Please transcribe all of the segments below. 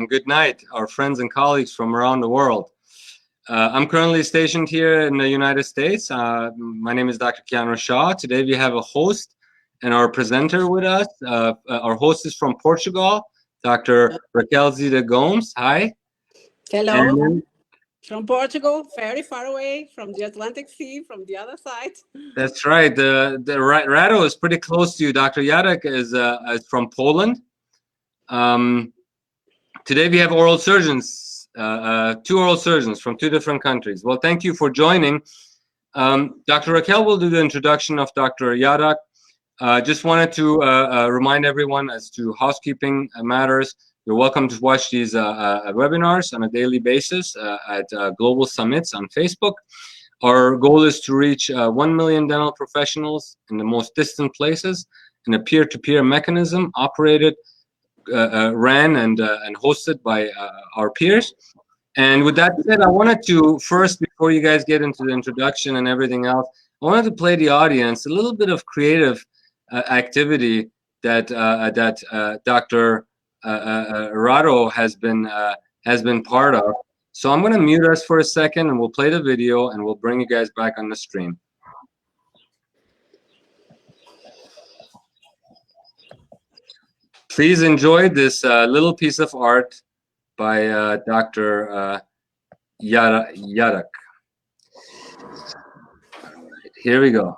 and good night, our friends and colleagues from around the world. I'm currently stationed here in the United States. My name is Dr. Keanu Shaw. Today we have a host and our presenter with us. Our host is from Portugal, Dr. Raquel Zida Gomes. Hi. Hello. And from Portugal, very far away from the Atlantic Sea, from the other side. That's right. The Rado is pretty close to you. Dr. Jadach is from Poland. Today we have oral surgeons, two oral surgeons from two different countries. Well, thank you for joining. Dr. Raquel will do the introduction of Dr. Jadach. Just wanted to remind everyone as to housekeeping matters. You're welcome to watch these webinars on a daily basis at Global Summits on Facebook. Our goal is to reach 1 million dental professionals in the most distant places in a peer-to-peer mechanism operated, ran, and hosted by our peers. And with that said, I wanted to first, before you guys get into the introduction and everything else, I wanted to play the audience a little bit of creative activity that Dr. Rado has been part of. So I'm going to mute us for a second, and we'll play the video, and we'll bring you guys back on the stream. Please enjoy this little piece of art by Dr. Jadach. Here we go.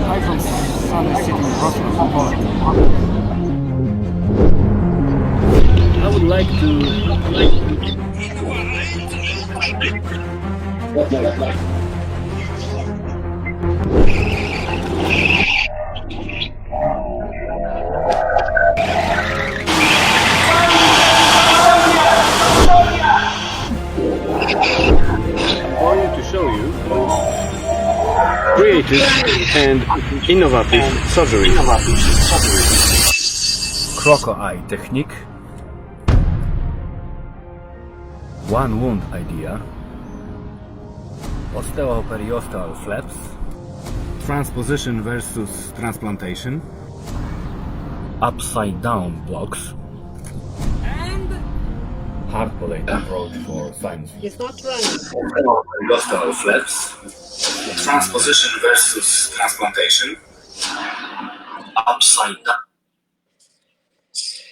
Hi from Sunny City, Wrocław, Poland. I would like to show you creative and innovative surgery. Croco-eye technique, one wound idea, osteoperiosteal flaps, transposition versus transplantation, upside down blocks, hard palate approach for sinus. It's not running. Osteoperiosteal flaps, transposition versus transplantation, upside down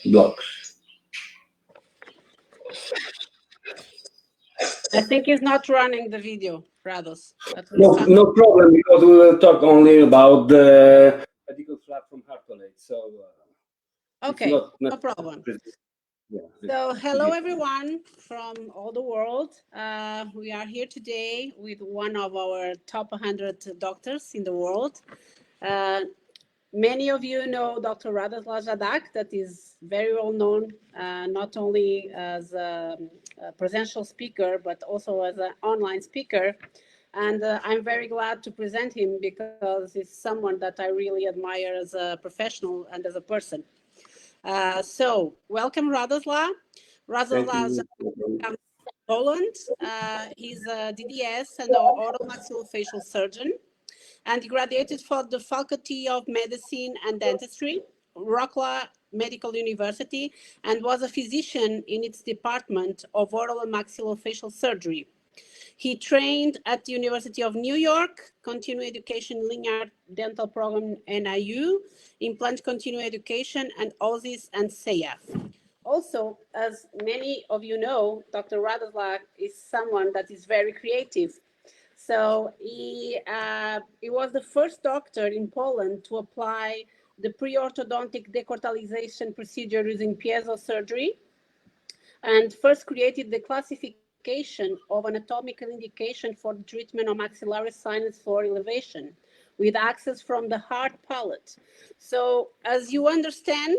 blocks. I think it's not running the video, Rados. No problem, because we will talk only about the pedicled flap from hard palate. So okay, no problem. Yeah. So hello everyone from all the world. We are here today with one of our top 100 doctors in the world. Many of you know Dr. Radoslaw Jadach, that is very well known, not only as a presential speaker, but also as an online speaker. And I'm very glad to present him because he's someone that I really admire as a professional and as a person. So welcome, Radoslaw. Radoslaw is from Poland. He's a DDS and an oral maxillofacial surgeon, and he graduated from the Faculty of Medicine and Dentistry, Wrocław Medical University, and was a physician in its department of oral and maxillofacial surgery. He trained at the University of New York, Continuing Education Linear Dental Program NIU, Implant Continuing Education, and OSIS and SEAF. Also, as many of you know, Dr. Radoslaw is someone that is very creative. So he was the first doctor in Poland to apply the pre-orthodontic decorticalization procedure using piezo surgery, and first created the classification of anatomical indication for the treatment of maxillary sinus floor elevation with access from the hard palate. So as you understand,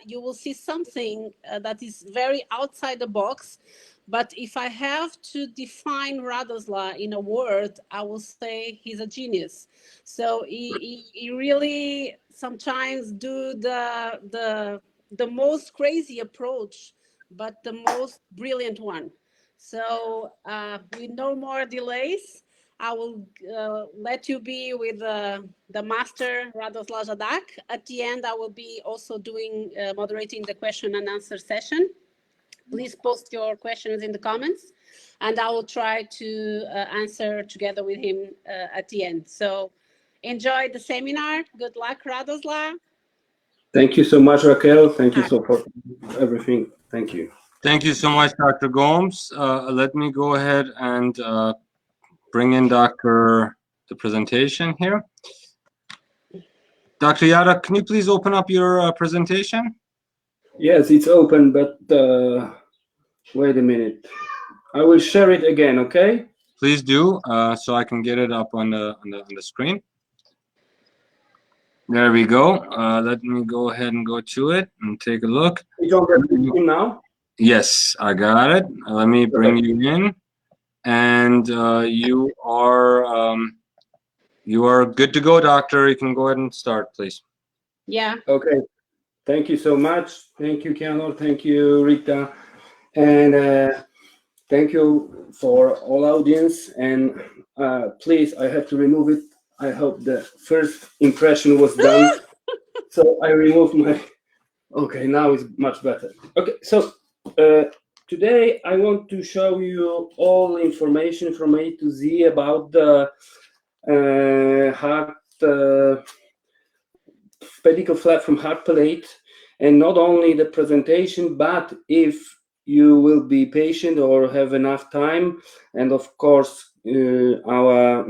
you will see something that is very outside the box. But if I have to define Radoslaw in a word, I will say he's a genius. So he really sometimes do the most crazy approach, but the most brilliant one. So with no more delays, I will let you be with the master, Radoslaw Jadach. At the end, I will be also doing moderating the question and answer session. Please post your questions in the comments, and I will try to answer together with him at the end. So enjoy the seminar. Good luck, Radoslaw. Thank you so much, Raquel. Thank you so for everything. Thank you. Thank you so much, Dr. Gomes. Let me go ahead and bring in the presentation here. Dr. Jadach, can you please open up your presentation? Yes, it's open, but wait a minute. I will share it again, okay? Please do, so I can get it up on the screen. There we go. Let me go ahead and go to it and take a look. It's on the screen now? Yes, I got it. Let me bring you in, and you are good to go, doctor. You can go ahead and start, please. Yeah. Okay. Thank you so much. Thank you, Keanu. Thank you, Rita, and thank you for all audience. And please, I have to remove it. I hope the first impression was done. So I removed my. Okay, now it's much better. Okay, so today I want to show you all information from A to Z about the heart pedicle flap from heart palate, and not only the presentation, but if you will be patient or have enough time, and of course our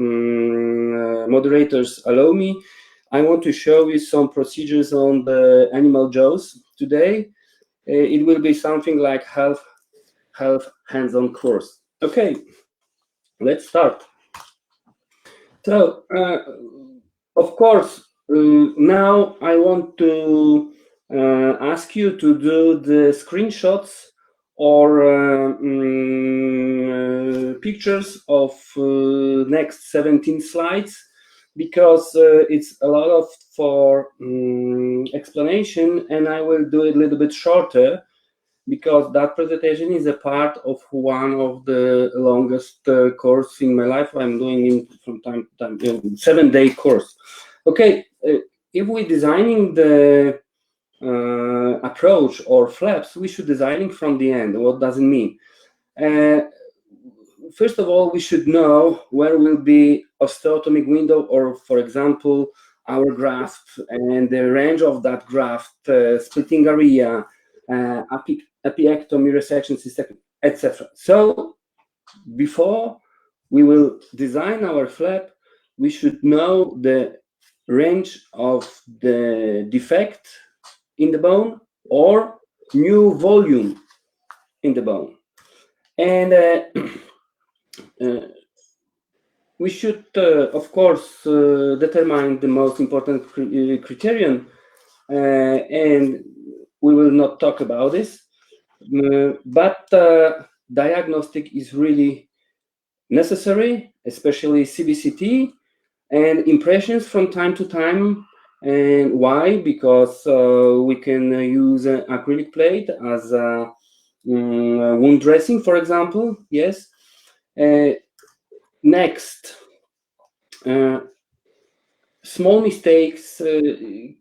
moderators allow me, I want to show you some procedures on the animal jaws today. It will be something like half hands-on course. Okay, let's start. So of course now I want to ask you to do the screenshots or pictures of next 17 slides, because it's a lot of explanation, and I will do it a little bit shorter, because that presentation is a part of one of the longest course in my life. I'm doing it from time to time, 7-day course. Okay, if we're designing the approach or flaps, we should design it from the end. What does it mean? First of all, we should know where will be osteotomic window, or for example, our graft and the range of that graft, splitting area, epiectomy, resection, cystectomy, etc. So before we will design our flap, we should know the range of the defect in the bone or new volume in the bone. And we should, of course, determine the most important criterion, and we will not talk about this, but diagnostic is really necessary, especially CBCT and impressions from time to time. And why? Because we can use an acrylic plate as a wound dressing, for example. Yes. Next, small mistakes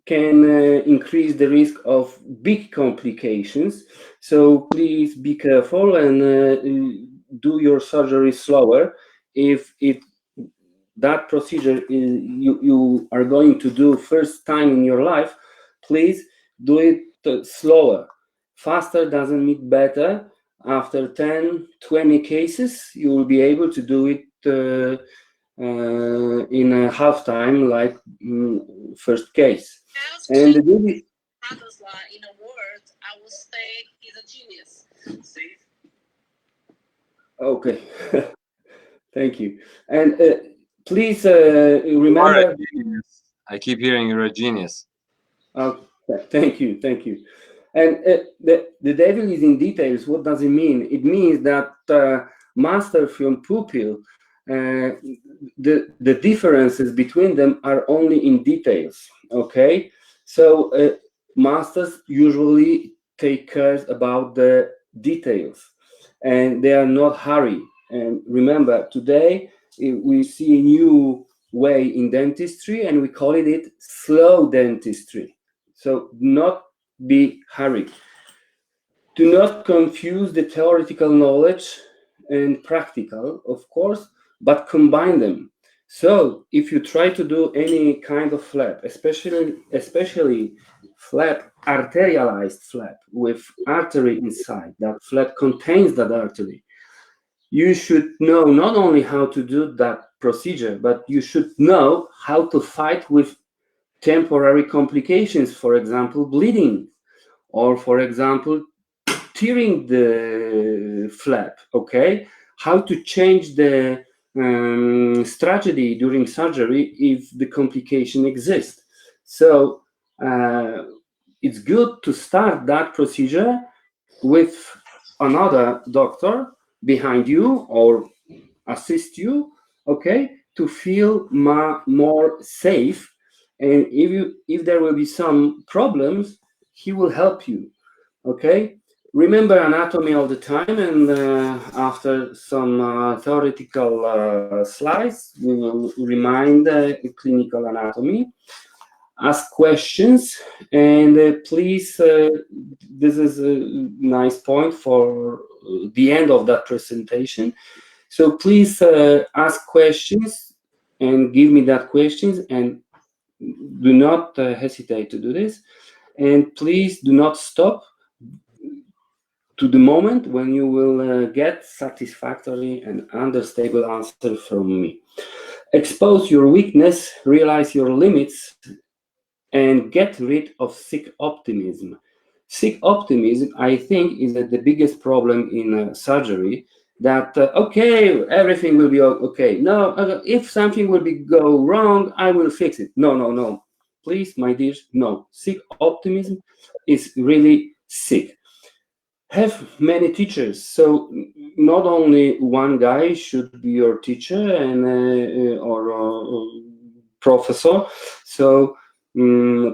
can increase the risk of big complications. So please be careful and do your surgery slower. If that procedure you are going to do first time in your life, please do it slower. Faster doesn't mean better. After 10, 20 cases, you will be able to do it in a half time, like first case. And the Radoslaw, in a word, I will say he's a genius. See? Okay. Thank you. And please remember. I keep hearing you're a genius. Thank you. Thank you. And the devil is in details. What does it mean? It means that master from pupil, the differences between them are only in details. Okay, so masters usually take care about the details, and they are not hurry. And remember, today we see a new way in dentistry, and we call it slow dentistry. So not be hurried. Do not confuse the theoretical knowledge and practical, of course, but combine them. So if you try to do any kind of flap, especially flap, arterialized flap with artery inside, that flap contains that artery, you should know not only how to do that procedure, but you should know how to fight with temporary complications, for example, bleeding, or for example, tearing the flap, okay? How to change the strategy during surgery if the complication exists. So it's good to start that procedure with another doctor behind you or assist you, okay, to feel more safe. And if there will be some problems, he will help you, okay? Remember anatomy all the time, and after some theoretical slides, we will remind clinical anatomy. Ask questions, and please, this is a nice point for the end of that presentation. So please ask questions and give me that questions, and do not hesitate to do this. And please do not stop to the moment when you will get satisfactory and understable answer from me. Expose your weakness, realize your limits, and get rid of sick optimism. Sick optimism, I think, is the biggest problem in surgery. That okay, everything will be okay. No, if something will go wrong, I will fix it. No. Please, my dears, no. Sick optimism is really sick. Have many teachers, so not only one guy should be your teacher and or professor. So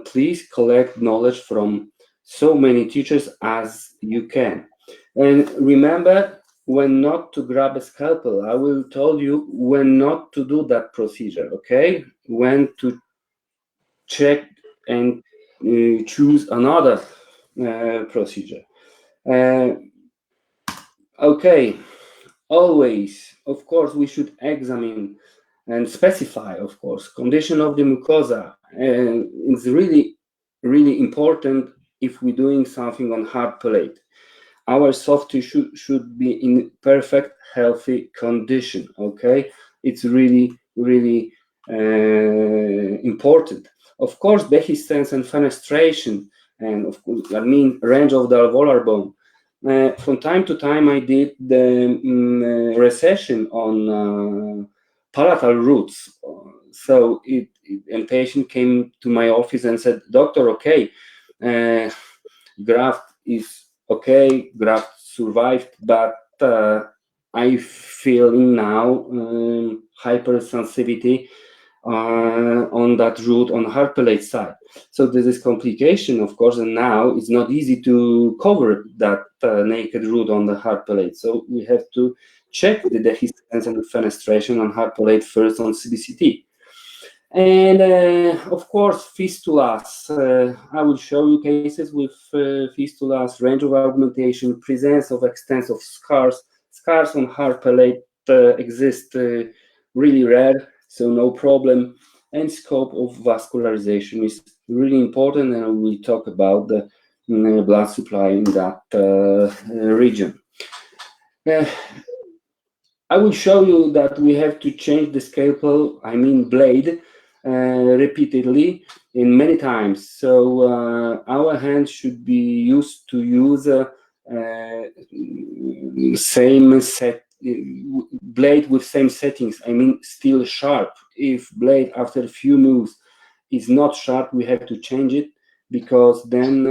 please collect knowledge from so many teachers as you can. And remember when not to grab a scalpel. I will tell you when not to do that procedure, okay? When to check and choose another procedure. Okay, always, of course, we should examine and specify, of course, condition of the mucosa. And it's really, really important if we're doing something on hard palate. Our soft tissue should be in perfect, healthy condition, okay? It's really, really important. Of course, dehiscence and fenestration, and of course, I mean, range of the alveolar bone. From time to time, I did the recession on palatal roots. So a patient came to my office and said, "Doctor, okay, graft is okay, graft survived, but I feel now hypersensitivity on that root on hard palate side." So this is complication, of course, and now it's not easy to cover that naked root on the hard palate. So we have to check the dehiscence and the fenestration on hard palate first on CBCT. And of course, fistulas. I will show you cases with fistulas, range of augmentation, presence of extensive scars. Scars on hard palate exist really rare, so no problem. And scope of vascularization is really important, and we'll talk about the blood supply in that region. I will show you that we have to change the scalpel, I mean blade, repeatedly in many times. So our hand should be used to use same set blade with same settings. I mean still sharp. If blade after a few moves is not sharp, we have to change it, because then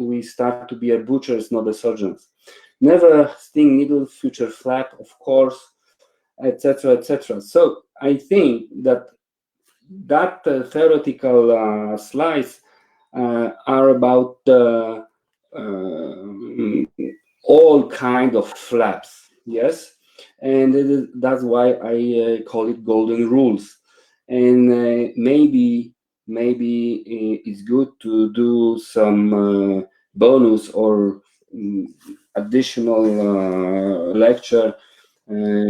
we start to be a butchers, not a surgeons. Never sting needle, future flap, of course, etc., etc. So I think that theoretical slides are about all kind of flaps, yes, and that's why I call it golden rules. And maybe it's good to do some bonus or additional lecture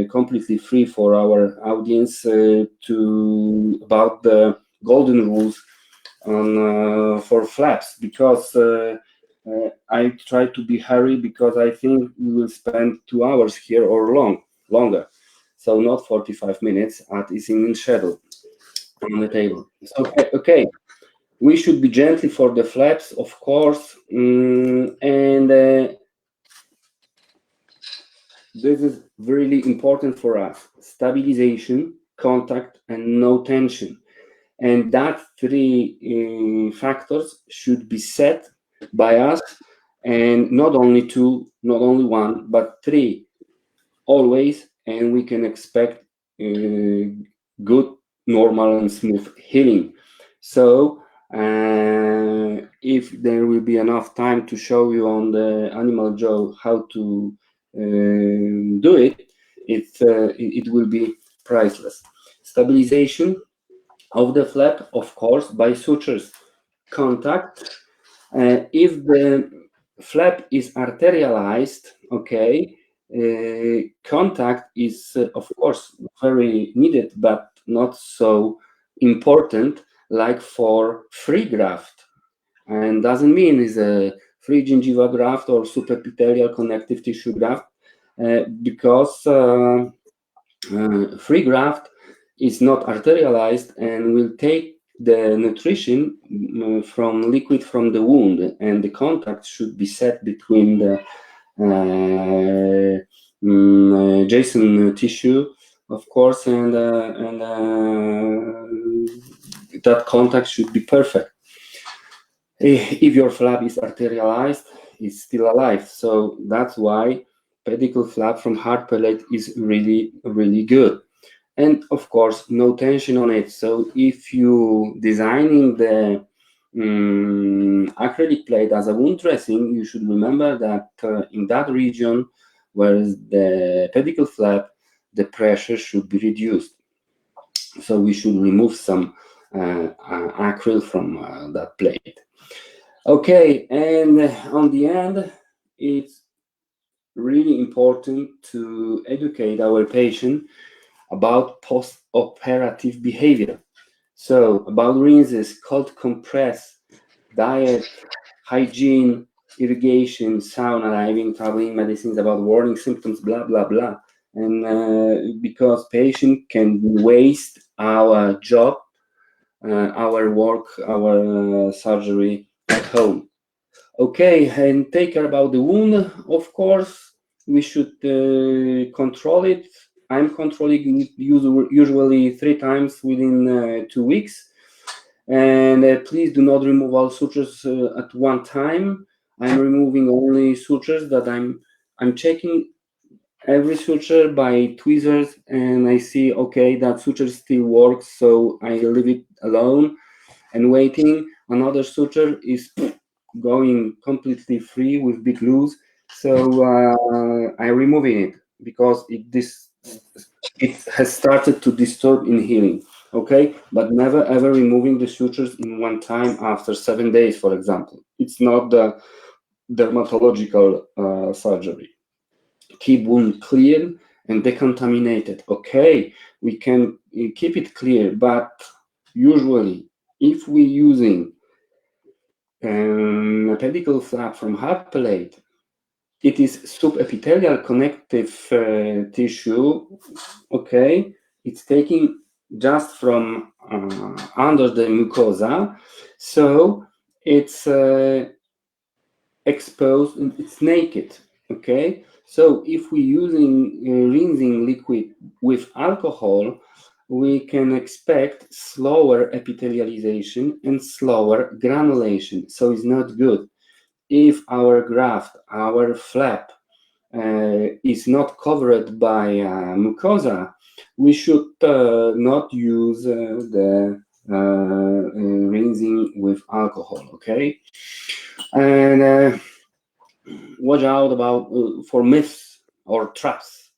completely free for our audience to about the golden rules on for flaps, because I try to be hurry, because I think we will spend 2 hours here or longer, so not 45 minutes as is in schedule on the table. So okay, we should be gently for the flaps, of course, and this is really important for us: stabilization, contact, and no tension. And that 3 factors should be set by us, and not only 2, not only 1, but 3 always, and we can expect good, normal, and smooth healing. So if there will be enough time to show you on the animal jaw how to do it, it will be priceless. Stabilization of the flap, of course, by sutures. Contact, if the flap is arterialized, okay, contact is of course very needed, but not so important like for free graft. And doesn't mean is a free gingiva graft or subepithelial connective tissue graft, because free graft is not arterialized and will take the nutrition from liquid from the wound, and the contact should be set between the adjacent tissue, of course, and that contact should be perfect. If your flap is arterialized, it's still alive. So that's why pedicled flap from hard palate is really, really good. And of course, no tension on it. So if you designing the acrylic plate as a wound dressing, you should remember that in that region where the pedicled flap, the pressure should be reduced. So we should remove some acryl from that plate. Okay, and on the end, it's really important to educate our patient about post-operative behavior. So about rinses, cold compress, diet, hygiene, irrigation, sauna, diving, traveling, medicines, about warning symptoms, blah, blah, blah. And because patient can waste our job, our work, our surgery at home. Okay, and take care about the wound, of course. We should control it. I'm controlling it usually 3 times within 2 weeks. And please do not remove all sutures at one time. I'm removing only sutures that I'm checking every suture by tweezers, and I see, okay, that suture still works, so I leave it alone and waiting. Another suture is going completely free with big loose, so I'm removing it because it has started to disturb in healing. Okay, but never ever removing the sutures in one time after 7 days, for example. It's not the dermatological surgery. Keep wound clear and decontaminated. Okay, we can keep it clear, but usually if we're using a pedicled flap from hard palate, it is subepithelial connective tissue. Okay, it's taking just from under the mucosa, so it's exposed and it's naked. Okay, so if we're using rinsing liquid with alcohol, we can expect slower epithelialization and slower granulation, so it's not good. If our graft, our flap is not covered by mucosa, we should not use the rinsing with alcohol, okay? And watch out about for myths or traps.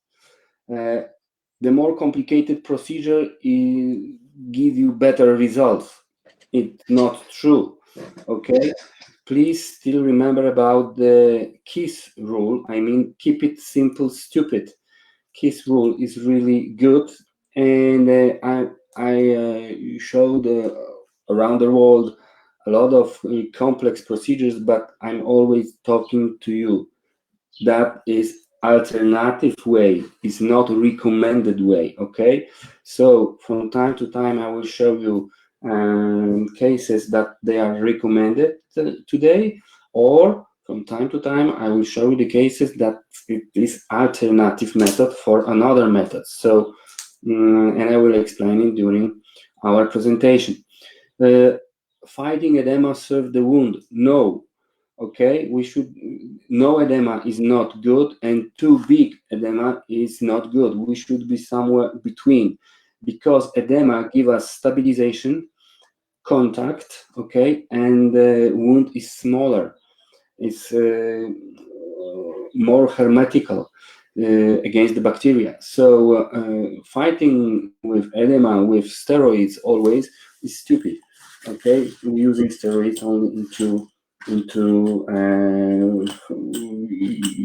The more complicated procedure give you better results. It's not true. Okay, please still remember about the KISS rule. I mean, keep it simple, stupid. KISS rule is really good, and I showed around the world a lot of complex procedures, but I'm always talking to you. That is alternative way, is not recommended way. Okay, so from time to time I will show you cases that they are recommended today, or from time to time I will show you the cases that it is alternative method for another method. So and I will explain it during our presentation. Fighting edema serve the wound? No. Okay, we should, no edema is not good and too big edema is not good. We should be somewhere between, because edema give us stabilization, contact, okay, and the wound is smaller. It's more hermetical against the bacteria. So fighting with edema with steroids always is stupid. Okay, we're using steroids only into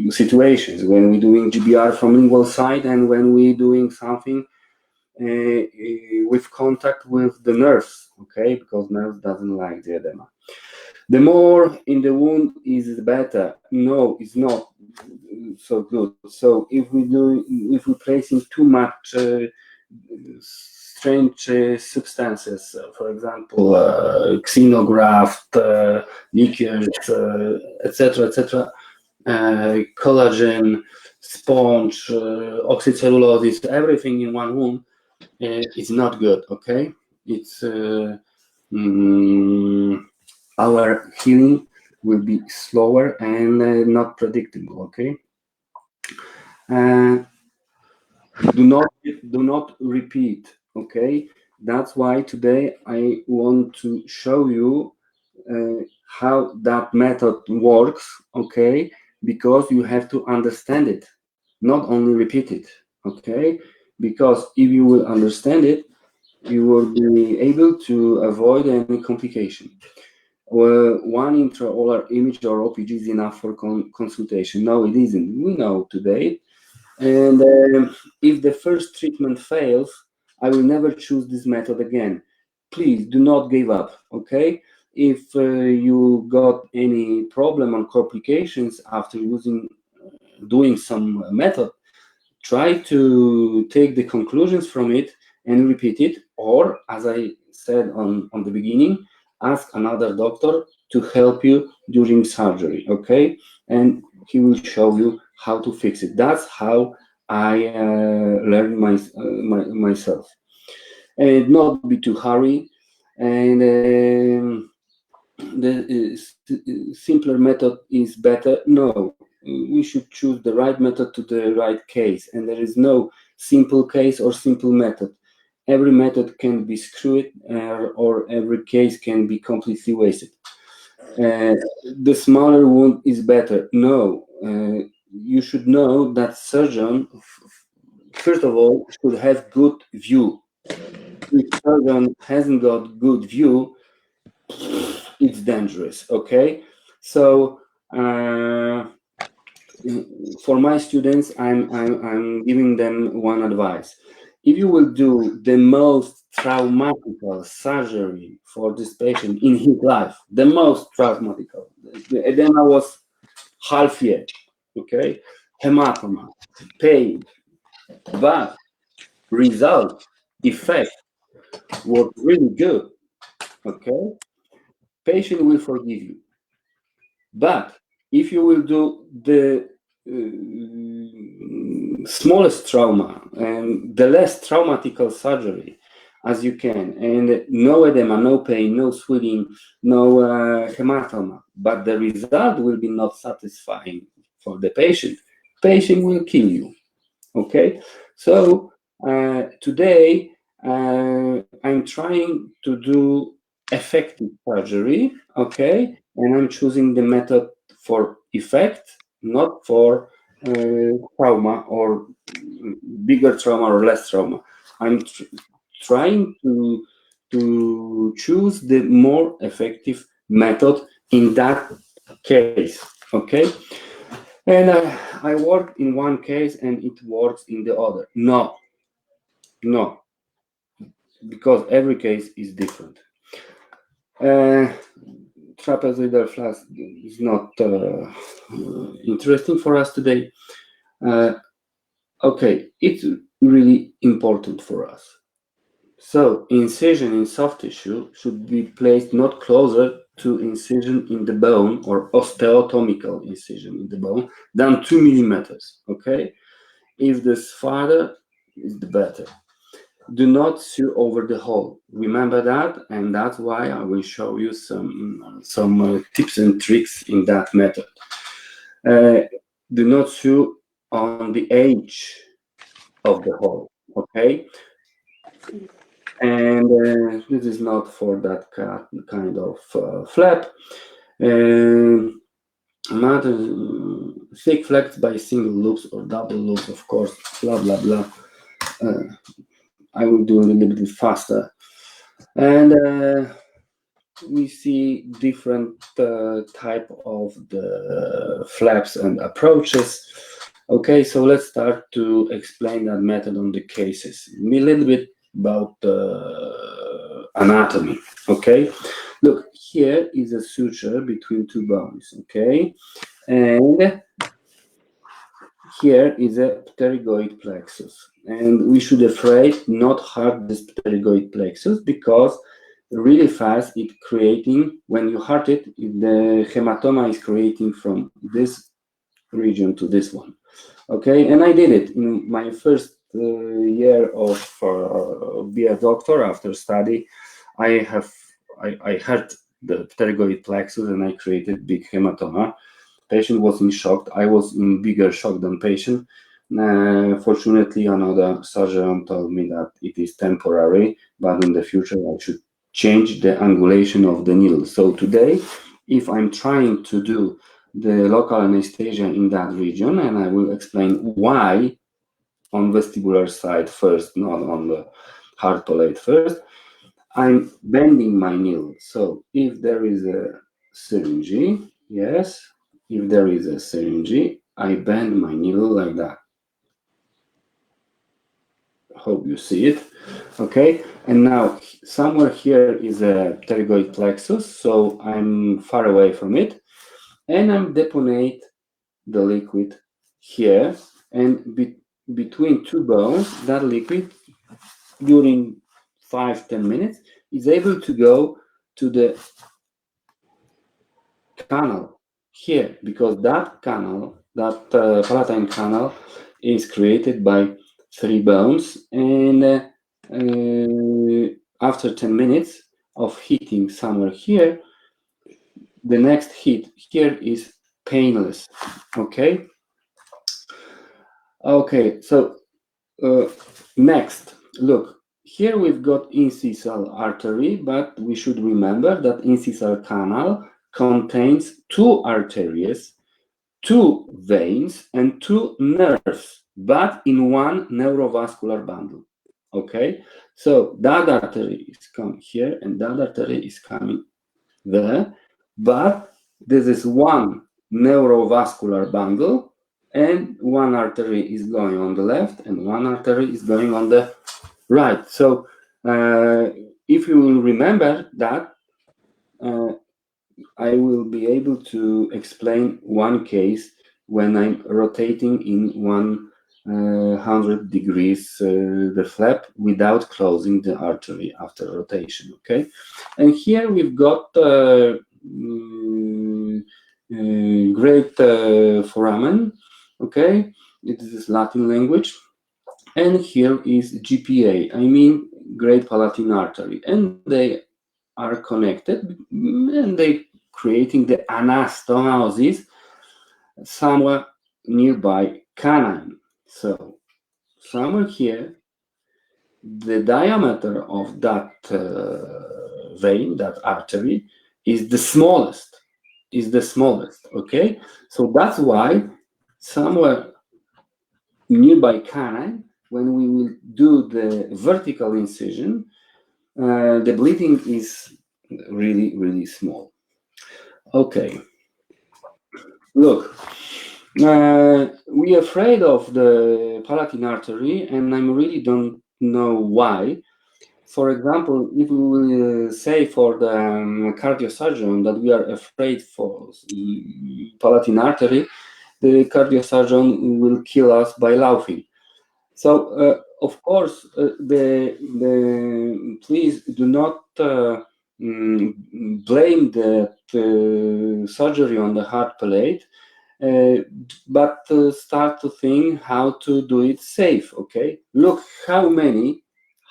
situations when we're doing GBR from lingual side and when we're doing something with contact with the nerves, okay, because nerves doesn't like the edema. The more in the wound is better. No, it's not so good. So if we're placing too much strange substances, for example, xenograft, liquors, etc., collagen, sponge, oxycellulose, everything in one wound, it's not good. Okay, it's our healing will be slower and not predictable. Okay, do not repeat. Okay, that's why today I want to show you how that method works. Okay, because you have to understand it, not only repeat it. Okay, because if you will understand it, you will be able to avoid any complication. One intraocular image or OPG is enough for consultation. No, it isn't. We know today. And if the first treatment fails, I will never choose this method again. Please do not give up, okay? If you got any problem or complications after doing some method, try to take the conclusions from it and repeat it, or as I said on the beginning, ask another doctor to help you during surgery, okay? And he will show you how to fix it. That's how I learned myself. And not be too hurry, and the simpler method is better. No, we should choose the right method to the right case, and there is no simple case or simple method. Every method can be screwed, or every case can be completely wasted. The smaller wound is better. No, you should know that surgeon, first of all, should have good view. If surgeon hasn't got good view, it's dangerous. Okay, so for my students, I'm giving them one advice. If you will do the most traumatic surgery for this patient in his life, the most traumatic, the edema was half year, okay, hematoma, pain, but result, effect was really good, okay, patient will forgive you. But if you will do the smallest trauma and the less traumatic surgery as you can, and no edema, no pain, no swelling, no hematoma, but the result will be not satisfying for the patient, patient will kill you. Okay, so today I'm trying to do effective surgery, okay, and I'm choosing the method for effect, not for trauma or bigger trauma or less trauma. I'm trying to choose the more effective method in that case, okay? And I work in one case and it works in the other. No, because every case is different. Trapezoidal flask is not interesting for us today. Okay, it's really important for us. So incision in soft tissue should be placed not closer to incision in the bone or osteotomical incision in the bone than 2 millimeters. Okay, if this farther is the better. Do not sew over the hole. Remember that, and that's why I will show you some tips and tricks in that method. Do not sew on the edge of the hole. Okay. And this is not for that kind of flap. Thick flaps by single loops or double loops, of course, blah, blah, blah. I will do a little bit faster. And we see different type of the flaps and approaches. Okay, so let's start to explain that method on the cases. A little bit about anatomy. Okay, look, here is a suture between two bones. Okay, and here is a pterygoid plexus, and we should afraid not hurt this pterygoid plexus because really fast it creating, when you hurt it, the hematoma is creating from this region to this one. Okay, and I did it in my first year of be a doctor. After study, I hurt the pterygoid plexus and I created big hematoma. Patient was in shock. I was in bigger shock than patient. Fortunately, another surgeon told me that it is temporary, but in the future I should change the angulation of the needle. So today, if I'm trying to do the local anesthesia in that region, and I will explain why on vestibular side first, not on the hard palate first, I'm bending my needle. So if there is a syringe, yes, if there is a syringe, I bend my needle like that. Hope you see it. Okay, and now somewhere here is a pterygoid plexus, so I'm far away from it, and I'm deponate the liquid here, and between two bones, that liquid during 5-10 minutes is able to go to the canal here, because that canal, that palatine canal, is created by 3 bones, and after 10 minutes of heating somewhere here, the next heat here is painless. Okay. Okay, so next, look, here we've got incisor artery, but we should remember that incisor canal contains 2 arteries, 2 veins, and 2 nerves, but in one neurovascular bundle. Okay, so that artery is coming here, and that artery is coming there, but this is one neurovascular bundle, and one artery is going on the left, and one artery is going on the right. So if you will remember that, I will be able to explain one case when I'm rotating in 100 degrees the flap without closing the artery after rotation. Okay, and here we've got great foramen. Okay, it is Latin language, and here is GPA. I mean great palatine artery, and they are connected, and they creating the anastomosis somewhere nearby canine. So somewhere here, the diameter of that vein, that artery, is the smallest. is the smallest, okay? So that's why somewhere nearby canine, when we will do the vertical incision, the bleeding is really, really small. Okay. Look, we're afraid of the palatine artery, and I really don't know why. For example, if we will say for the cardiosurgeon that we are afraid for palatine artery, the cardiosurgeon will kill us by laughing. So, of course, please do not blame the surgery on the hard palate, but start to think how to do it safe. Okay, look how many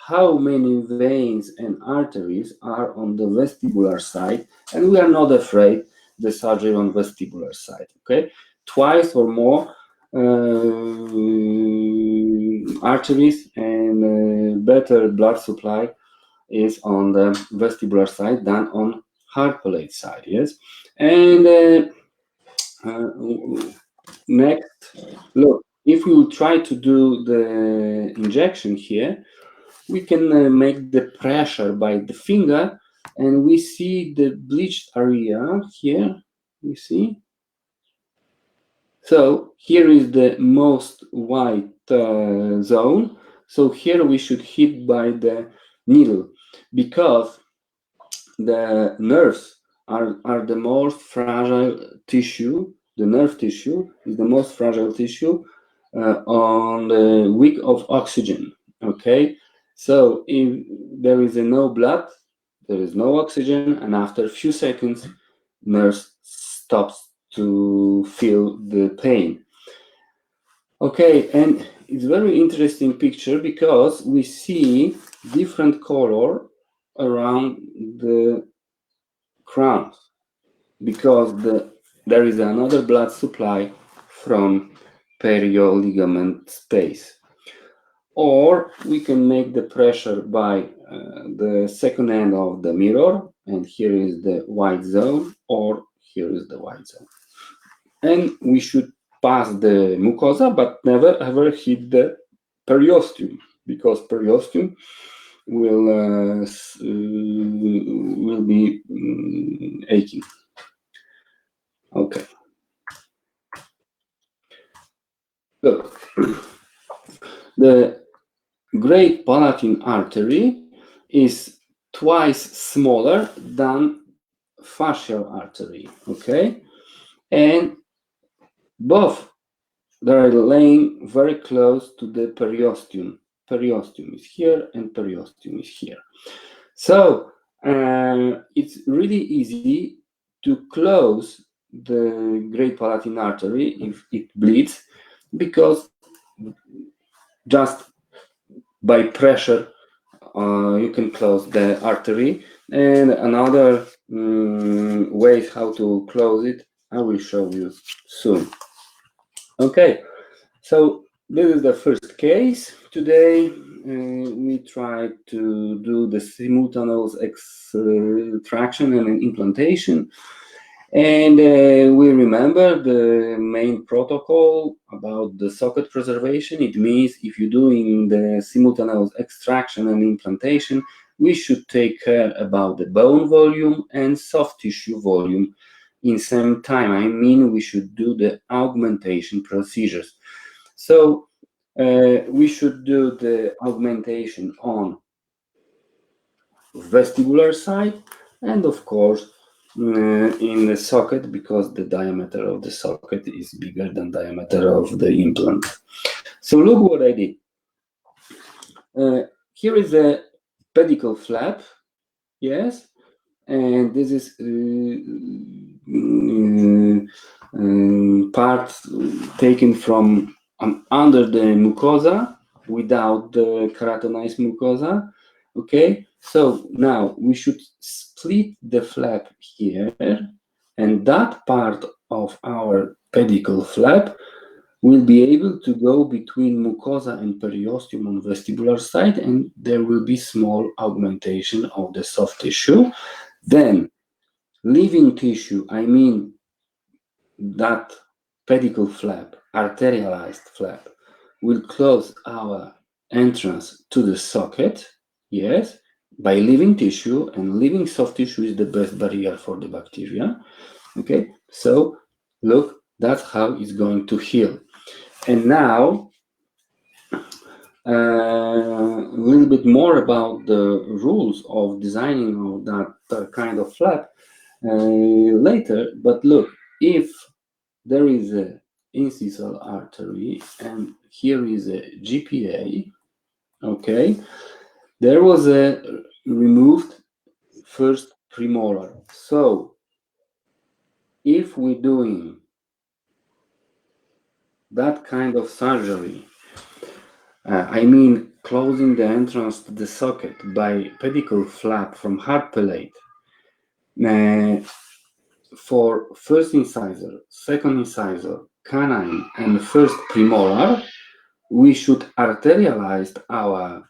veins and arteries are on the vestibular side, and we are not afraid the surgery on vestibular side. Okay, twice or more arteries and better blood supply is on the vestibular side than on hard palate side. Yes, and next, look, if we will try to do the injection here, we can make the pressure by the finger, and we see the bleached area here. You see? So here is the most white zone. So here we should hit by the needle, because the nerves are the most fragile tissue. The nerve tissue is the most fragile tissue on the weak of oxygen. Okay, so if there is no blood, there is no oxygen, and after a few seconds, nurse stops to feel the pain. Okay, and it's very interesting picture because we see different color around the crown, because there is another blood supply from perioligament space. Or we can make the pressure by the second end of the mirror, and here is the white zone, or here is the white zone. And we should pass the mucosa, but never ever hit the periosteum, because periosteum will be aching. Okay. Look, the great palatine artery is twice smaller than fascial artery. Okay, and both they are laying very close to the periosteum. Periosteum is here and periosteum is here. So it's really easy to close the great palatine artery if it bleeds, because just by pressure you can close the artery. And another way how to close it, I will show you soon. Okay, so this is the first case. Today we try to do the simultaneous extraction and implantation, and we remember the main protocol about the socket preservation. It means if you're doing the simultaneous extraction and implantation, we should take care about the bone volume and soft tissue volume in same time. I mean, we should do the augmentation procedures. So we should do the augmentation on vestibular side, and of course in the socket, because the diameter of the socket is bigger than diameter of the implant. So look what I did. Here is a pedicle flap, yes, and this is part taken from under the mucosa without the keratinized mucosa. Okay, so now we should split the flap here, and that part of our pedicle flap will be able to go between mucosa and periosteum on vestibular side, and there will be small augmentation of the soft tissue. Then Living tissue, I mean that pedicle flap, arterialized flap, will close our entrance to the socket, yes, by living tissue, and living soft tissue is the best barrier for the bacteria. Okay, so look, that's how it's going to heal. And now, a little bit more about the rules of designing of that kind of flap later. But look, if there is a incisor artery and here is a GPA, okay, there was a removed first premolar. So if we're doing that kind of surgery, I mean closing the entrance to the socket by pedicle flap from hard palate, for first incisor, second incisor, canine, and first premolar, we should arterialize our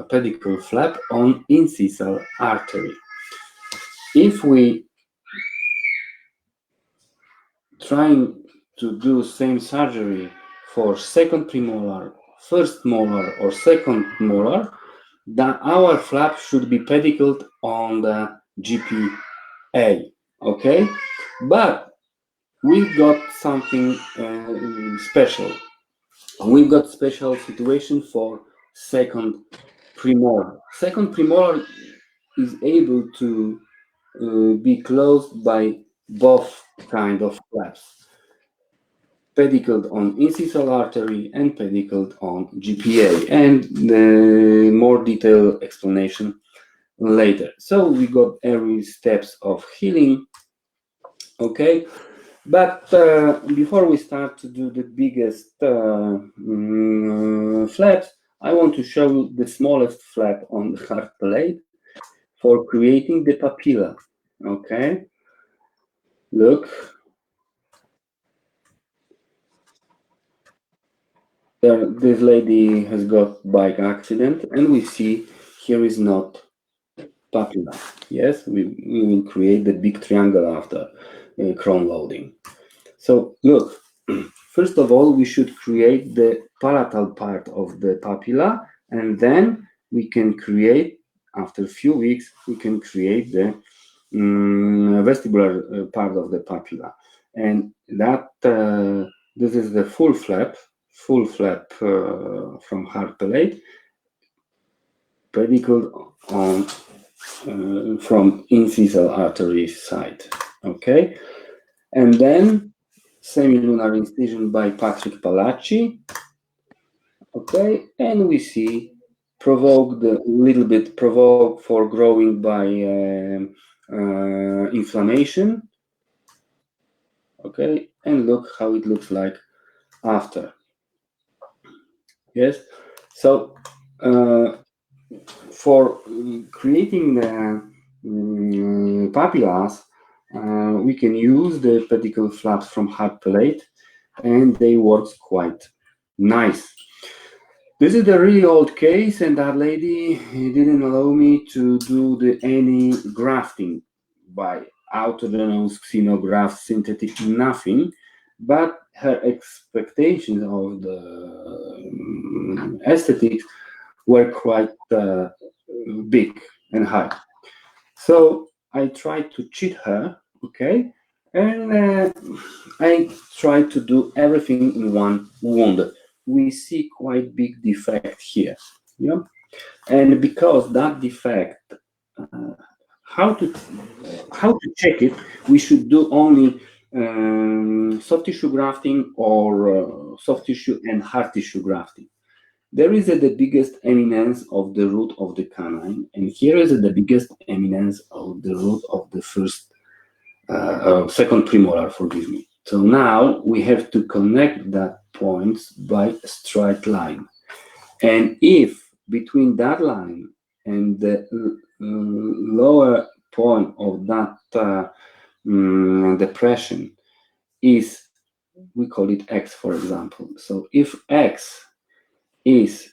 pedicle flap on incisor artery. If we trying to do same surgery for second premolar, first molar, or second molar, then our flap should be pedicled on the GPA, okay? But we've got something special. We've got special situation for second premolar. Second premolar is able to be closed by both kind of flaps, pedicled on incisor artery and pedicled on GPA, and the more detailed explanation later. So we got every steps of healing, okay? But before we start to do the biggest flaps, I want to show you the smallest flap on the hard palate for creating the papilla, okay? Look. This lady has got bike accident, and we see here is not papilla. Yes, we will create the big triangle after crown loading. So look, first of all, we should create the palatal part of the papilla, and then we can create, after a few weeks, we can create the vestibular part of the papilla. And that this is the full flap from hard palate, pedicled on from incisor artery side, okay? And then semilunar incision by Patrick Palacci, okay? And we see provoked a little bit provoked for growing by inflammation, okay? And look how it looks like after. Yes, so for creating the papillas, we can use the pedicle flaps from hard palate, and they work quite nice. This is a really old case, and that lady didn't allow me to do any grafting by autogenous xenograft, synthetic, nothing. But her expectations of the aesthetics were quite big and high. So I tried to cheat her, okay? And I tried to do everything in one wound. We see quite big defect here, yeah? And because that defect, how to check it, we should do only soft tissue grafting or soft tissue and hard tissue grafting. There is the biggest eminence of the root of the canine, and here is the biggest eminence of the root of the second premolar, forgive me. So now we have to connect that points by a straight line. And if between that line and the lower point of that depression is, we call it X, for example. So if X is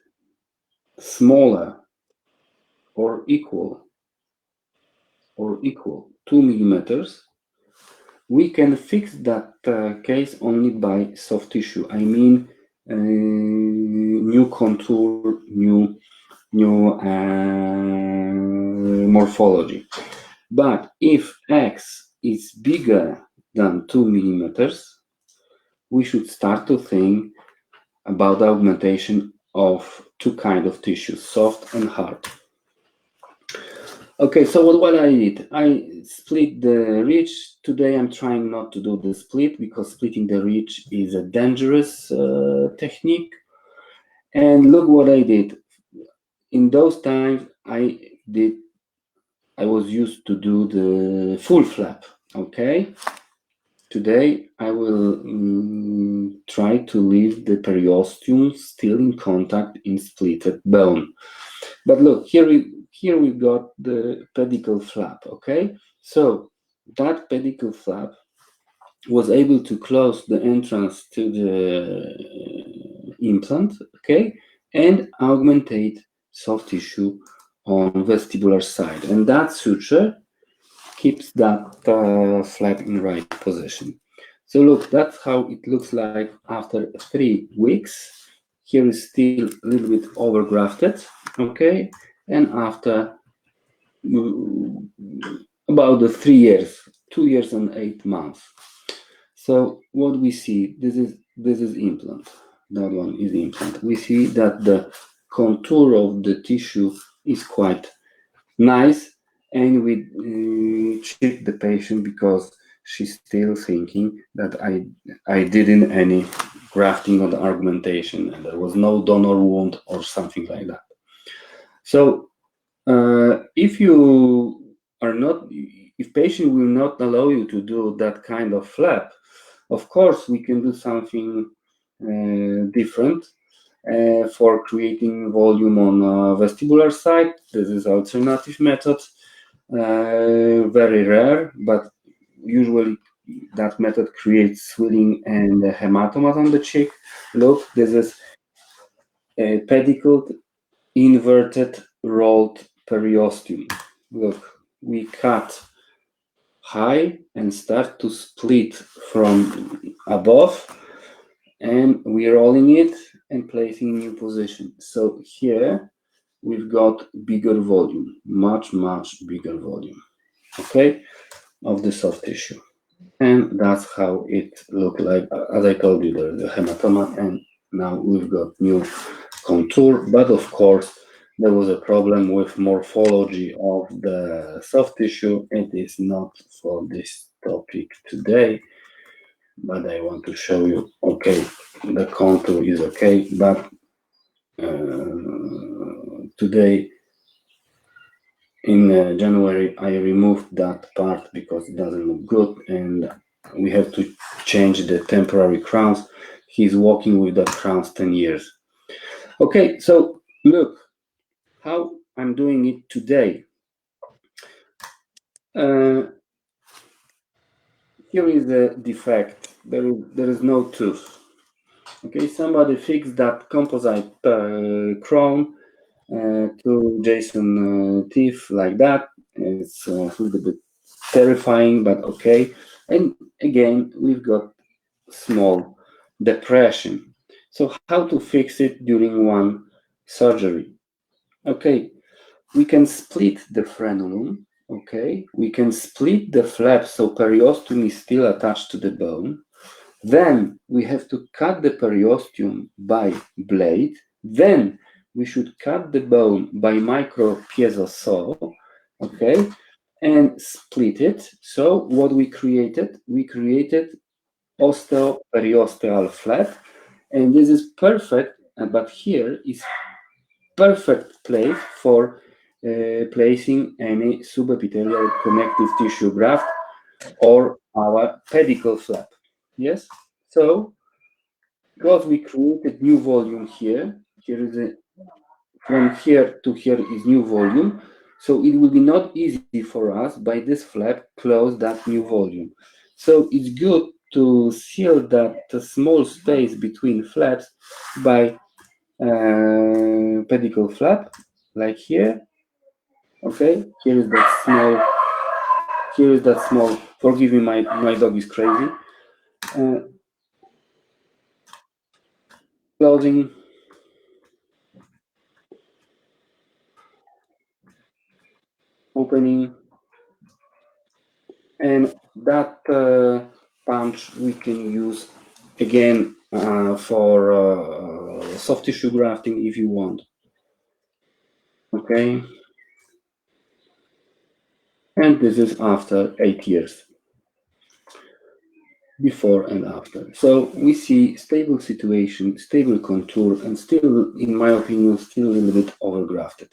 smaller or equal or equal 2 millimeters, we can fix that case only by soft tissue. I mean, new contour, new morphology. But if X is bigger than 2 millimeters, we should start to think about the augmentation of two kinds of tissues, soft and hard. Okay, so what I did, I split the ridge. Today I'm trying not to do the split because splitting the ridge is a dangerous technique. And look what I did. In those times, I was used to do the full flap, okay? Today, I will try to leave the periosteum still in contact in splitted bone. But look, here we got the pedicle flap, okay? So that pedicle flap was able to close the entrance to the implant, okay? And augmentate soft tissue on vestibular side. And that suture keeps that flap in right position. So look, that's how it looks like after 3 weeks. Here is still a little bit overgrafted, okay? And after about the 3 years, 2 years and 8 months. So what we see, this is implant. That one is implant. We see that the contour of the tissue is quite nice, and we treat the patient because she's still thinking that I didn't any grafting or the augmentation, and there was no donor wound or something like that. So if you are not, if patient will not allow you to do that kind of flap, of course we can do something different. For creating volume on vestibular side. This is alternative method, very rare, but usually that method creates swelling and hematomas on the cheek. Look, this is a pedicled, inverted, rolled periosteum. Look, we cut high and start to split from above, and we're rolling it and placing new position. So here we've got bigger volume, much bigger volume, okay, of the soft tissue. And that's how it looked like. As I told you, the hematoma, and now we've got new contour. But of course, there was a problem with morphology of the soft tissue. It is not for this topic today, but I want to show you, okay, the contour is okay, but today in January I removed that part because it doesn't look good, and we have to change the temporary crowns. He's walking with that crowns 10 years. Okay, so look how I'm doing it today. Here is the defect. There is no tooth. Okay, somebody fixed that composite crown to Jason teeth like that. It's a little bit terrifying, but okay. And again, we've got small depression. So how to fix it during one surgery? Okay, we can split the frenulum. Okay, we can split the flap so periosteum is still attached to the bone. Then we have to cut the periosteum by blade. Then we should cut the bone by micro piezo saw, okay, and split it. So what we created osteoperiosteal flap, and this is perfect. But here is perfect place for placing any subepithelial connective tissue graft or our pedicled flap. Yes, so because we created new volume here is a, from here to here is new volume, so it will be not easy for us by this flap close that new volume. So it's good to seal that small space between flaps by pedicle flap, like here. Okay, here is that small here is that small. Forgive me, my dog is crazy. Closing. Opening. And that punch we can use again for soft tissue grafting if you want. Okay. And this is after 8 years. Before and after. So we see stable situation, stable contour, and still, in my opinion, still a little bit overgrafted.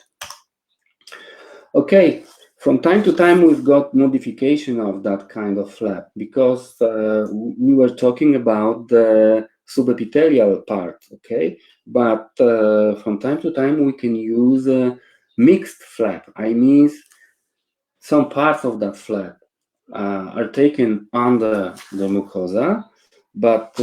Okay, from time to time we've got modification of that kind of flap because we were talking about the subepithelial part, okay? But from time to time we can use a mixed flap. I mean, some parts of that flap are taken under the mucosa, but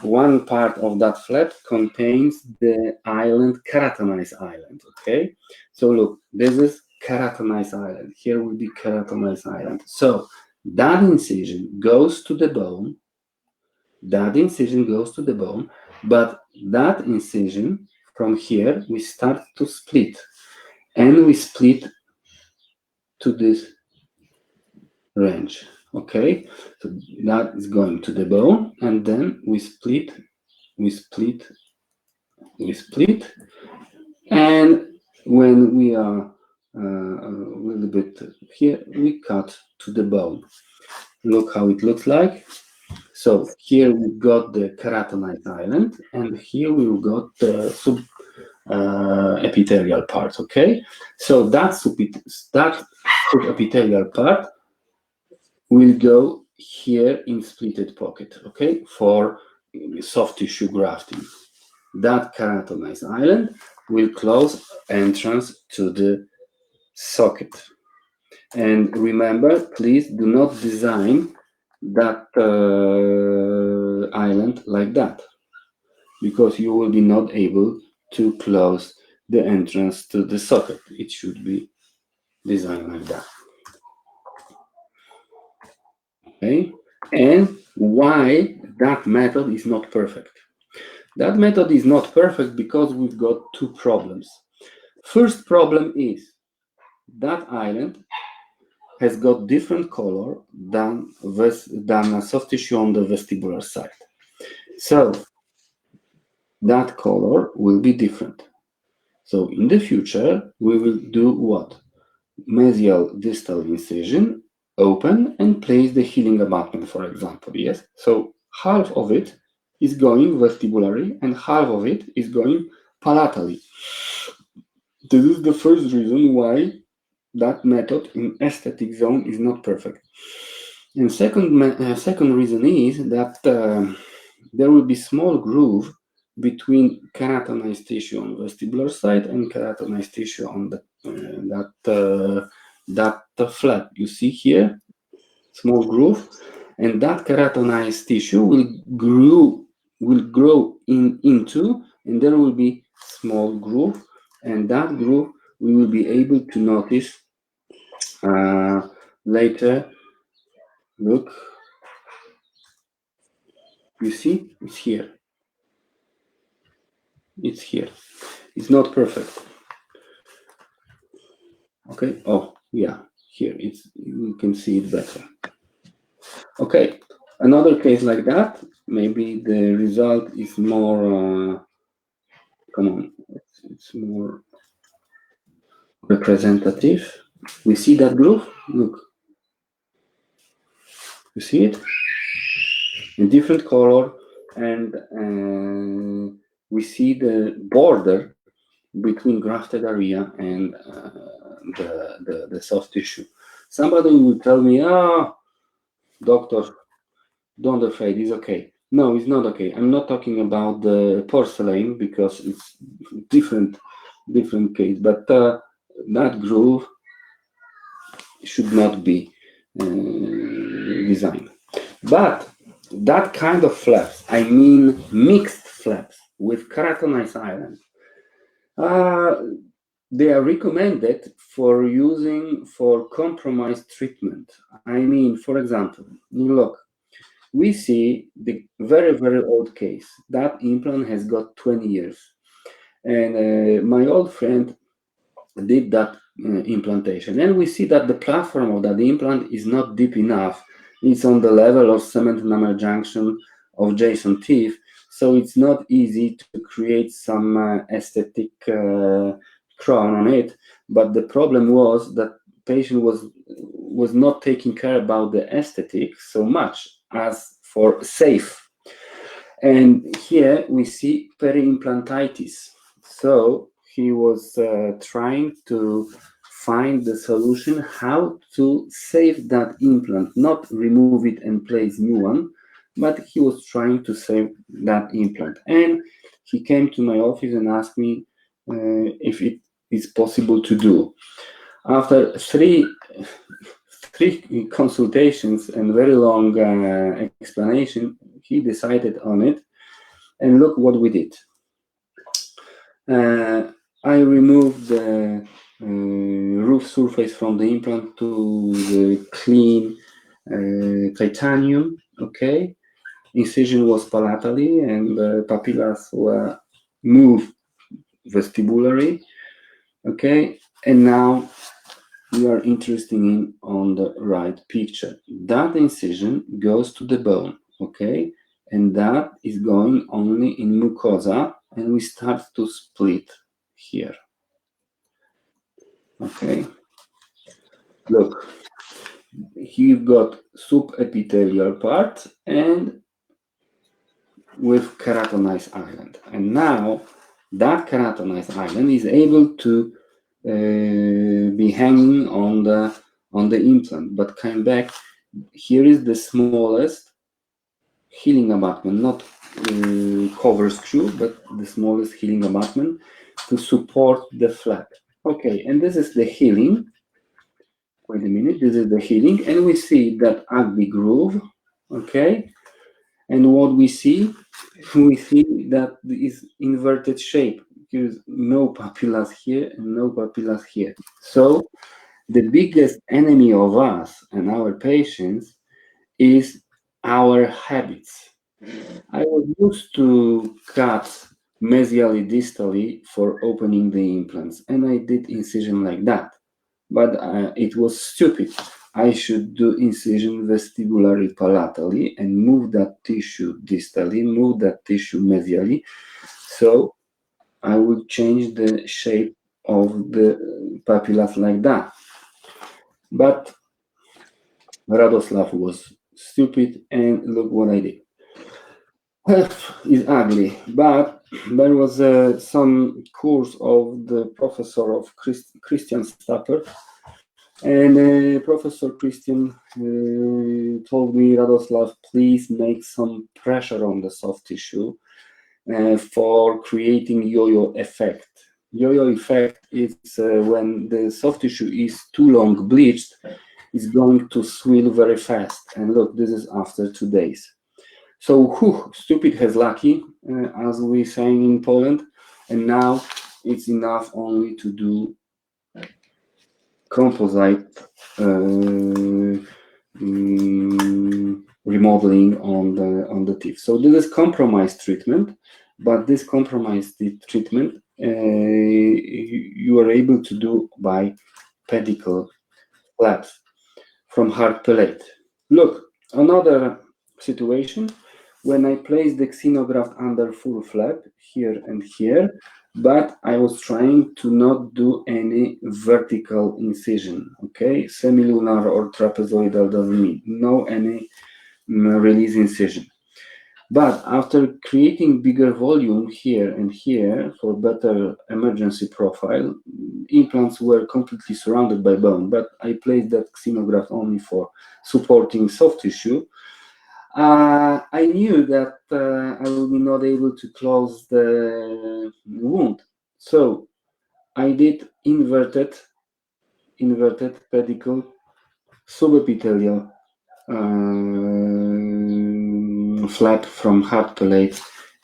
one part of that flap contains the island, keratinized island, okay? So look, this is keratinized island. Here will be keratinized island. So that incision goes to the bone. That incision goes to the bone, but that incision from here, we start to split. And we split to this range, okay? So that is going to the bone, and then we split, and when we are a little bit here, we cut to the bone. Look how it looks like. So here we got the keratinized island, and here we got the epithelial part, okay? So that subepithelial part will go here in splitted pocket, okay, for soft tissue grafting. That keratinized island will close entrance to the socket. And remember, please do not design that island like that, because you will be not able to close the entrance to the socket. It should be designed like that. Okay, and why that method is not perfect? That method is not perfect because we've got two problems. First problem is that island has got different color than a soft tissue on the vestibular side. So that color will be different. So in the future, we will do what? Mesial distal incision, open, and place the healing abutment, for example, yes? So half of it is going vestibulary and half of it is going palatally. This is the first reason why that method in aesthetic zone is not perfect. And second reason is that there will be small groove between keratinized tissue on vestibular side and keratinized tissue on the that flap. You see here, small groove, and that keratinized tissue will grow into, and there will be small groove, and that groove we will be able to notice later. Look, you see, it's here. It's here. It's not perfect. Okay. Oh, yeah. Here it's. You can see it better. Okay. Another case like that. Maybe the result is more. Come on. It's more representative. We see that groove. Look. You see it? In different color, and we see the border between grafted area and the soft tissue. Somebody will tell me, doctor, don't afraid, it's okay. No, it's not okay. I'm not talking about the porcelain because it's different case, but that groove should not be designed. But that kind of flaps, I mean mixed flaps with keratinized island, they are recommended for using for compromised treatment. I mean, for example, look, we see the very, very old case. That implant has got 20 years. And my old friend did that implantation. And we see that the platform of that implant is not deep enough. It's on the level of cement enamel junction of adjacent teeth. So it's not easy to create some aesthetic crown on it. But the problem was that patient was not taking care about the aesthetic so much as for safe. And here we see peri-implantitis. So he was trying to find the solution how to save that implant, not remove it and place new one, but he was trying to save that implant. And he came to my office and asked me if it is possible to do. After three consultations and very long explanation, he decided on it. And look what we did. I removed the roof surface from the implant to the clean titanium. Okay, incision was palatally, and the papillas were moved vestibularly. Okay, and now we are interested in on the right picture. That incision goes to the bone. Okay, and that is going only in mucosa, and we start to split here. Okay, look, you've got subepithelial part and with keratonized island, and now that keratonized island is able to be hanging on the implant. But come back, here is the smallest healing abutment, not cover screw, but the smallest healing abutment to support the flap. Okay, and this is the healing. Wait a minute, this is the healing, and we see that ugly groove. Okay, and what we see that is inverted shape, because no papillas here and no papillas here. So the biggest enemy of us and our patients is our habits. I was used to cut mesially distally for opening the implants, and I did incision like that, but it was stupid. I should do incision vestibulary palatally and move that tissue distally, move that tissue mesially, so I would change the shape of the papillas like that. But Radoslaw was stupid, and look what I did. Is ugly, but there was some course of the professor of Christian Stapper, and Professor Christian told me, Radoslaw, please make some pressure on the soft tissue for creating yo-yo effect. Yo-yo effect is when the soft tissue is too long bleached, it's going to swell very fast. And look, this is after 2 days. So, stupid has lucky, as we saying in Poland, and now it's enough only to do composite remodeling on the teeth. So this is compromised treatment, but this compromised treatment you are able to do by pedicled flaps from hard palate. Look, another situation when I placed the xenograft under full flap here and here, but I was trying to not do any vertical incision, okay? Semilunar or trapezoidal doesn't mean, no any release incision. But after creating bigger volume here and here for better emergency profile, implants were completely surrounded by bone, but I placed that xenograft only for supporting soft tissue. I knew that I will be not able to close the wound, so I did inverted pedicled subepithelial flap from hard palate,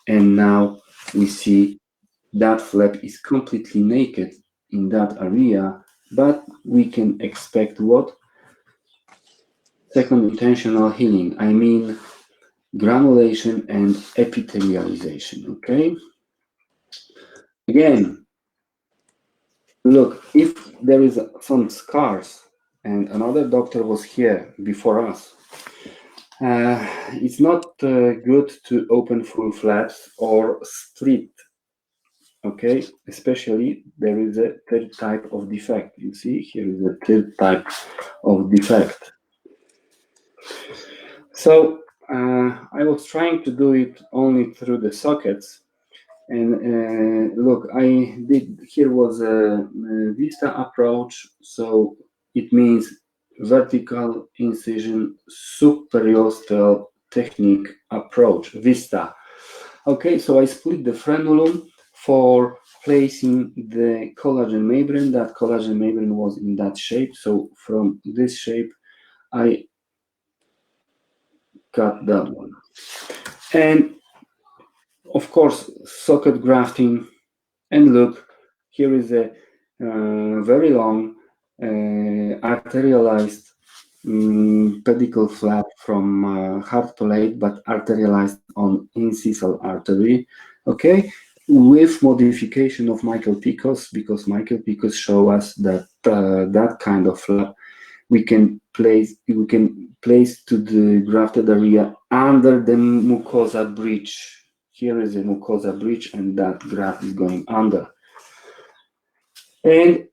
and now we see that flap is completely naked in that area, but we can expect what? Second intentional healing. I mean granulation and epithelialization. Okay. Again, look, if there is some scars and another doctor was here before us, it's not good to open full flaps or split. Okay, especially there is a third type of defect. You see, here is a third type of defect. So I was trying to do it only through the sockets. And look, I did, here was a vista approach. So it means vertical incision subperiosteal technique approach, vista. Okay, so I split the frenulum for placing the collagen membrane. That collagen membrane was in that shape. So from this shape, I cut that one. And of course, socket grafting. And look, here is a very long arterialized pedicle flap from heart palate, but arterialized on incisal artery. Okay, with modification of Michael Picos, because Michael Picos show us that that kind of flap we can place to the grafted area under the mucosa bridge. Here is a mucosa bridge, and that graft is going under. And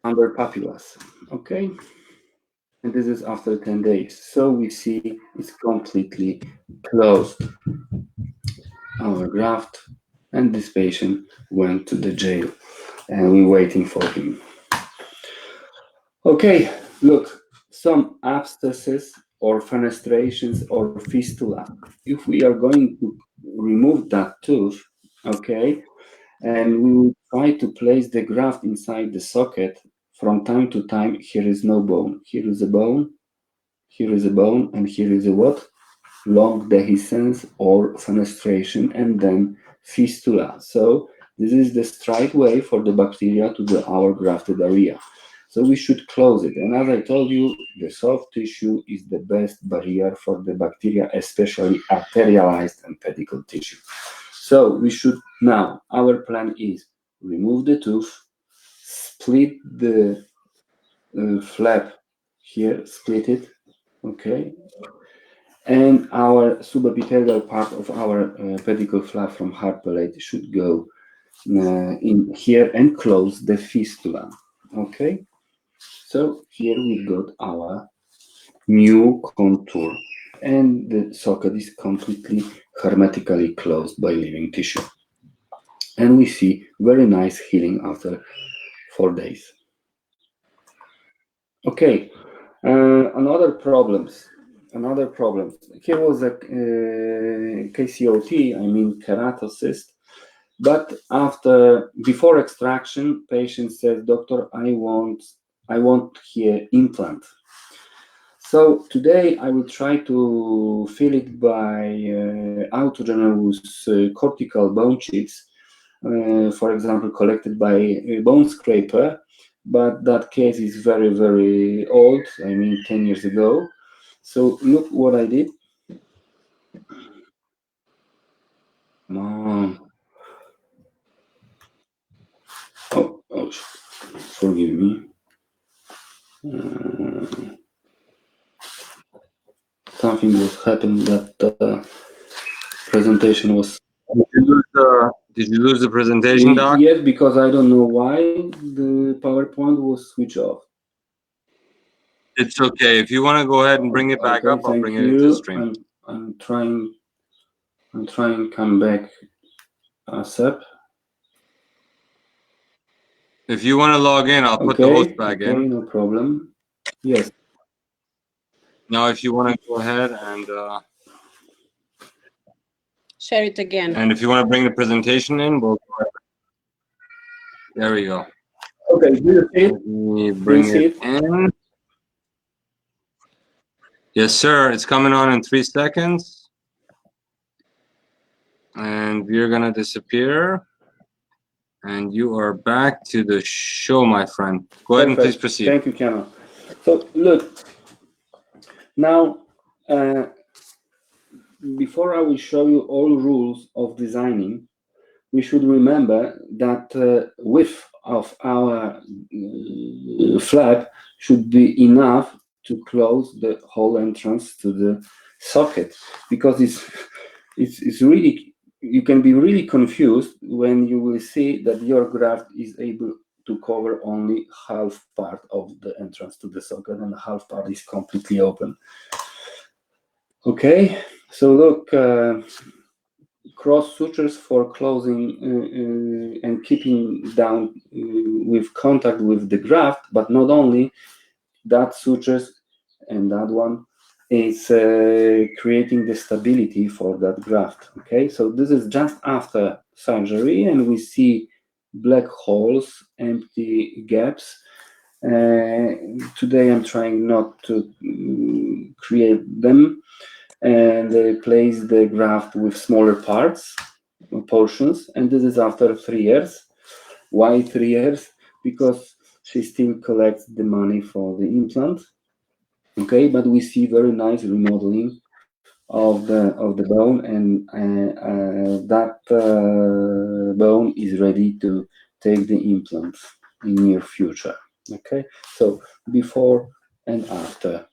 under papillus, okay? And this is after 10 days. So we see it's completely closed. Our graft, and this patient went to the jail, and we're waiting for him. Okay, look, some abscesses or fenestrations or fistula. If we are going to remove that tooth, okay, and we will try to place the graft inside the socket, from time to time, here is no bone. Here is a bone, here is a bone, and here is a what? Long dehiscence or fenestration, and then fistula. So this is the straight way for the bacteria to our grafted area. So we should close it. And as I told you, the soft tissue is the best barrier for the bacteria, especially arterialized and pedicled tissue. So we should now, our plan is remove the tooth, split the flap here, split it, okay? And our subepithelial part of our pedicle flap from heart palate should go in here and close the fistula, okay? So here we got our new contour, and the socket is completely hermetically closed by living tissue. And we see very nice healing after 4 days. Okay, another problem. Here was a KCOT, I mean keratocyst. But before extraction, patient says, "Doctor, I want here implant." So today I will try to fill it by autogenous cortical bone chips, for example, collected by a bone scraper. But that case is very, very old, I mean 10 years ago. So look what I did. Oh, forgive me. Something was happening that the presentation was. Did you lose the presentation, Doc? Yes, because I don't know why the PowerPoint was switched off. It's okay. If you want to go ahead and bring it back up, I'll bring it into the stream. I'm trying to come back ASAP. If you want to log in, I'll put the host back in. No problem. Yes. Now, if you want to go ahead and share it again. And if you want to bring the presentation in, we'll. There we go. Okay. Do you see it? Let me bring it in. Yes, sir. It's coming on in 3 seconds. And we're going to disappear. And you are back to the show, my friend. Go ahead and please proceed. Thank you, Kemal. So look, now before I will show you all rules of designing, we should remember that width of our flap should be enough to close the whole entrance to the socket, because it's really, you can be really confused when you will see that your graft is able to cover only half part of the entrance to the socket and half part is completely open. Okay, so look, cross sutures for closing and keeping down with contact with the graft, but not only that, sutures and that one is creating the stability for that graft. Okay, so this is just after surgery and we see black holes, empty gaps. Today I'm trying not to create them and place the graft with smaller parts, portions, and this is after 3 years. Why 3 years? Because she still collects the money for the implant. Okay, but we see very nice remodeling of the bone, and that bone is ready to take the implant in near future. Okay, so before and after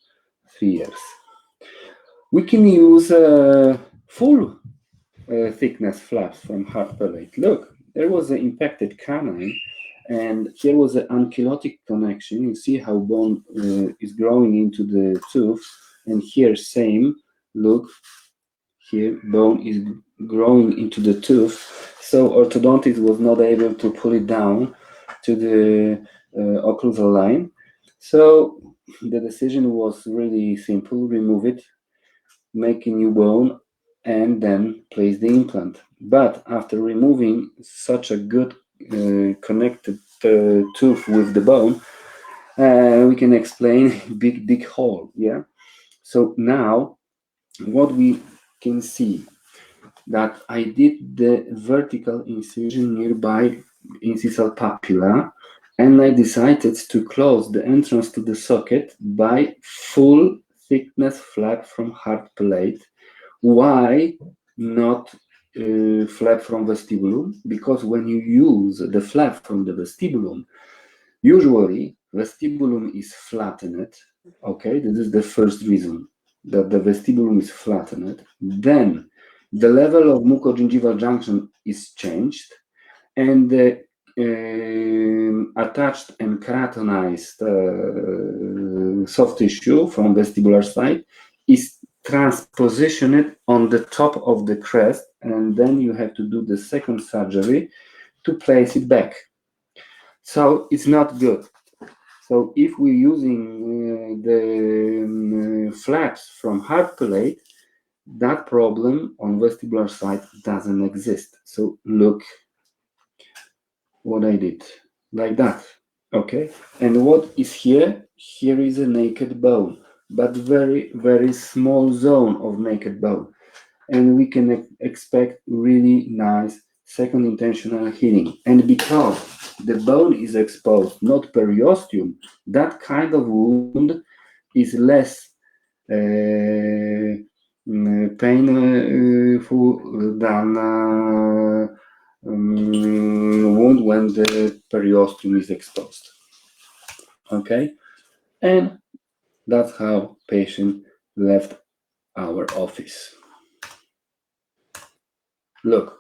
3 years. We can use full thickness flaps from hard palate. Look, there was an impacted canine, and here was an ankylotic connection. You see how bone is growing into the tooth, and here same. Look, here bone is growing into the tooth. So orthodontist was not able to pull it down to the occlusal line. So the decision was really simple: remove it, make a new bone, and then place the implant. But after removing such a good connected tooth with the bone, we can explain big hole. Yeah. So now what we can see, that I did the vertical incision nearby incisal papilla, and I decided to close the entrance to the socket by full thickness flap from hard palate. Why not flap from vestibulum? Because when you use the flap from the vestibulum, usually vestibulum is flattened. Okay, this is the first reason, that the vestibulum is flattened. Then the level of mucogingival junction is changed, and the attached and keratonized soft tissue from vestibular side is transpositioned on the top of the crest, and then you have to do the second surgery to place it back. So it's not good. So if we're using the flaps from hard palate, that problem on vestibular side doesn't exist. So look what I did, like that. Okay, and what is here? Here is a naked bone, but very small zone of naked bone, and we can expect really nice second intentional healing. And because the bone is exposed, not periosteum, that kind of wound is less painful than wound when the periosteum is exposed. Okay, and that's how patient left our office. Look,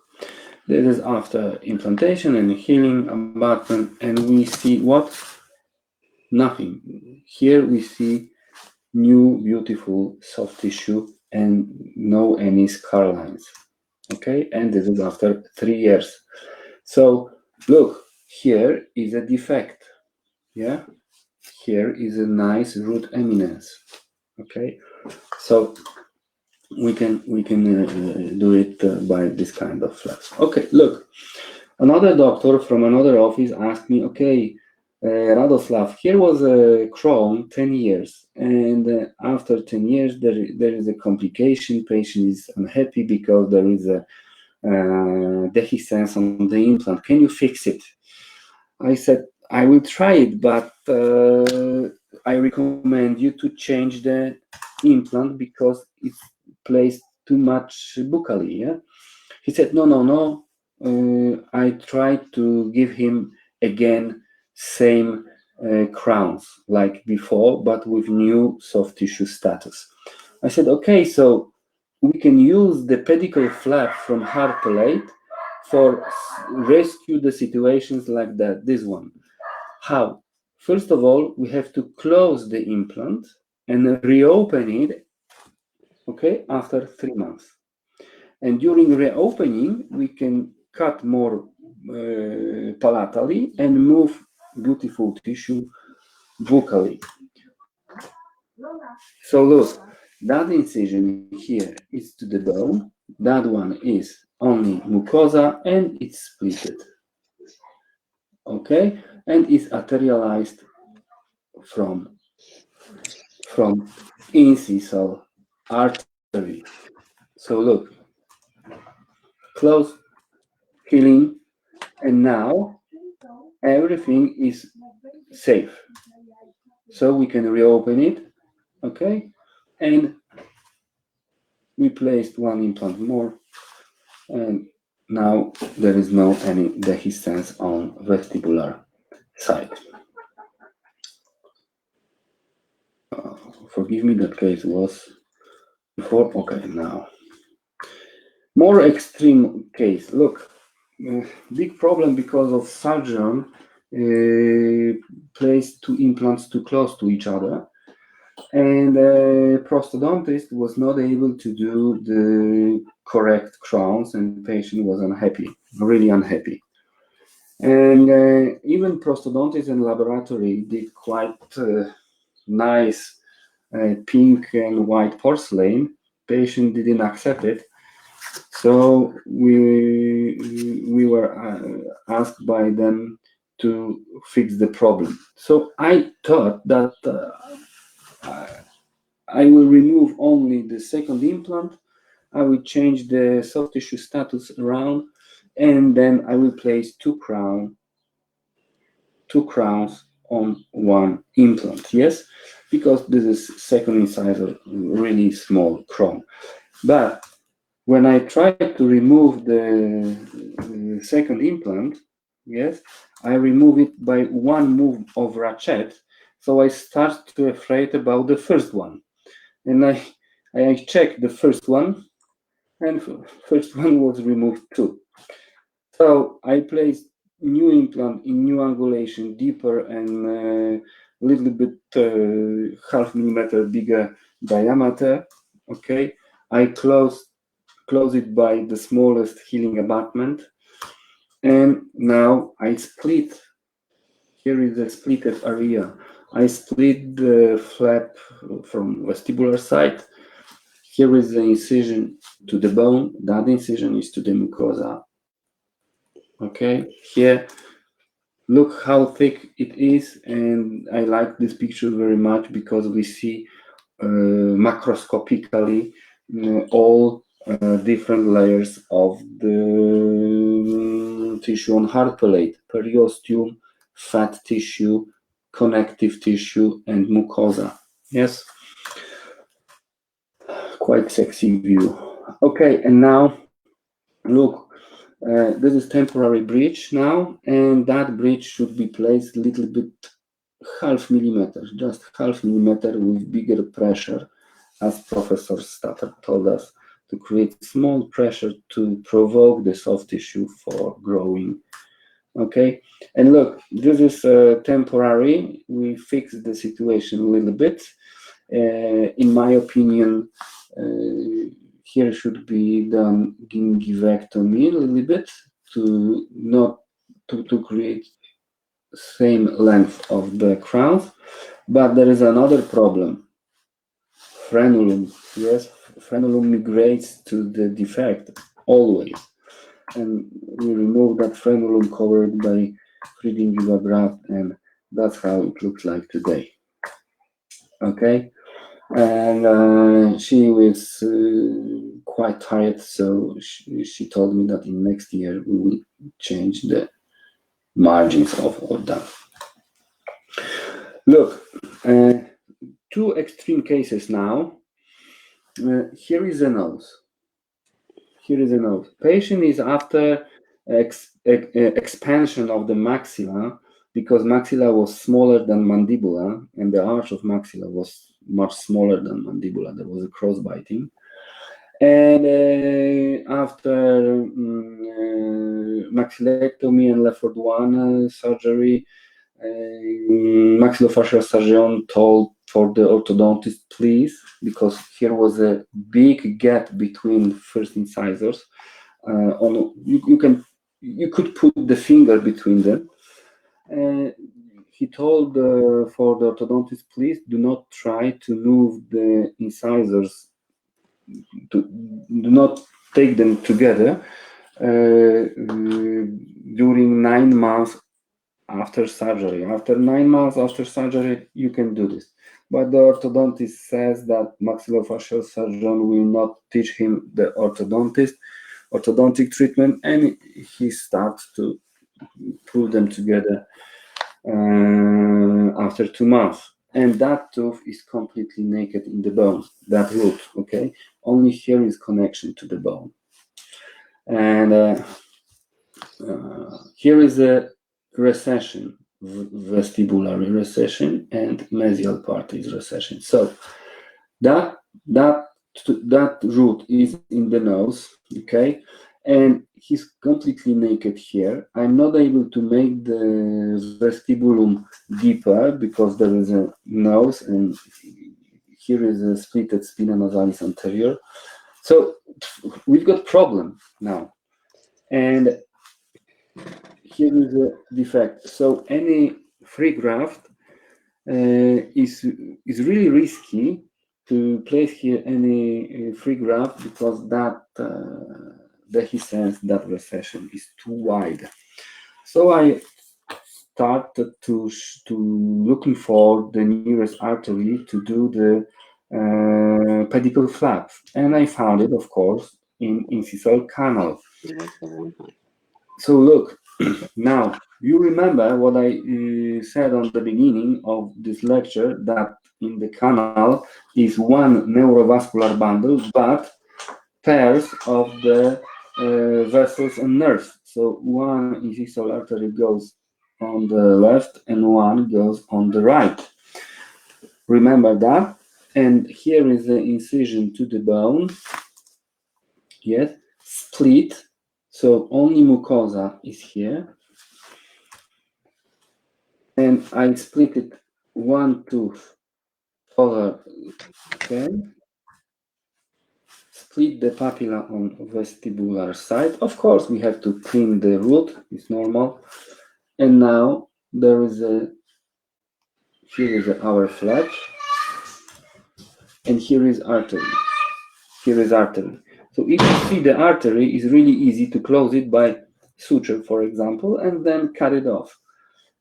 this is after implantation and healing abutment, and we see what? Nothing. Here we see new beautiful soft tissue and no any scar lines. Okay, and this is after 3 years. So look, here is a defect. Yeah, here is a nice root eminence. Okay, so we can do it by this kind of flaps. Okay, look, another doctor from another office asked me, okay, Radoslaw, here was a crown 10 years, and after 10 years there is a complication. Patient is unhappy because there is a dehiscence on the implant. Can you fix it? I said, I will try it, but I recommend you to change the implant because it's placed too much buccally. Yeah? He said, no. I tried to give him again same crowns like before, but with new soft tissue status. I said, okay, so we can use the pedicle flap from hard palate for rescue the situations like that. This one. How? First of all, we have to close the implant and reopen it, okay, after 3 months. And during reopening, we can cut more palatally and move beautiful tissue buccally. So look, that incision here is to the bone. That one is only mucosa and it's splitted. Okay, and is arterialized from incisor artery. So look, close, healing, and now everything is safe. So we can reopen it, okay? And we placed one implant more, and now there is no any dehiscence on vestibular side. Forgive me, that case was before. Okay, now more extreme case. Look, big problem because of surgeon placed two implants too close to each other, and prosthodontist was not able to do the correct crowns, and patient was unhappy, really unhappy. And even prosthodontist and laboratory did quite nice pink and white porcelain. Patient didn't accept it, so we were asked by them to fix the problem. So I thought that I will remove only the second implant, I will change the soft tissue status around, and then I will place two crowns on one implant. Yes, because this is second incisor, really small crown. But when I tried to remove the second implant, yes, I remove it by one move of ratchet. So I start to afraid about the first one. And I checked the first one, and first one was removed too. So I placed new implant in new angulation, deeper and a little bit half millimeter bigger diameter. Okay, I close it by the smallest healing abutment, and now I split. Here is the splitted area. I split the flap from vestibular side. Here is the incision to the bone. That incision is to the mucosa. Okay, here, look how thick it is, and I like this picture very much because we see macroscopically all different layers of the tissue on hard palate: periosteum, fat tissue, connective tissue, and mucosa. Yes, quite sexy view. Okay, and now look, this is temporary bridge now, and that bridge should be placed a little bit half millimeter, just half millimeter with bigger pressure, as Professor Statter told us, to create small pressure to provoke the soft tissue for growing. Okay, and look, this is temporary. We fixed the situation a little bit. In my opinion, here should be done gingivectomy a little bit to not to create same length of the crowns, but there is another problem. Frenulum, yes, frenulum migrates to the defect always, and we remove that frenulum covered by 3D graft, and that's how it looks like today. Okay, And she was quite tired, so she told me that in next year we will change the margins of that. Look, two extreme cases now. Here is the nose. Here is the nose. Patient is after expansion of the maxilla, because maxilla was smaller than mandibula, and the arch of maxilla was much smaller than mandibula. There was a cross biting. And after maxillectomy and Lefford 1 surgery, maxillofacial surgeon told for the orthodontist, please, because here was a big gap between first incisors. You could put the finger between them. He told for the orthodontist, please do not try to move the incisors. Do not take them together during 9 months after surgery. After 9 months after surgery, you can do this. But the orthodontist says that maxillofacial surgeon will not teach him the orthodontic treatment, and he starts to pull them together after 2 months. And that tooth is completely naked in the bone, that root, okay? Only here is connection to the bone. And here is a recession, vestibular recession, and mesial part is recession. So that root is in the nose, okay? And he's completely naked here. I'm not able to make the vestibulum deeper because there is a nose, and here is a splitted spina nasalis anterior. So we've got problem now. And here is a defect. So any free graft is really risky to place here any free graft, because that he says that recession is too wide. So I started to looking for the nearest artery to do the pedicle flap, and I found it, of course, in incisal canal. So look, now you remember what I said on the beginning of this lecture, that in the canal is one neurovascular bundle, but pairs of the vessels and nerves. So one incisal artery goes on the left and one goes on the right. Remember that? And here is the incision to the bone. Yes, split. So only mucosa is here. And I split it one tooth over, okay? Split the papilla on vestibular side. Of course, we have to clean the root, it's normal. And now there is here is our flap, and here is artery. Here is artery. So if you see the artery, it's really easy to close it by suture, for example, and then cut it off,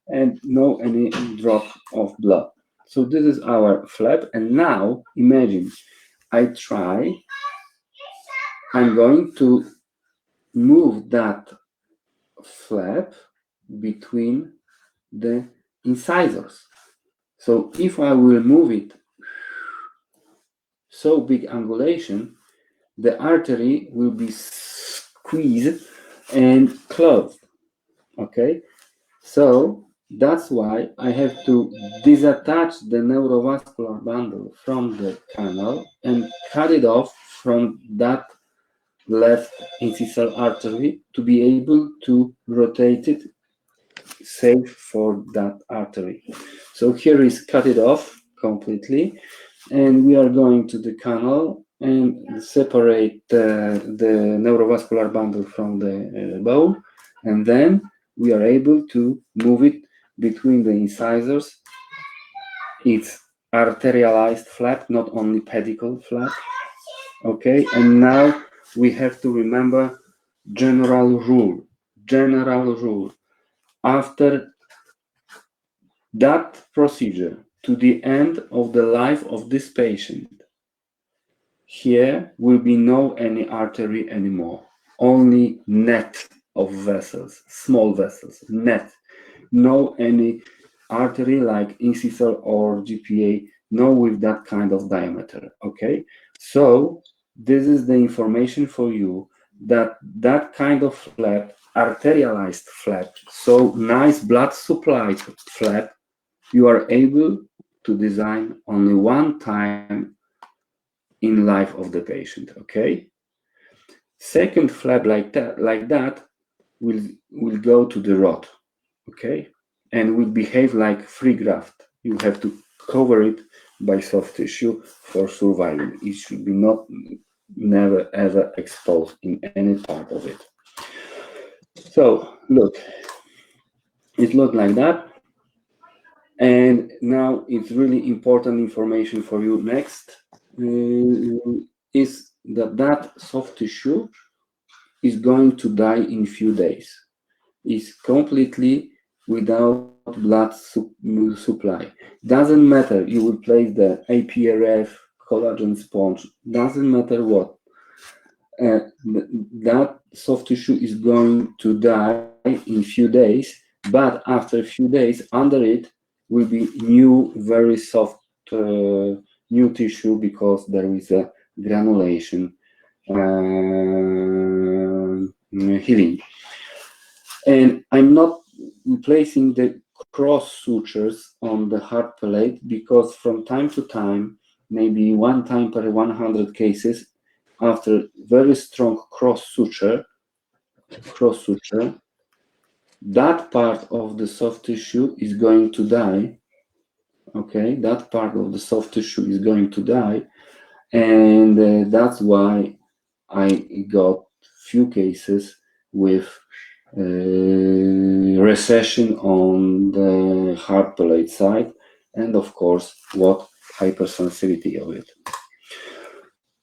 and no any drop of blood. So this is our flap, and now imagine I'm going to move that flap between the incisors. So if I will move it so big angulation, the artery will be squeezed and closed, okay? So that's why I have to disattach the neurovascular bundle from the canal and cut it off from that left incisal artery to be able to rotate it safe for that artery. So here is cut it off completely, and we are going to the canal and separate the neurovascular bundle from the bone, and then we are able to move it between the incisors. It's arterialized flap, not only pedicled flap. Okay, and now we have to remember general rule. After that procedure, to the end of the life of this patient. Here will be no any artery anymore, only net of vessels, small vessels, net. No any artery like incisor or GPA, no with that kind of diameter, okay? So this is the information for you that that kind of flap, arterialized flap, so nice blood supply flap, you are able to design only one time in life of the patient, okay? Second flap like that will go to the rod, okay? And will behave like free graft. You have to cover it by soft tissue for surviving. It should be never ever exposed in any part of it. So look, it looked like that. And now it's really important information for you next is that soft tissue is going to die in few days. It's completely without blood supply. Doesn't matter, you will place the APRF, collagen sponge, doesn't matter what. That soft tissue is going to die in few days, but after a few days, under it will be new, very soft new tissue because there is a granulation healing. And I'm not placing the cross sutures on the hard palate because from time to time, maybe one time per 100 cases, after very strong cross suture, that part of the soft tissue is going to die. Okay, that part of the soft tissue is going to die, and that's why I got few cases with recession on the hard palate side, and of course, what hypersensitivity of it.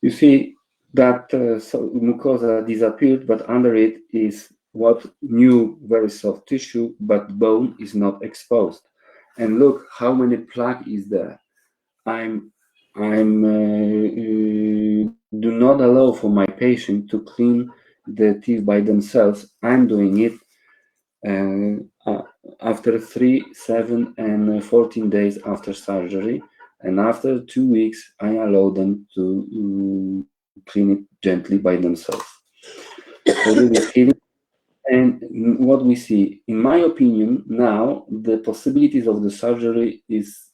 You see that mucosa disappeared, but under it is what new, very soft tissue, but bone is not exposed. And look how many plaque is there. I'm do not allow for my patient to clean the teeth by themselves. I'm doing it after 3, 7, and 14 days after surgery, and after 2 weeks, I allow them to clean it gently by themselves. So this is healing. And what we see, in my opinion, now the possibilities of the surgery is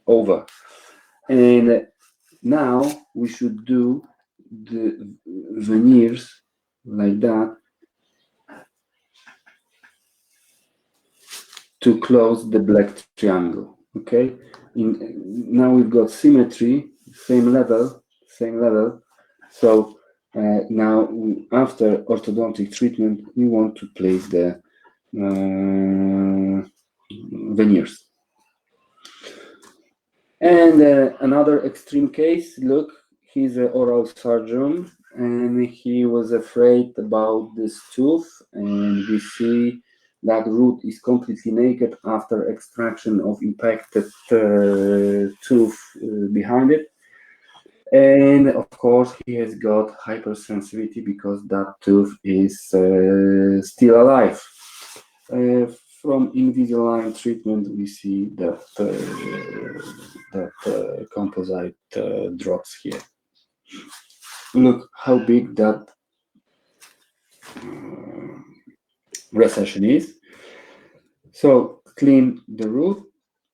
over. And now we should do the veneers like that to close the black triangle. Okay. Now we've got symmetry, same level. So now after orthodontic treatment, we want to place the veneers. And another extreme case, look, he's an oral surgeon and he was afraid about this tooth, and we see that root is completely naked after extraction of impacted tooth behind it. And of course, he has got hypersensitivity because that tooth is still alive. From Invisalign treatment, we see that composite drops here. Look how big that recession is. So clean the root,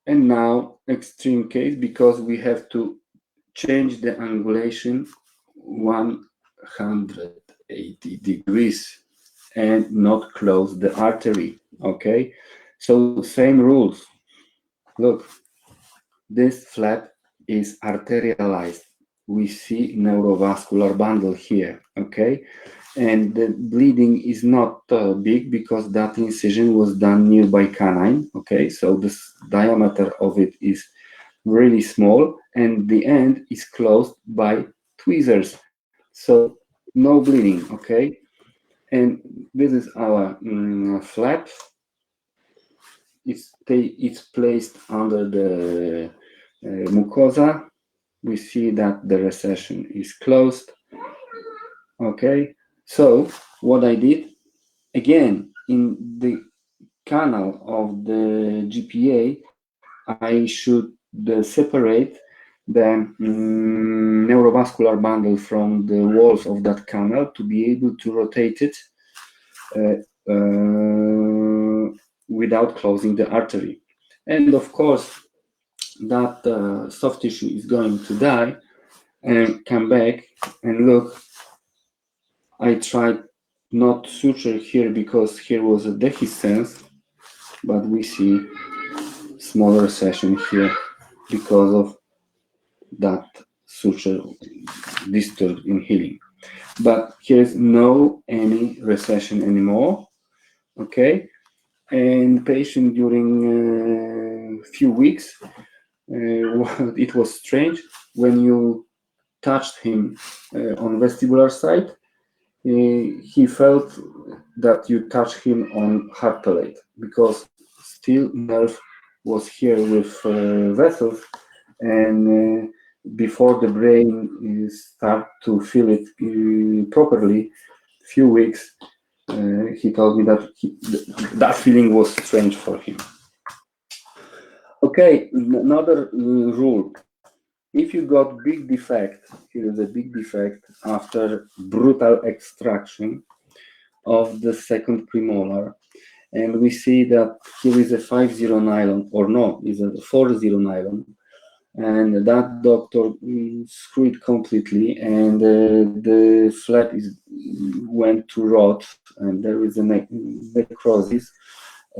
and now extreme case because we have to change the angulation 180 degrees and not close the artery. Okay, so same rules. Look, this flap is arterialized. We see neurovascular bundle here. Okay, and the bleeding is not big because that incision was done nearby canine. Okay, so this diameter of it is really small, and the end is closed by tweezers, so no bleeding. Okay, and this is our flap. It's placed under the mucosa. We see that the recession is closed. Okay, so what I did, again, in the canal of the GPA, I should separate the neurovascular bundle from the walls of that canal to be able to rotate it without closing the artery. And of course, that soft tissue is going to die and come back. And look, I tried not suture here because here was a dehiscence, but we see smaller recession here because of that suture disturbed in healing. But here's no any recession anymore. Okay, and patient during a few weeks, it was strange when you touched him on vestibular side. He felt that you touched him on heart palate because still nerve was here with vessels, and before the brain start to feel it properly, few weeks, he told me that that feeling was strange for him. Okay, another rule. If you got big defect, here is a big defect after brutal extraction of the second premolar, and we see that here is a 5-0 nylon, or no, is a 4-0 nylon, and that doctor screwed completely, and the flap went to rot, and there is a necrosis,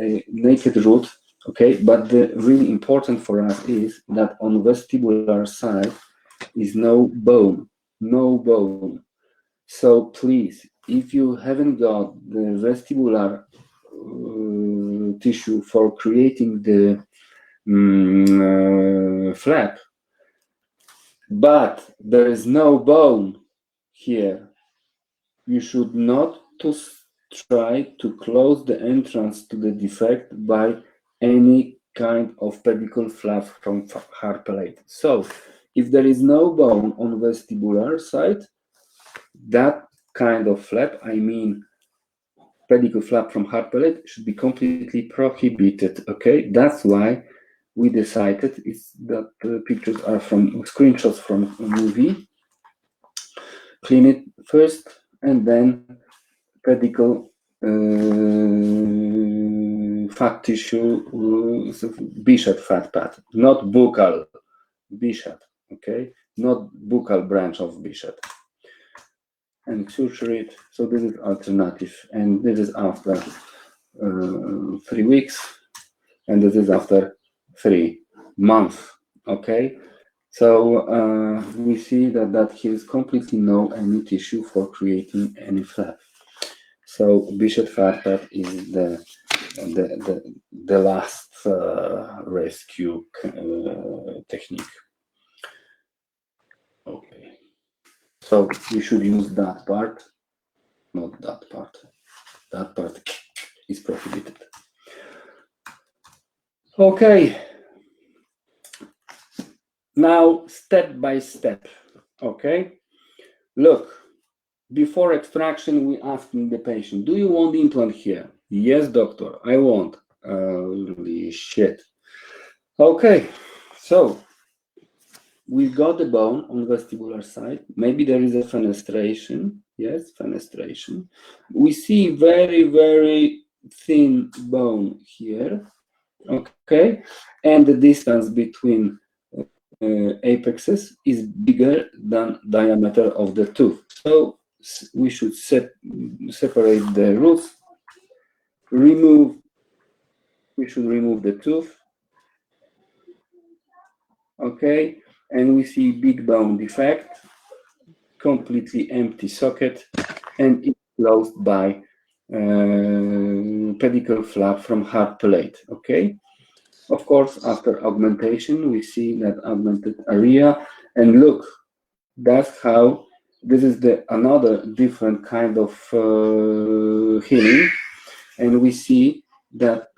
a naked root. Okay, but the really important for us is that on vestibular side is no bone, no bone. So please, if you haven't got the vestibular tissue for creating the flap, but there is no bone here, you should not try to close the entrance to the defect by any kind of pedicle flap from heart palate. So if there is no bone on vestibular side, that kind of flap, I mean pedicle flap from heart palate, should be completely prohibited. Okay, that's why we decided is that the pictures are from screenshots from a movie. Clean it first, and then pedicle fat tissue, Bichat fat pad, not buccal, Bichat, okay, not buccal branch of Bichat, and suture it. So this is alternative, and this is after 3 weeks, and this is after 3 months. Okay, so we see that here is completely no any tissue for creating any flap. So Bichat fat pad is the last rescue technique. Okay, so we should use that part, not that part. That part is prohibited. Okay, now step by step. Okay, look. Before extraction, we asking the patient, do you want the implant here? Yes, doctor, I want. Holy shit. Okay, so we got the bone on vestibular side. Maybe there is a fenestration. Yes, fenestration. We see very, very thin bone here. Okay, and the distance between apexes is bigger than diameter of the tooth. So we should separate the roots, we should remove the tooth, okay, and we see big bone defect, completely empty socket, and it's closed by pedicle flap from heart palate, okay. Of course, after augmentation, we see that augmented area, and look, that's how. This is another different kind of healing, and we see that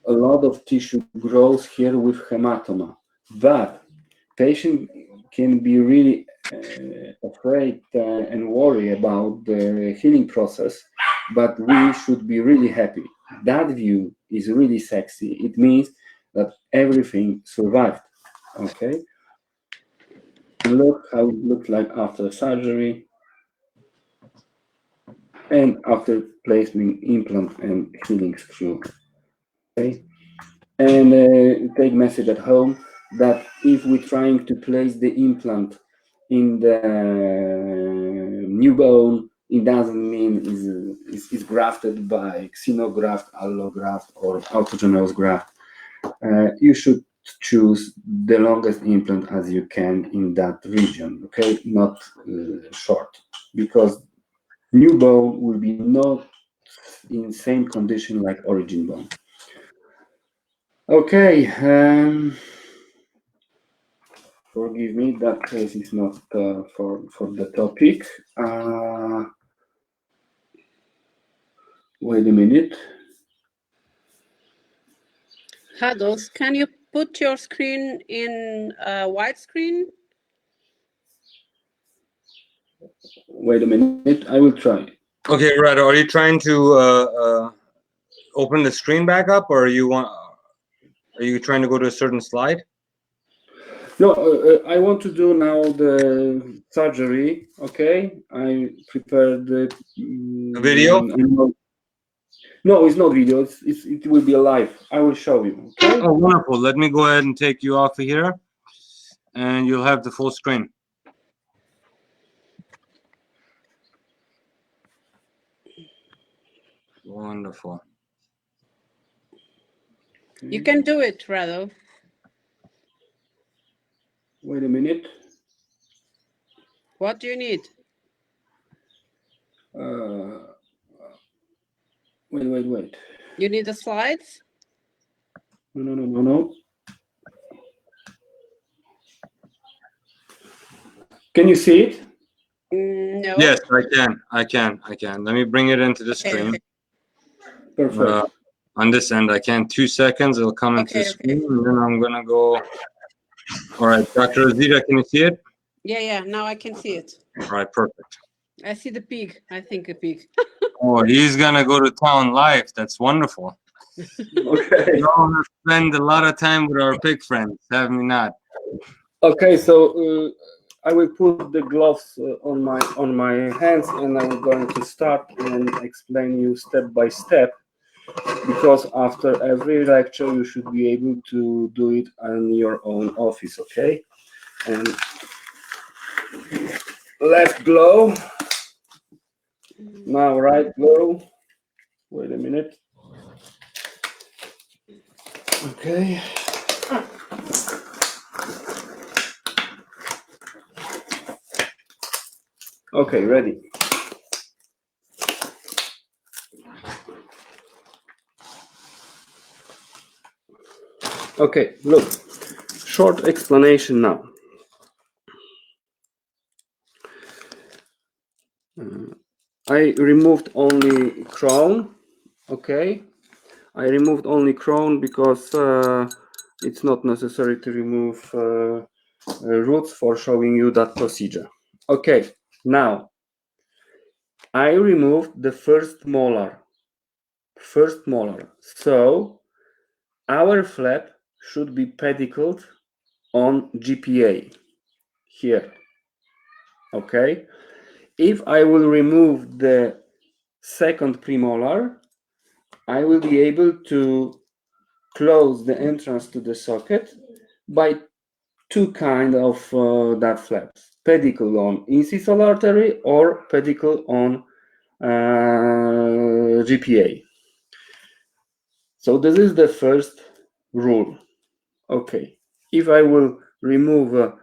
a lot of tissue grows here with hematoma. But patient can be really afraid and worry about the healing process, but we should be really happy. That view is really sexy. It means that everything survived. Okay. Look how it looked like after surgery and after placing implant and healing screw. Okay. And take message at home that if we're trying to place the implant in the new bone, it doesn't mean is grafted by xenograft, allograft, or autogenous graft. You should choose the longest implant as you can in that region, okay? Not short, because new bone will be not in same condition like origin bone. Okay, forgive me, that case is not for the topic. Wait a minute. Rados, can you put your screen in widescreen? Wait a minute, I will try. Okay, Rado, are you trying to open the screen back up, or are you trying to go to a certain slide? No, I want to do now the surgery. Okay, I prepared the video. No, it's not video. It will be live. I will show you. Okay? Oh, wonderful. Let me go ahead and take you off of here, and you'll have the full screen. Wonderful. You can do it, Rado. Wait a minute. What do you need? Wait. You need the slides? No. Can you see it? No. Yes, I can. Let me bring it into the screen. Perfect. On this end, I can. 2 seconds, it'll come into the screen, and then I'm gonna go. All right, Dr. Zita, can you see it? Yeah, now I can see it. All right, perfect. I see the pig. I think a pig. Oh, he's gonna go to town live. That's wonderful. Okay. We all have spend a lot of time with our pig friends, have we not? Okay, so I will put the gloves on my hands, and I'm going to start and explain you step by step, because after every lecture you should be able to do it in your own office. Okay, and left glove, now right glove. Wait a minute. Okay. Okay, ready. Okay, look, short explanation now. I removed only crown, okay? I removed only crown because it's not necessary to remove roots for showing you that procedure. Okay, now I removed the first molar. So our flap should be pedicled on GPA here. Okay, if I will remove the second premolar, I will be able to close the entrance to the socket by two kind of that flaps: pedicle on incisor artery or pedicle on GPA. So this is the first rule. Okay, if I will remove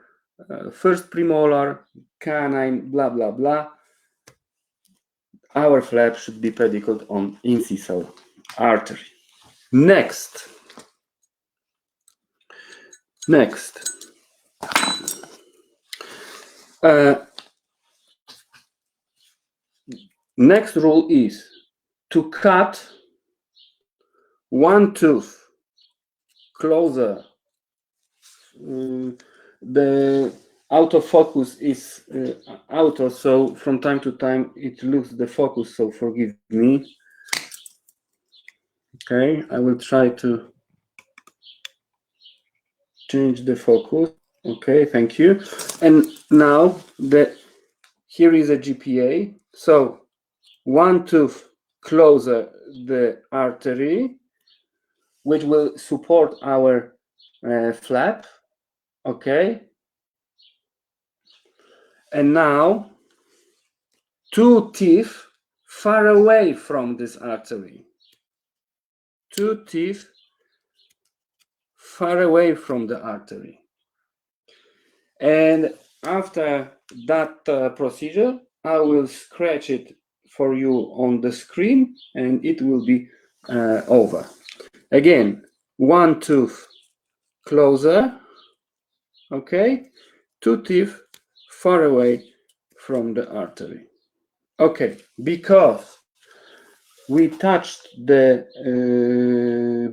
first premolar, canine, blah blah blah, our flap should be pedicled on incisor artery. Next, next rule is to cut one tooth closer the autofocus is auto, so from time to time it loses the focus, so forgive me. Okay, I will try to change the focus. Okay, thank you. And now here is a GPA. So one tooth closer the artery, which will support our flap. Okay. And now two teeth far away from this artery. Two teeth far away from the artery. And after that procedure, I will scratch it for you on the screen and it will be over. Again, one tooth closer, okay? Two teeth far away from the artery. Okay, because we touched the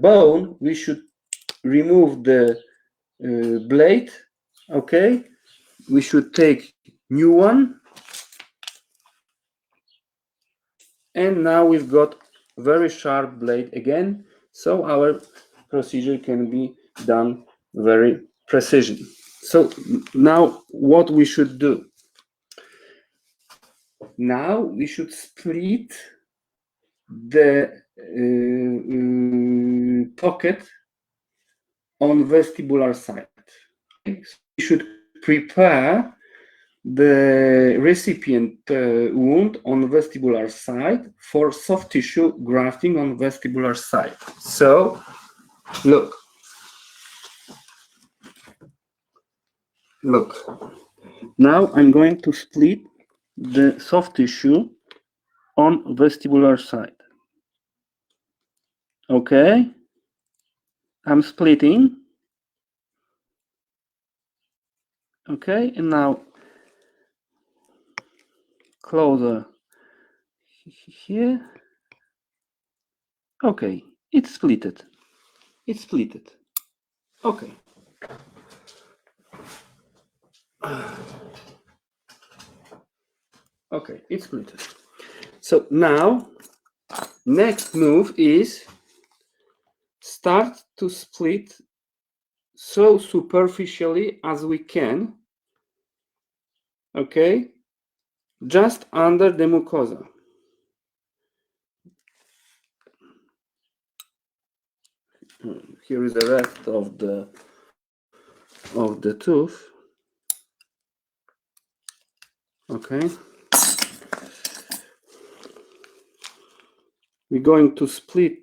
bone, we should remove the blade. Okay, we should take new one, and now we've got very sharp blade again, so our procedure can be done very precision. So now what we should do? Now we should split the pocket on vestibular side. So we should prepare the recipient wound on vestibular side for soft tissue grafting on vestibular side. So look, now I'm going to split the soft tissue on vestibular side. Okay, I'm splitting. Okay, and now closer here. Okay, it's splitted. It's splitted. Okay. Okay, it's splitted. So now, next move is start to split so superficially as we can. Okay, just under the mucosa. Here is the rest of the tooth. Okay, we're going to split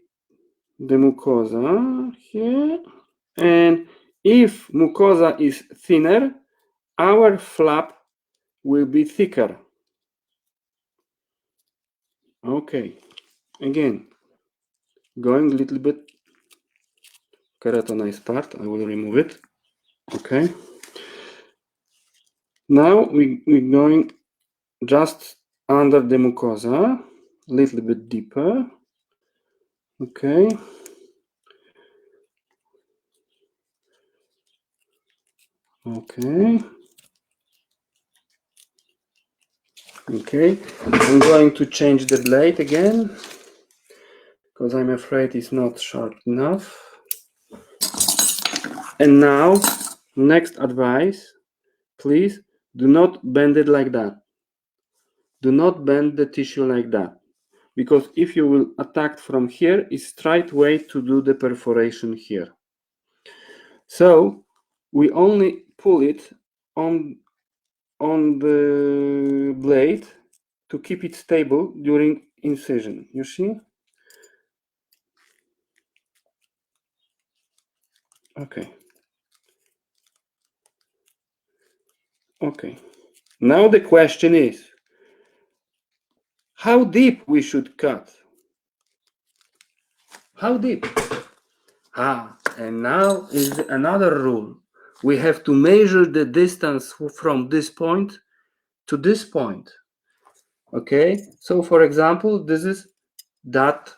the mucosa here, and if mucosa is thinner, our flap will be thicker. Okay, again, going a little bit keratinized part, I will remove it. Okay, now we're going just under the mucosa, a little bit deeper. Okay, okay, okay. I'm going to change the blade again because I'm afraid it's not sharp enough. And now, next advice, please do not bend it like that. Do not bend the tissue like that, because if you will attack from here, it's straight way to do the perforation here. So we only pull it on the blade to keep it stable during incision. You see? Okay. Okay. Now the question is, how deep we should cut? How deep? And now is another rule. We have to measure the distance from this point to this point. Okay, so for example, this is that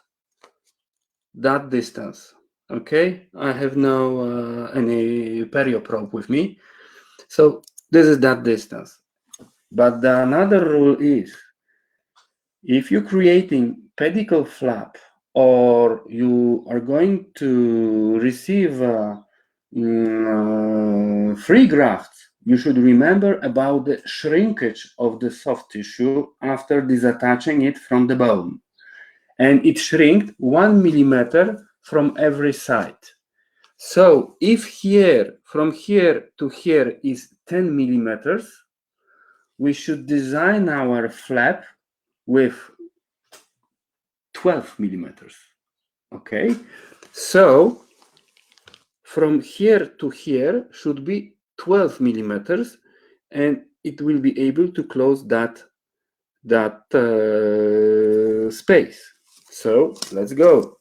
distance. Okay, I have no any perio probe with me, so this is that distance. But the another rule is, if you're creating pedicle flap or you are going to receive free grafts, you should remember about the shrinkage of the soft tissue after disattaching it from the bone. And it shrinked 1 millimeter from every side. So if here, from here to here is 10 millimeters, we should design our flap with 12 millimeters. Okay, so from here to here should be 12 millimeters, and it will be able to close that space. So let's go.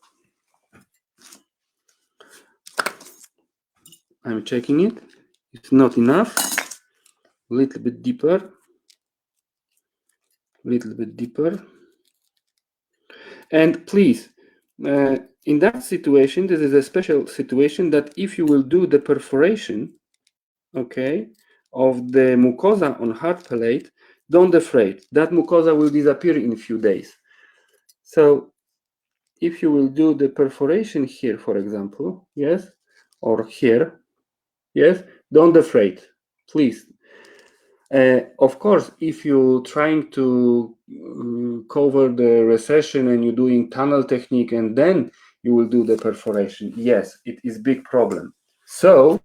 I'm checking it. It's not enough. A little bit deeper. Little bit deeper. And please, in that situation, this is a special situation that if you will do the perforation, okay, of the mucosa on hard palate, don't afraid. That mucosa will disappear in a few days. So if you will do the perforation here, for example, yes, or here, yes, don't afraid, please. Of course, if you're trying to cover the recession and you're doing tunnel technique and then you will do the perforation, yes, it is big problem. So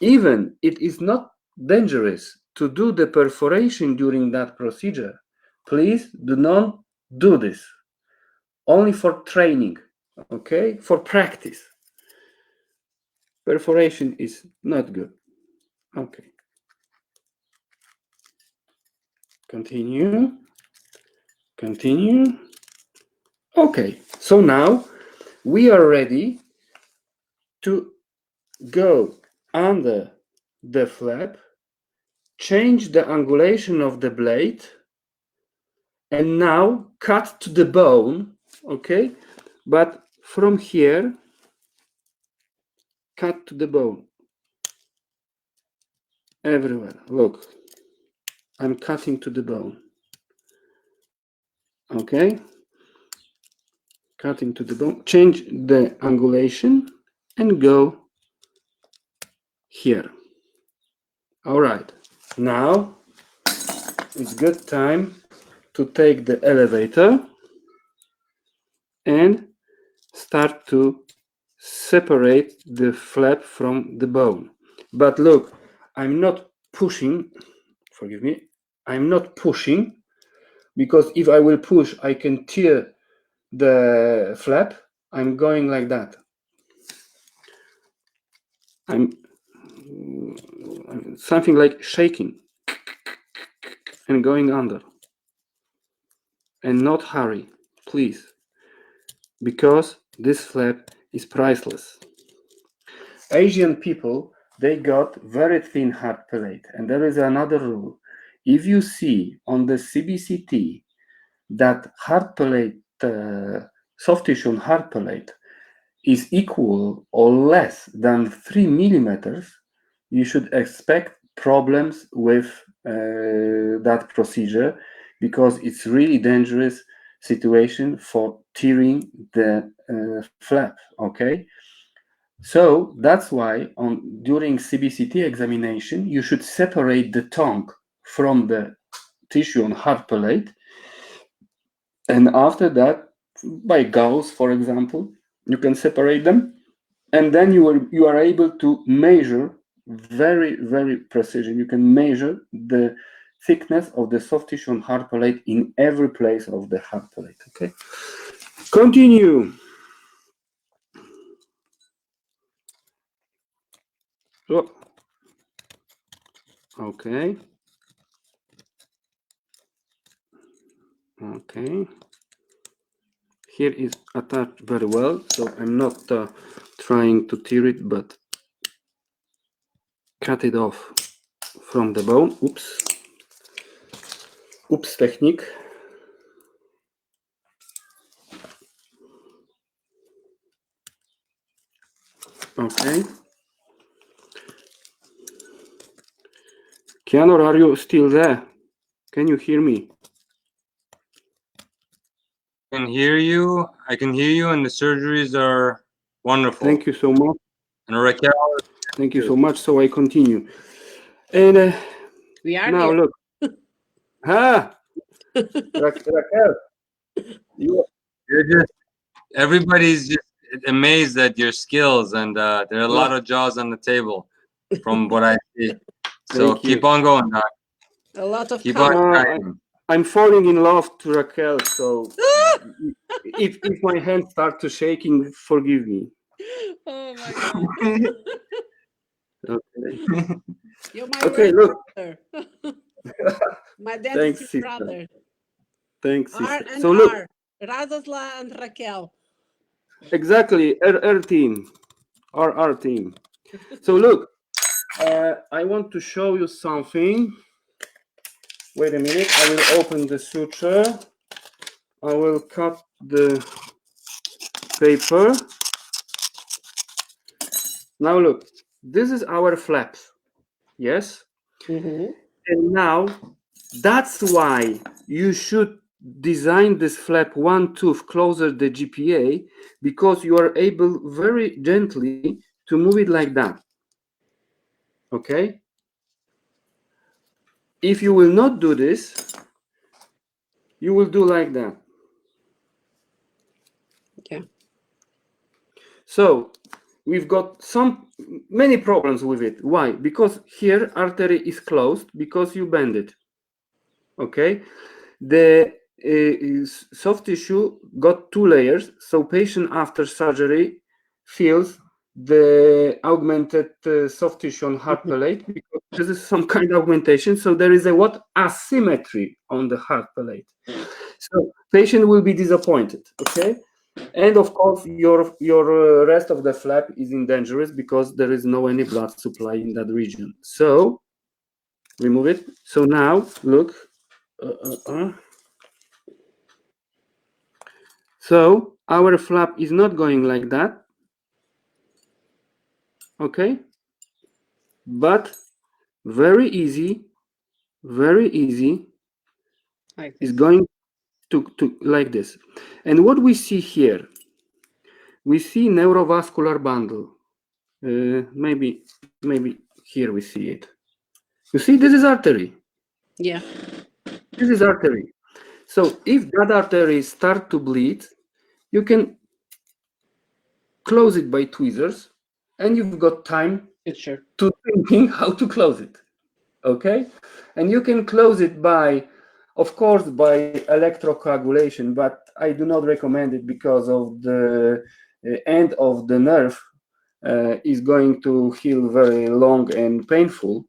even it is not dangerous to do the perforation during that procedure, please do not do this. Only for training, okay, for practice. Perforation is not good. Okay. Continue. Continue. Okay, so now we are ready to go under the flap, change the angulation of the blade, and now cut to the bone, okay? But from here, cut to the bone. Everywhere, look. I'm cutting to the bone. Okay? Cutting to the bone. Change the angulation and go here. All right. Now it's good time to take the elevator and start to separate the flap from the bone. But look, I'm not pushing, forgive me, I'm not pushing, because if I will push, I can tear the flap. I'm going like that. I'm something like shaking and going under. And not hurry, please, because this flap is priceless. Asian people, they got very thin hard palate, and there is another rule. If you see on the CBCT that hard palate, soft tissue on hard palate is equal or less than 3 millimeters, you should expect problems with that procedure, because it's really dangerous situation for tearing the flap, okay? So that's why during CBCT examination, you should separate the tongue from the tissue on hard palate. And after that, by gauze, for example, you can separate them. And then you are able to measure very, very precision. You can measure the thickness of the soft tissue on hard palate in every place of the hard palate, okay? Continue. Oh. Okay. Okay. Here is attached very well, so I'm not trying to tear it, but cut it off from the bone. Oops. Oops technique. Okay. Keanu, are you still there? Can you hear me? I can hear you. I can hear you, and the surgeries are wonderful. Thank you so much. And Raquel. Thank you so much. So I continue. And We are now here. look. Raquel, You're just, everybody's just amazed at your skills, and there are a lot of jaws on the table from what I see. So Thank you. keep on going, Doc. A lot of Keep on color. trying. I'm falling in love to Raquel, so if my hands start to shaking, forgive me. Oh my God. Okay. You're my Okay, little look. brother. My Thanks, dentist sister. brother. Thanks, R sister. and So look, R. Radoslaw and Raquel. exactly, R team, RR team. So look, I want to show you something. Wait a minute, I will open the suture. I will cut the paper. Now look, this is our flaps, yes? Mm-hmm. And now, that's why you should design this flap one tooth closer the GPA, because you are able very gently to move it like that. Okay? If you will not do this, you will do like that. Okay. So we've got many problems with it. Why? Because here artery is closed because you bend it. Okay? The soft tissue got 2 layers, so patient after surgery feels the augmented soft tissue on hard palate, because this is some kind of augmentation. So there is a asymmetry on the hard palate. So patient will be disappointed. Okay, and of course your rest of the flap is dangerous because there is no any blood supply in that region. So remove it. So now look. So our flap is not going like that, okay? But very easy Like is this. going to like this. And what we see here, we see neurovascular bundle. Maybe here we see it. You see, this is artery. Yeah. This is artery. So if that artery start to bleed, you can close it by tweezers, and you've got time Sure. to thinking how to close it. Okay, and you can close it by, of course, by electrocoagulation, but I do not recommend it because of the end of the nerve is going to heal very long and painful.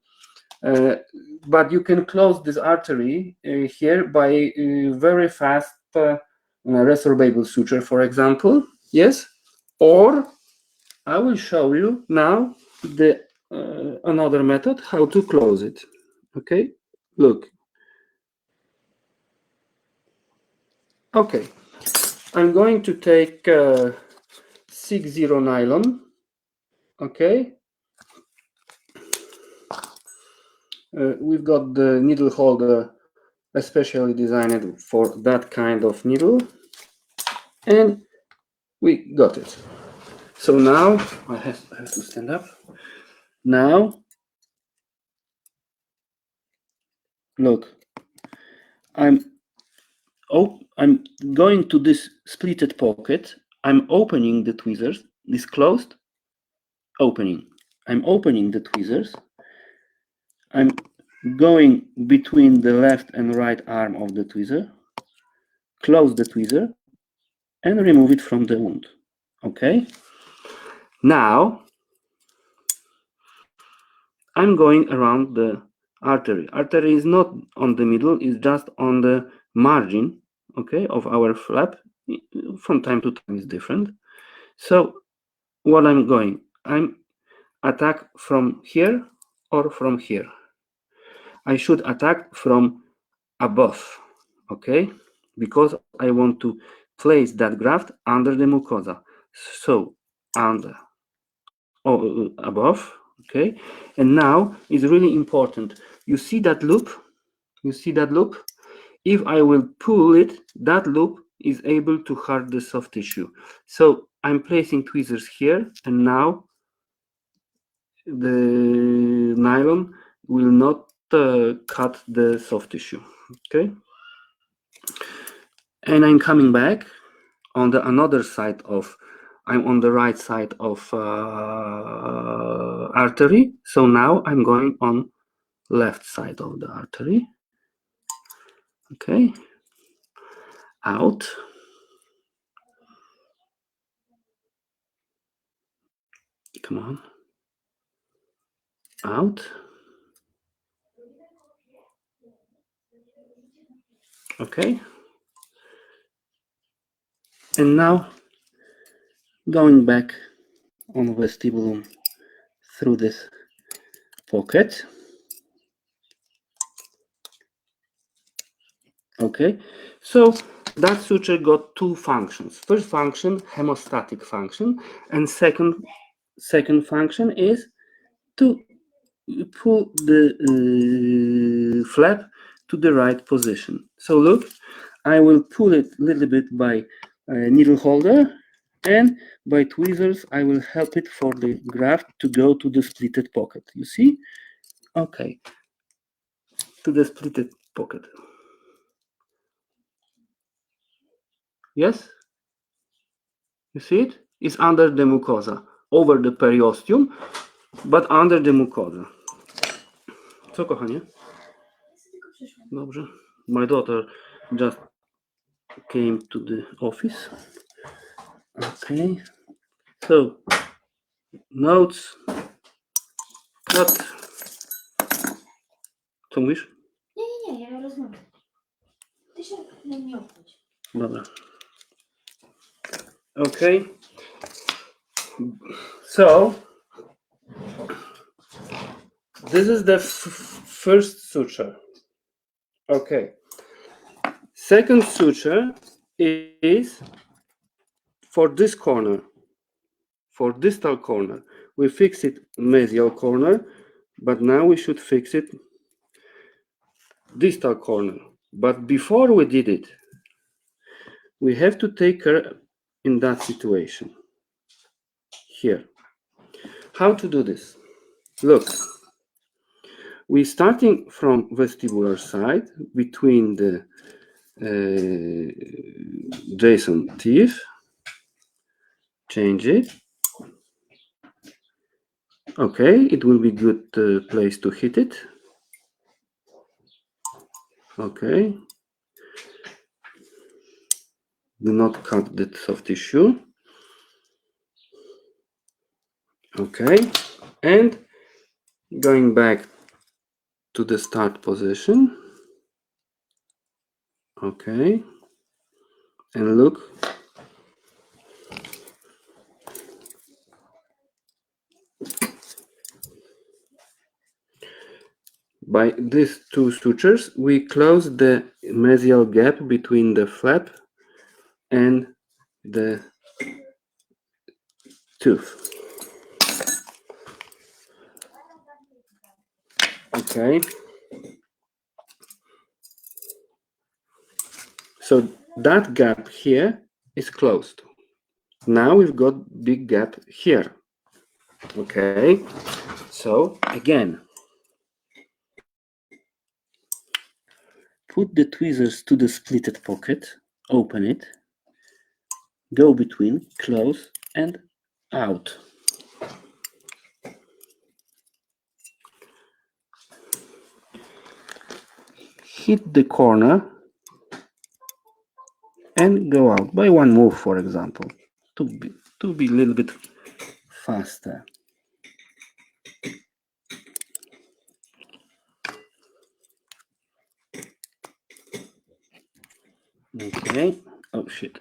But you can close this artery here by very fast resorbable suture, for example. Yes, or I will show you now the another method how to close it. Okay, look. Okay, I'm going to take 60 nylon. Okay, we've got the needle holder especially designed for that kind of needle, and we got it. So now I have to stand up. Now look, I'm going to this splitted pocket. I'm opening the tweezers. This closed, opening. I'm opening the tweezers. I'm going between the left and right arm of the tweezer, close the tweezer, and remove it from the wound. Okay. Now I'm going around the artery. Artery is not on the middle, it's just on the margin, okay, of our flap. From time to time it's different. So what I'm attack from here or from here. I should attack from above, okay, because I want to place that graft under the mucosa. So under, above. Okay, and now it's really important. You see that loop? You see that loop? If I will pull it, that loop is able to hurt the soft tissue. So I'm placing tweezers here, and now the nylon will not cut the soft tissue. Okay, and I'm coming back on the another side of, I'm on the right side of artery. So now I'm going on left side of the artery. Okay, out. Come on. Out. Okay. And now going back on vestibulum through this pocket. Okay, so that suture got two functions. First function, hemostatic function, and second function is to pull the flap to the right position. So look, I will pull it a little bit by needle holder, and by tweezers I will help it for the graft to go to the splitted pocket. You see? Okay, to the splitted pocket. Yes? You see it? It's under the mucosa, over the periosteum, but under the mucosa. Co, kochanie? Dobrze. My daughter just came to the office. Okay. So, notes. What? Co mówisz? Nie, ja rozmawiam. Ty się nie obchodź. Dobra. Okay. So, this is the first suture. Okay. Second suture is for this corner, for distal corner. We fix it mesial corner, but now we should fix it distal corner. But before we did it, we have to take care in that situation. Here. How to do this? Look, we're starting from vestibular side between the Jason teeth. Change it. Okay, it will be good place to hit it. Okay. Do not cut the soft tissue. Okay, and going back to the start position. Okay, and look. By these two sutures, we close the mesial gap between the flap and the tooth. Okay. So that gap here is closed. Now we've got big gap here. Okay. So again, put the tweezers to the splitted pocket, open it, go between, close, and out. Hit the corner and go out by one move, for example, to be a little bit faster. Okay. Oh shit.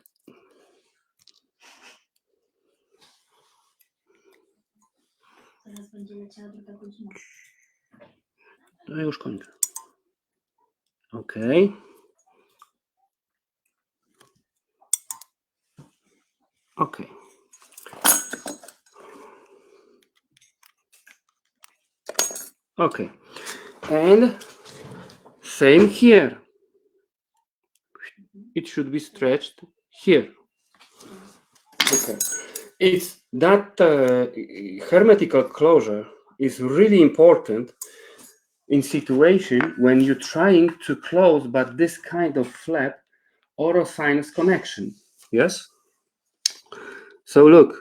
Zaraz będzie leciała druga godzina. To już kończę. Okay. Okay. Okay, and same here. It should be stretched here. Okay, it's that hermetical closure is really important in situation when you're trying to close but this kind of flap orosinus connection. Yes. So look,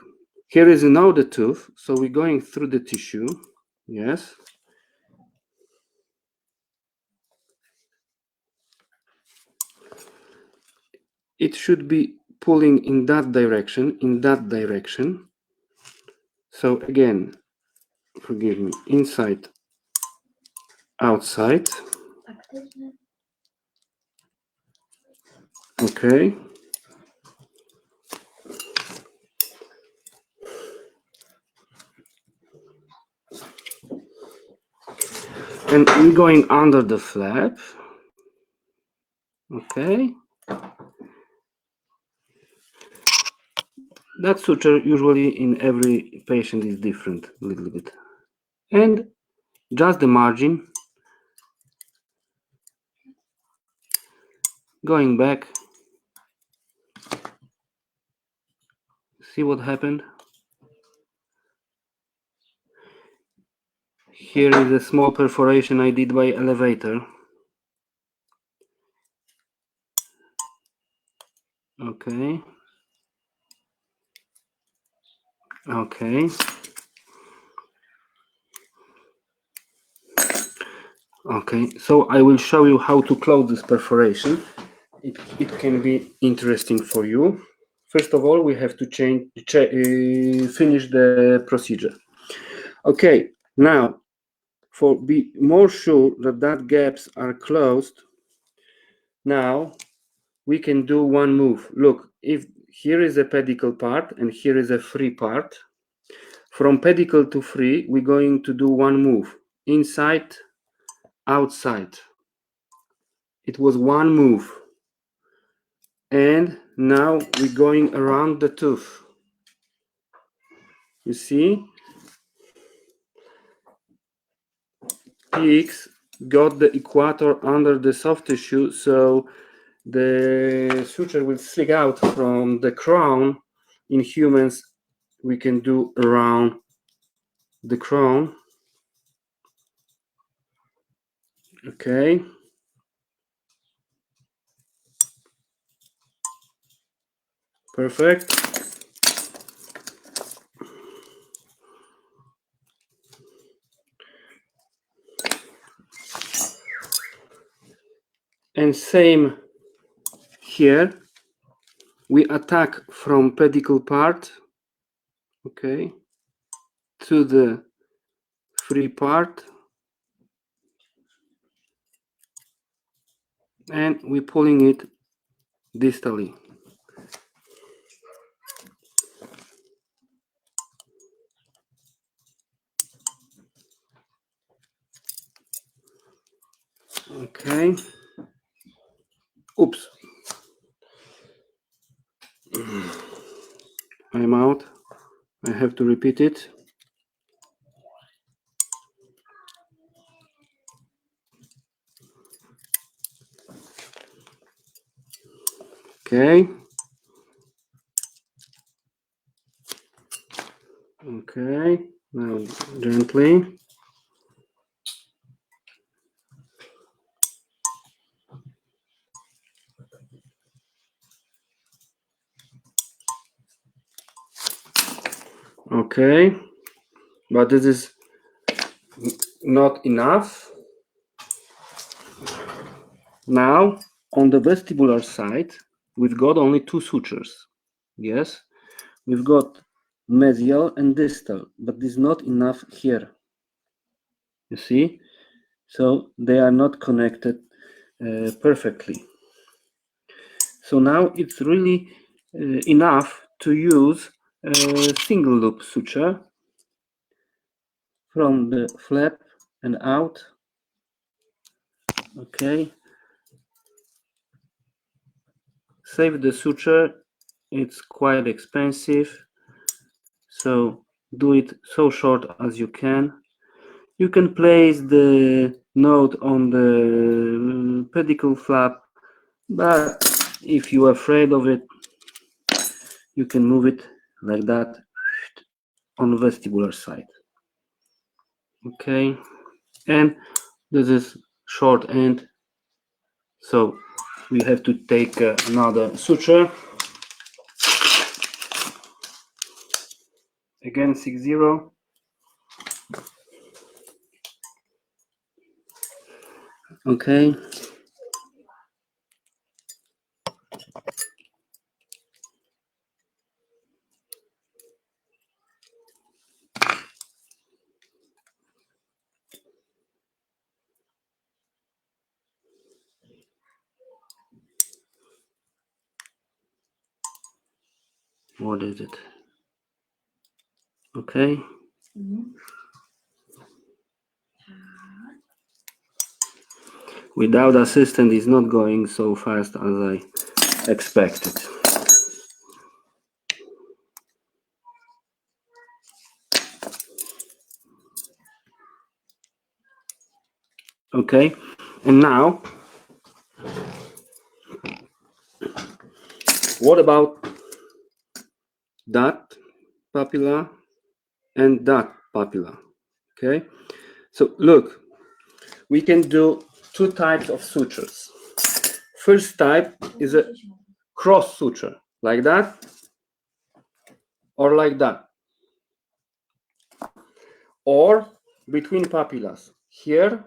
here is now the tooth. So we're going through the tissue. Yes. It should be pulling in that direction, So again, forgive me, inside, outside. Okay. And we're going under the flap. Okay. That suture usually in every patient is different a little bit. And just the margin. Going back. See what happened? Here is a small perforation I did by elevator. Okay. Okay. Okay, so I will show you how to close this perforation. It can be interesting for you. First of all, we have to finish the procedure. Okay, now for be more sure that gaps are closed, now we can do one move. Look, if here is a pedicle part and here is a free part, from pedicle to free, we're going to do one move, inside, outside. It was one move. And now we're going around the tooth. You see? Pigs got the equator under the soft tissue, so the suture will slip out from the crown. In humans, we can do around the crown. Okay. Perfect. And same here. We attack from pedicle part, okay, to the free part. And we're pulling it distally. Okay. Oops. I'm out. I have to repeat it. Okay. Okay. Now gently. Okay. But this is not enough. Now, on the vestibular side, we've got only two sutures. Yes. We've got mesial and distal, but this is not enough here. You see? So they are not connected perfectly. So now it's really enough to use a single loop suture from the flap and out. Okay. Save the suture. It's quite expensive. So do it so short as you can. You can place the node on the pedicle flap, but if you're afraid of it, you can move it like that on the vestibular side. Okay, and this is short end, so we have to take another suture. Again, 6-0. Okay. What is it? Okay. Without assistant, it's not going so fast as I expected. Okay, and now, what about that papilla and that papilla? Okay, so look, we can do two types of sutures. First type is a cross suture, like that or like that, or between papillas, here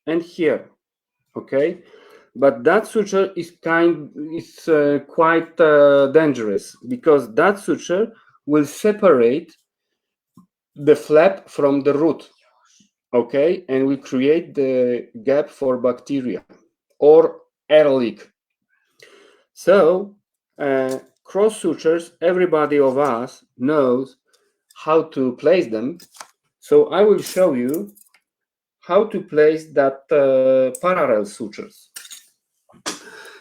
and here. Okay, but that suture is quite dangerous, because that suture will separate the flap from the root. Okay, and will create the gap for bacteria or air leak. So cross sutures, everybody of us knows how to place them. So I will show you how to place that parallel sutures.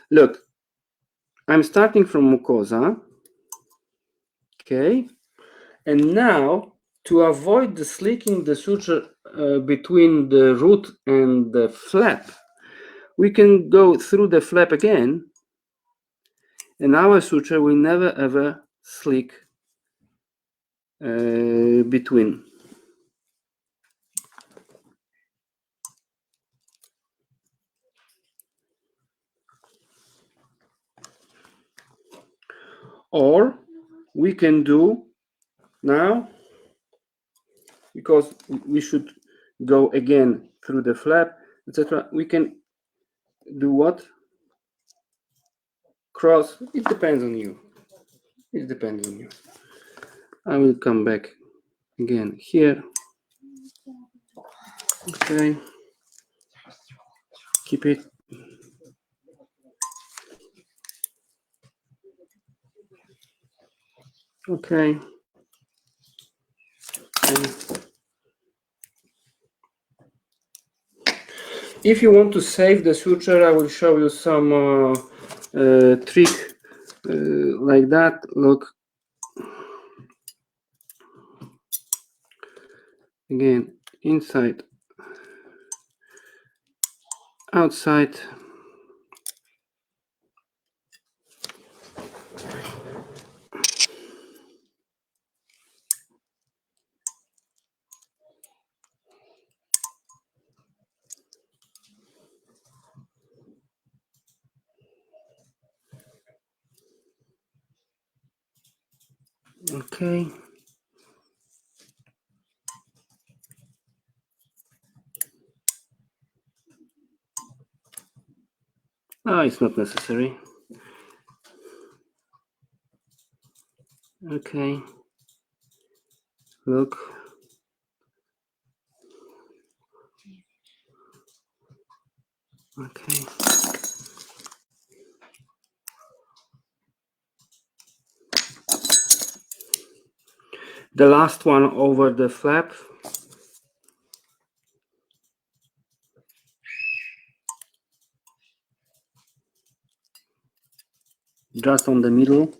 Look, I'm starting from mucosa. Okay, and now to avoid the slicking the suture between the root and the flap, we can go through the flap again, and our suture will never ever slick between. Or we can do now, because we should go again through the flap, etc. We can do what? Cross. It depends on you. It depends on you. I will come back again here. Okay. Keep it. Okay. And if you want to save the suture, I will show you some trick like that. Look. Again, inside, outside. Okay. Oh, it's not necessary. Okay. Look. Okay. The last one over the flap. Just on the middle.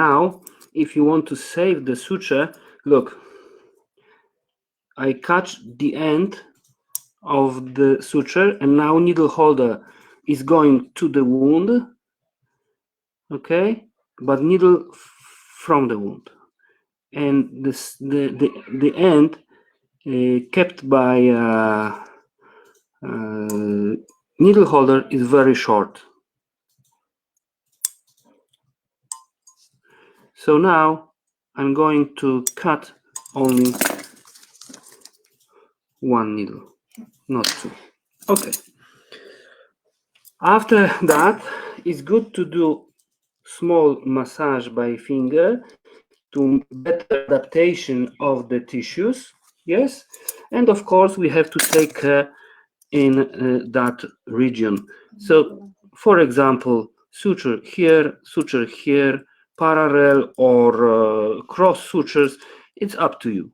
now, if you want to save the suture, look, I catch the end of the suture, and now needle holder is going to the wound, okay, but needle from the wound, and this the end kept by needle holder is very short. So now I'm going to cut only one needle, not two. Okay. After that, it's good to do small massage by finger to better adaptation of the tissues. Yes, and of course we have to take care in that region. So, for example, suture here, parallel or cross sutures. It's up to you.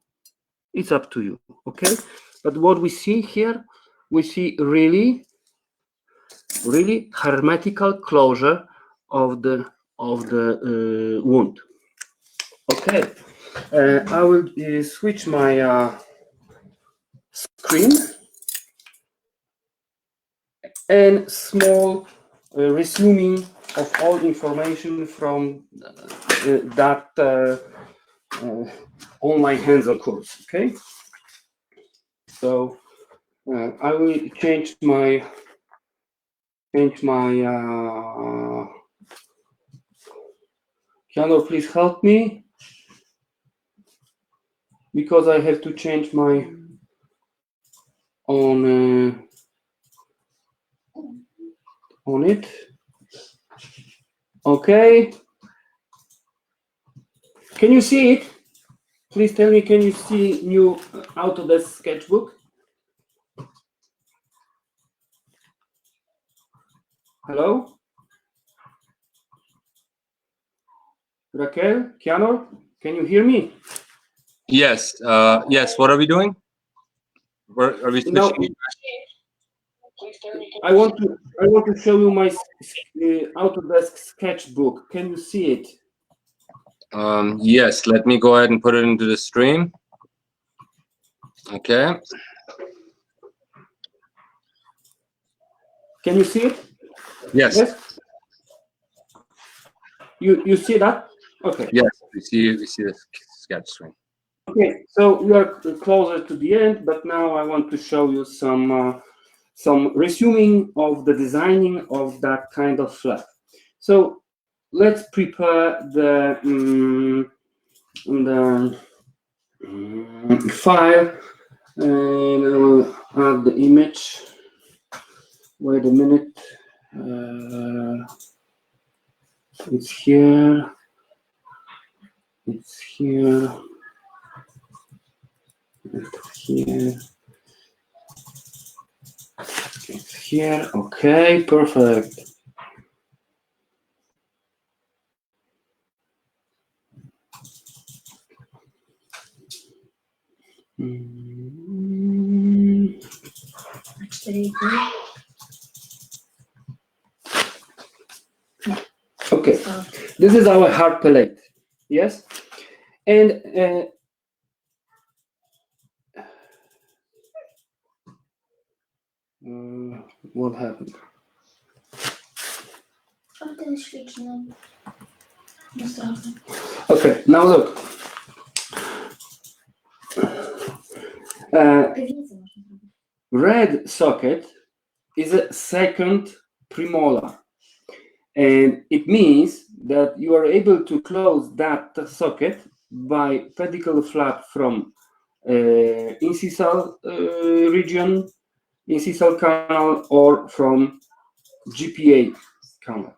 It's up to you. Okay, but what we see here, we see really hermetical closure of the wound. Okay, I will switch my screen and small resuming of all information from that online hands-on course. Okay, so I will change my Keanu, please help me, because I have to change my on it. Okay. Can you see it? Please tell me, can you see new Autodesk sketchbook? Hello? Raquel, Keanu, can you hear me? Yes. Yes. What are we doing? Are we switching? No, I want to show you my Autodesk sketchbook. Can you see it? Yes. Let me go ahead and put it into the stream. Okay. Can you see it? Yes. Yes. You see that? Okay. Yes. We see the sketch screen. Okay. So we are closer to the end, but now I want to show you some resuming of the designing of that kind of flap. So let's prepare the file, and I will add the image. Wait a minute. It's here. It's here. It's here. It's here. Okay, perfect. Okay, this is our hard palate. Yes, and what happened? Okay, now look. Red socket is a second premolar, and it means that you are able to close that socket by pedicle flap from incisal region, incisal canal, or from GPA canal.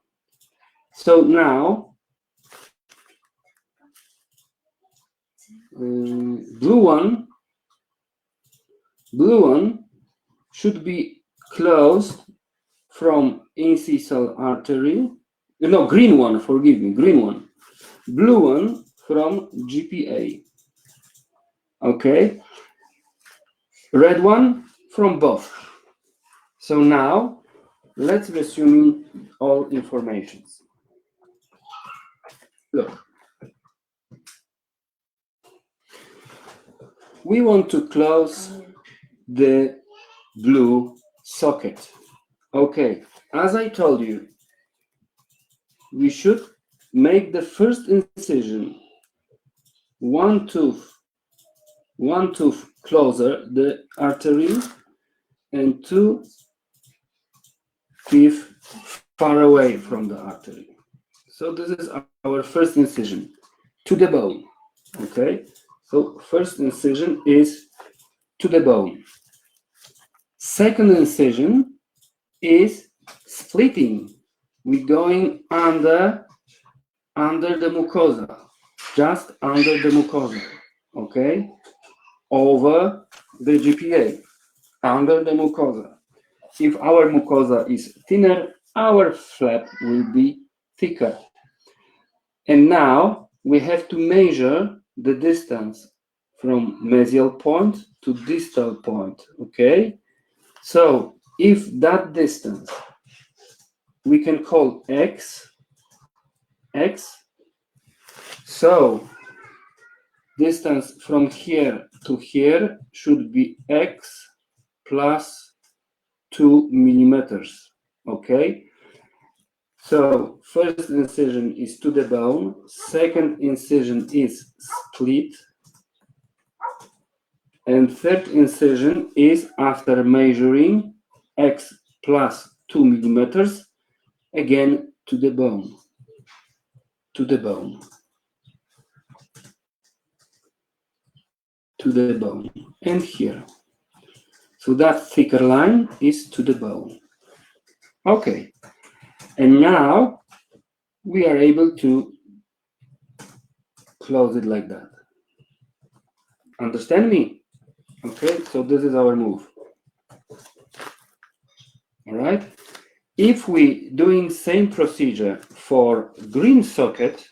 So now blue one should be closed from incisal artery. No, green one, forgive me, green one. Blue one from GPA. Okay. Red one from both. So now let's resume all informations. Look, we want to close the blue socket. Okay, as I told you, we should make the first incision one tooth closer the artery and 2 teeth far away from the artery. So this is our first incision to the bone. Okay, so first incision is to the bone. Second incision is splitting. We're going under the mucosa, just under the mucosa. Okay, over the GPA, under the mucosa. If our mucosa is thinner, our flap will be thicker. And now we have to measure the distance from mesial point to distal point, okay? So if that distance we can call x, so distance from here to here should be x plus 2 millimeters, okay? So first incision is to the bone, second incision is split, and third incision is after measuring x plus 2 millimeters, again to the bone, to the bone, to the bone, and here. So that thicker line is to the bone. Okay, and now we are able to close it like that. Understand me? Okay, so this is our move. All right. If we doing same procedure for green socket,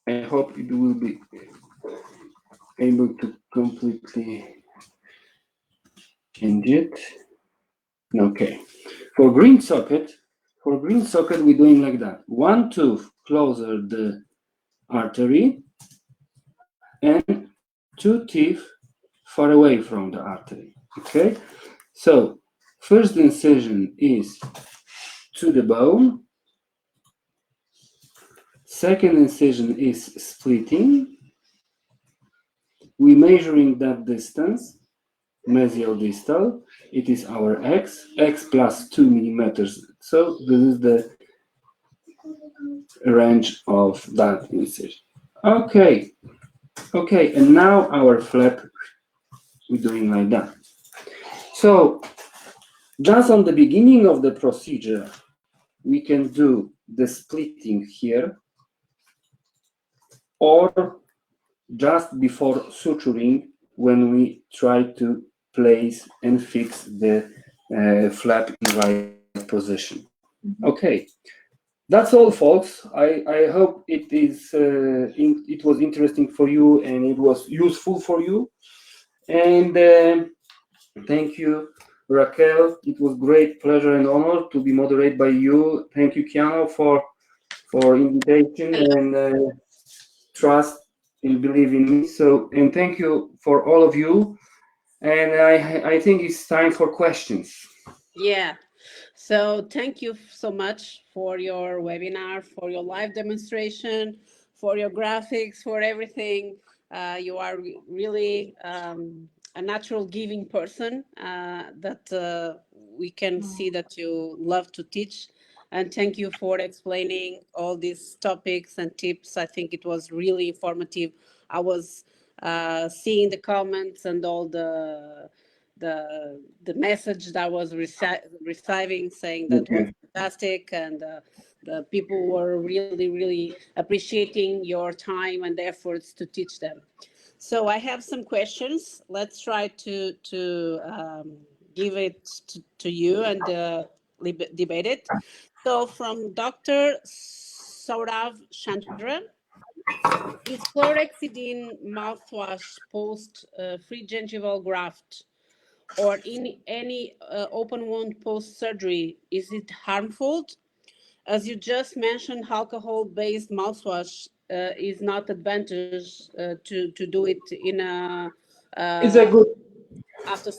I hope it will be able to completely change it. Okay. For green socket, we're doing like that. One tooth closer the artery and 2 teeth far away from the artery. Okay. So first incision is to the bone. Second incision is splitting. We're measuring that distance, mesial distal. It is our x plus 2 millimeters. So this is the range of that incision. Okay, and now our flap, we're doing like that. So just on the beginning of the procedure, we can do the splitting here, or just before suturing when we try to place and fix the flap in right position. Okay, that's all, folks. I hope it is it was interesting for you and it was useful for you. And thank you, Raquel. It was great pleasure and honor to be moderated by you. Thank you, Keanu, for invitation and trust and believe in me. So, and thank you for all of you. And I think it's time for questions. Yeah. So thank you so much for your webinar, for your live demonstration, for your graphics, for everything. You are really a natural giving person that we can see that you love to teach. And thank you for explaining all these topics and tips. I think it was really informative. I was seeing the comments and all the message that was receiving saying that was fantastic, and the people were really appreciating your time and efforts to teach them. So I have some questions. Let's try to give it to you and debate it. So from Dr. Saurav Chandra, is chlorhexidine mouthwash post free gingival graft or in any open wound post-surgery, is it harmful? As you just mentioned, alcohol-based mouthwash is not advantage to do it in a It's a good after.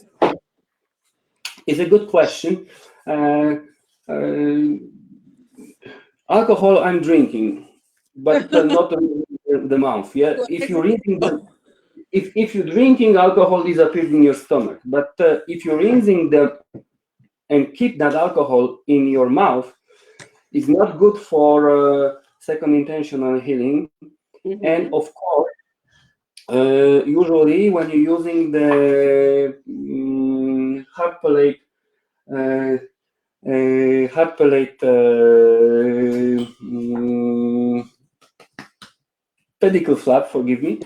It's a good question. Alcohol I'm drinking, but not the mouth. Yeah, if you're rinsing if you're drinking, alcohol disappears in your stomach. But if you're rinsing them and keep that alcohol in your mouth, it's not good for second intentional healing. Mm-hmm. And of course, usually when you're using the hard palate. Hard palate pedicle flap, forgive me,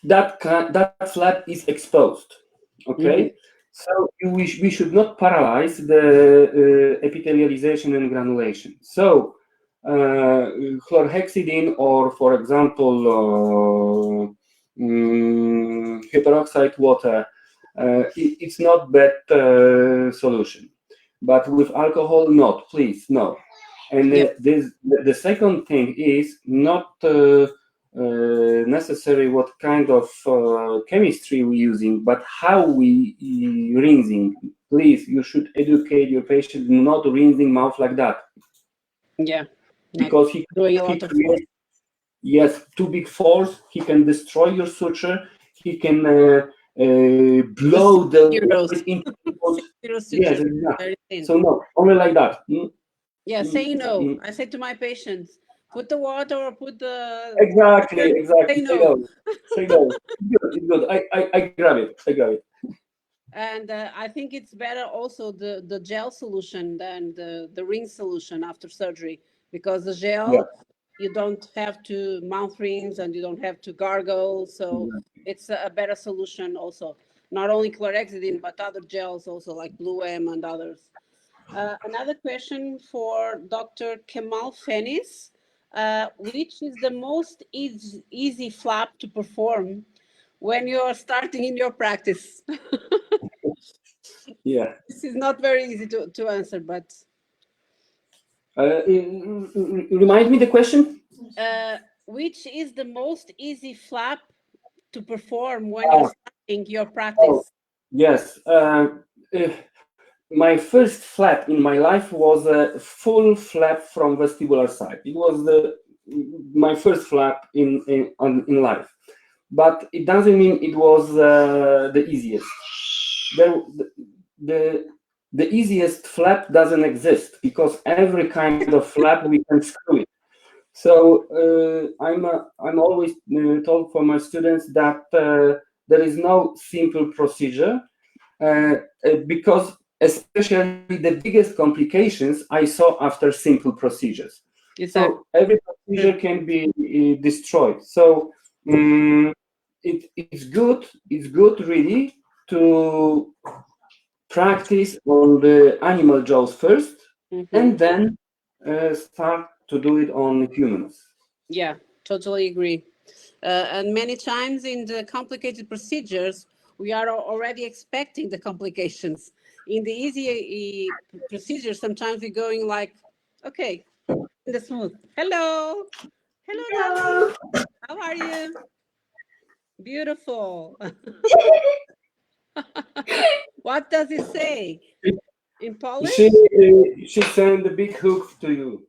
that flap is exposed, okay? Mm-hmm. So we should not paralyze the epithelialization and granulation. So chlorhexidine or, for example, hyperoxide water, it's not bad solution. But with alcohol, not, please, no. And the second thing is not necessary what kind of chemistry we're using, but how we rinsing. Please, you should educate your patient not rinsing mouth like that. Yeah. Because he doing a lot of force. Yes, too big force, he can destroy your suture, he can blow the liquid into yes, exactly. So no, only like that. Yeah, saying no. I say to my patients, put the water or put the exactly. Say no. Say no. It's good. I grab it. And I think it's better also the gel solution than the rinse solution after surgery, because the gel you don't have to mouth rinse and you don't have to gargle, so it's a better solution also. Not only chlorhexidine but other gels also like Blue M and others. Another question for Dr. Kemal Fenis. Which is the most easy flap to perform when you're starting in your practice? Yeah. This is not very easy to answer, but... Remind me the question? Which is the most easy flap to perform when you're starting your practice? Yes. My first flap in my life was a full flap from vestibular side. It was my first flap in life, but it doesn't mean it was the easiest. The easiest flap doesn't exist, because every kind of flap we can screw it. So I'm always told for my students that there is no simple procedure, because especially the biggest complications I saw after simple procedures. Exactly. So every procedure can be destroyed. So it's good really to practice on the animal jaws first, and then start to do it on humans. Yeah, totally agree. And many times in the complicated procedures, we are already expecting the complications. In the easy procedure, sometimes we're going like, okay, in the smooth. Hello. Hello, Natalie. How are you? Beautiful. What does it say? In Polish? She sent a big hook to you.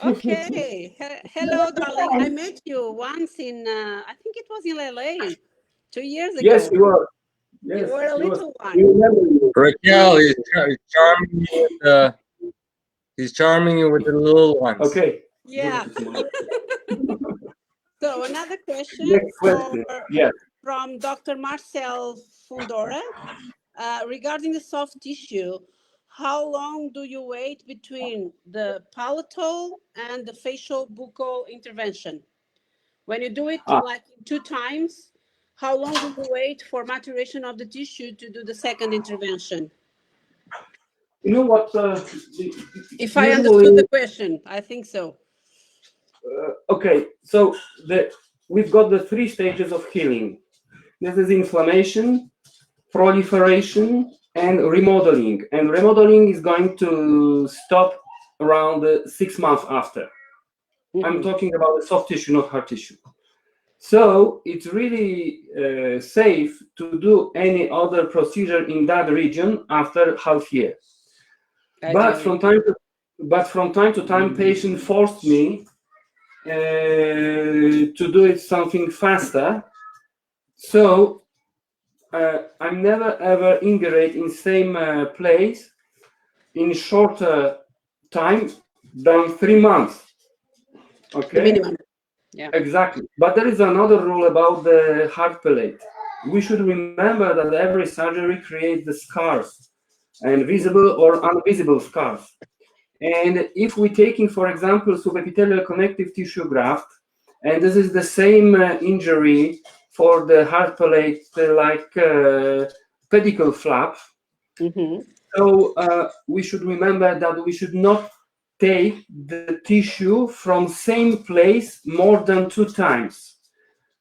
Okay. Hello, darling. I met you once in, I think it was in LA 2 years ago. Yes, you were. Yes, you were a little one. Raquel, he's charming you with he's charming you with the little ones. Okay. Yeah. So another question, from Dr. Marcel Fundora. Regarding the soft tissue, how long do you wait between the palatal and the facial buccal intervention? When you do it like 2 times, how long do you wait for maturation of the tissue to do the second intervention? You know what? If I understood the question, I think so. Okay, so we've got the 3 stages of healing. This is inflammation, proliferation, and remodeling. And remodeling is going to stop around 6 months after. I'm talking about the soft tissue, not hard tissue. So it's really safe to do any other procedure in that region after half year. But from time to time, patient forced me to do it something faster. So I'm never ever ingurate in same place in shorter time than 3 months. Okay. The minimum. Yeah. Exactly. But there is another rule about the hard palate. We should remember that every surgery creates the scars, and visible or invisible scars. And if we're taking, for example, subepithelial connective tissue graft, and this is the same injury for the hard palate, like pedicle flap. So we should remember that we should not take the tissue from same place more than 2 times,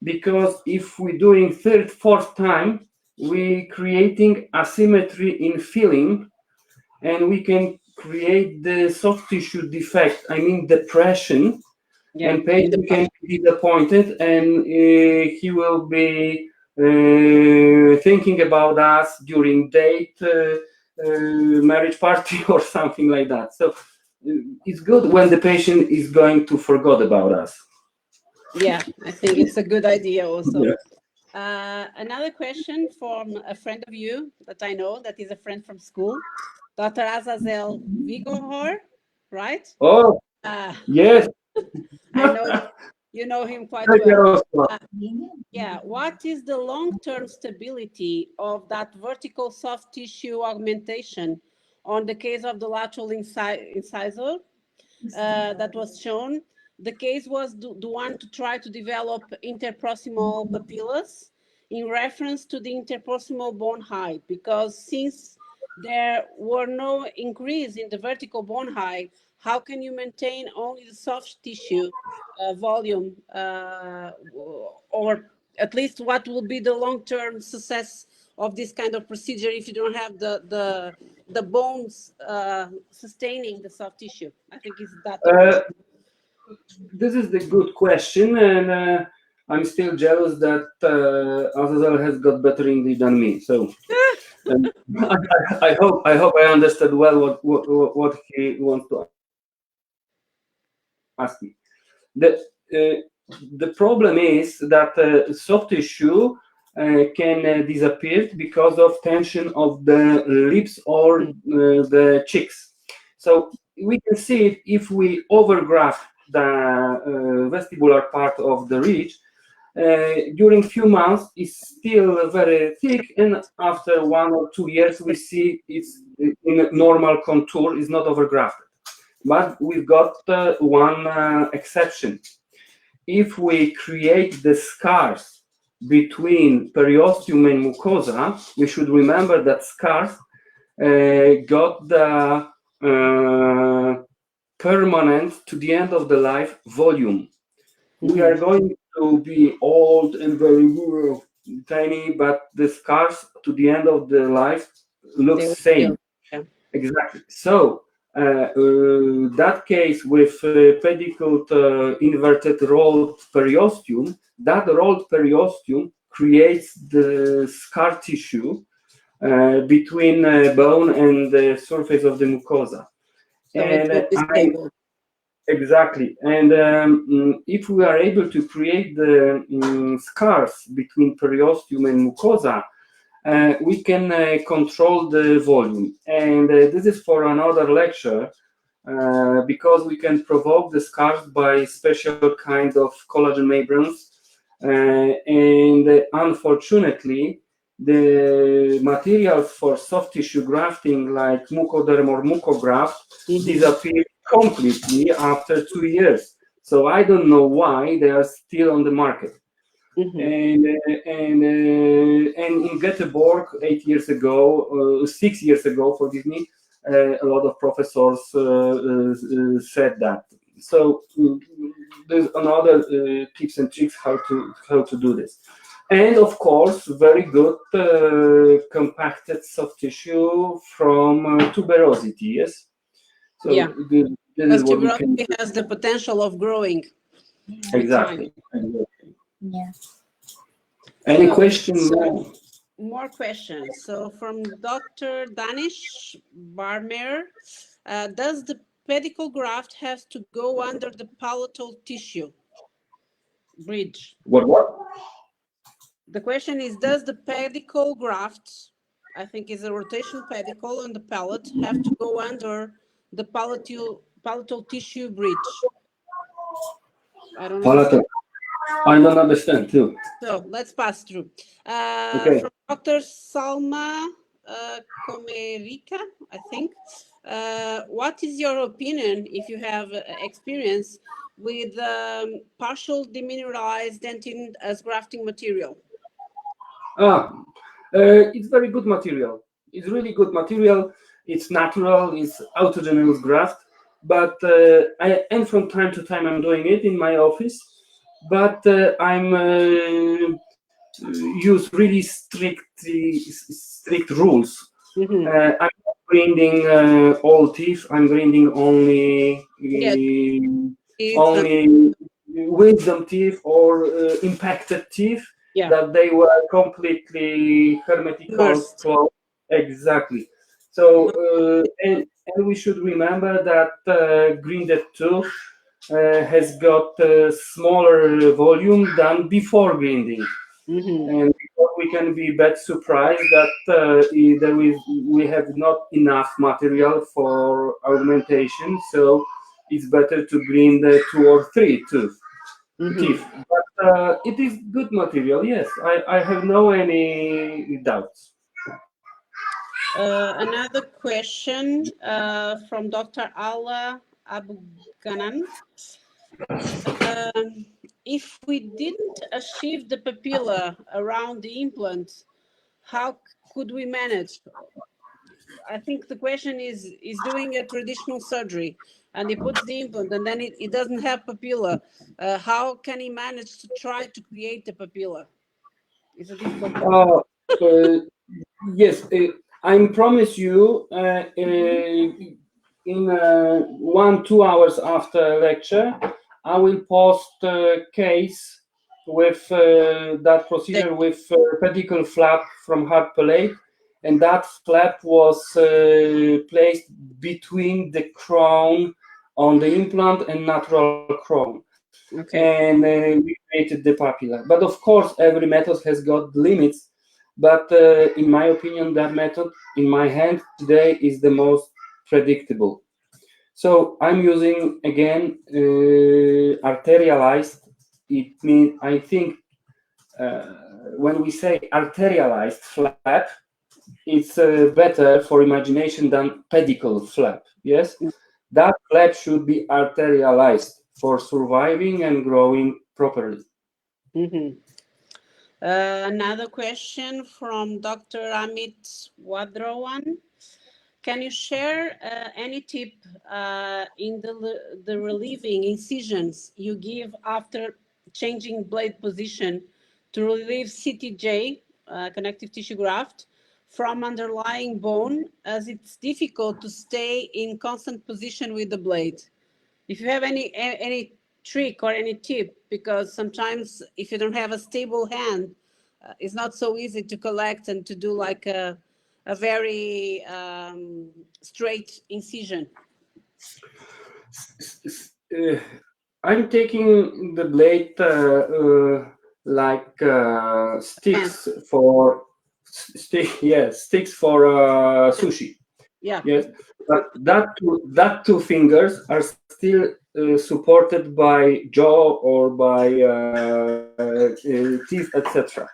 because if we're doing third, fourth time, we creating asymmetry in filling, and we can create the soft tissue defect, I mean depression, and patient can be disappointed, and he will be thinking about us during date, marriage party or something like that. So it's good when the patient is going to forget about us. Yeah, I think it's a good idea also. Yeah. Another question from a friend of you that I know, that is a friend from school, Dr. Azazel Vigorhor, right? Oh, yes. I know you know him quite well. Yeah, what is the long-term stability of that vertical soft tissue augmentation on the case of the lateral incisor that was shown? The case was the one to try to develop interproximal papillas in reference to the interproximal bone height, because since there were no increase in the vertical bone height, how can you maintain only the soft tissue volume, or at least what will be the long-term success of this kind of procedure if you don't have the bones sustaining the soft tissue? I think it's that. This is the good question, and I'm still jealous that Azazel has got better English than me. So I hope I understood well what he wants to ask me. The problem is that soft tissue can disappear because of tension of the lips or the cheeks. So we can see it if we overgraft the vestibular part of the ridge. During few months it's still very thick, and after 1 or 2 years we see it's in a normal contour, is not overgrafted. But we've got one exception. If we create the scars between periosteum and mucosa, we should remember that scars got the permanent to the end of the life volume. We are going to be old and very tiny, but the scars to the end of the life look same. Exactly. So that case with pedicled inverted rolled periosteum, that rolled periosteum creates the scar tissue between bone and the surface of the mucosa. So and exactly. And if we are able to create the scars between periosteum and mucosa, we can control the volume. And this is for another lecture, because we can provoke the scars by special kind of collagen membranes. And unfortunately, the materials for soft tissue grafting like mucoderm or mucograft disappear completely after 2 years. So I don't know why they are still on the market. And in Göteborg 8 years ago, 6 years ago, forgive me, a lot of professors said that. So there's another tips and tricks how to do this. And of course, very good compacted soft tissue from tuberosity. Yes. So this Because is what we can tuberosity has the potential of growing. exactly. Yeah. Any So- question? More questions. So from Dr. Danish Barmer, does the pedicle graft have to go under the palatal tissue bridge? What? The question is, does the pedicle graft, I think is a rotation pedicle on the palate, have to go under the palatal tissue bridge? I don't Palatal. understand. I don't understand too. So let's pass through. Okay. From Dr. Salma Komerica, I think. What is your opinion, if you have experience, with partial demineralized dentin as grafting material? It's very good material. It's really good material. It's natural. It's autogenous graft. But and from time to time I'm doing it in my office. But I'm use really strict rules. Mm-hmm. I'm not grinding all teeth. I'm grinding only Yes. only wisdom teeth or impacted teeth. Yeah. That they were completely hermetically Immersed. closed. Exactly. So and we should remember that grinded tooth has got a smaller volume than before grinding. Mm-hmm. And we can be bad surprised that we have not enough material for augmentation, so it's better to grind 2 or 3 teeth. Mm-hmm. But it is good material. Yes, I have no any doubts. Another question from Dr. Ala Abganan. If we didn't achieve the papilla around the implant, how could we manage? I think the question is doing a traditional surgery and he puts the implant and then it doesn't have papilla. How can he manage to try to create the papilla? It's a difficult question. Yes, I promise you in 1-2 hours after lecture, I will post a case with that procedure with pedicle flap from hard palate, and that flap was placed between the crown on the implant and natural crown. Okay. And we created the papilla. But of course, every method has got limits. But in my opinion, that method in my hand today is the most predictable. So I'm using again arterialized. It means I think when we say arterialized flap, it's better for imagination than pedicle flap. Yes, that flap should be arterialized for surviving and growing properly. Mm-hmm. Another question from Dr. Amit Wadrowan. Can you share any tip in the relieving incisions you give after changing blade position to relieve CTJ, connective tissue graft, from underlying bone, as it's difficult to stay in constant position with the blade? If you have any trick or any tip, because sometimes if you don't have a stable hand, it's not so easy to collect and to do like a very straight incision. I'm taking the blade like sticks for sticks for sushi. Yeah. Yes, but that two fingers are still supported by jaw or by teeth, etc.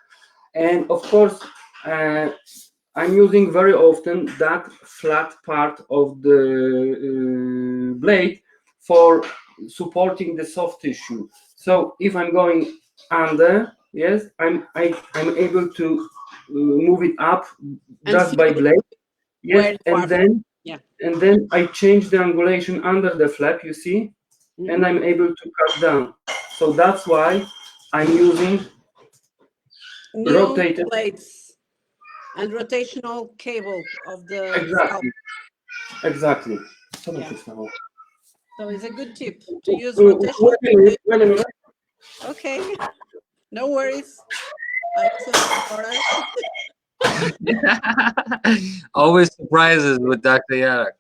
And of course, I'm using very often that flat part of the blade for supporting the soft tissue. So if I'm going under, yes, I'm able to move it up just by blade. Yes, and then I change the angulation under the flap, you see, and I'm able to cut down. So that's why I'm using rotated blades and rotational cable of the exactly. scalp. Exactly. Yeah. So it's a good tip to use rotational. Wait a minute. Okay, no worries. I also have a Always surprises with Dr. Jadach.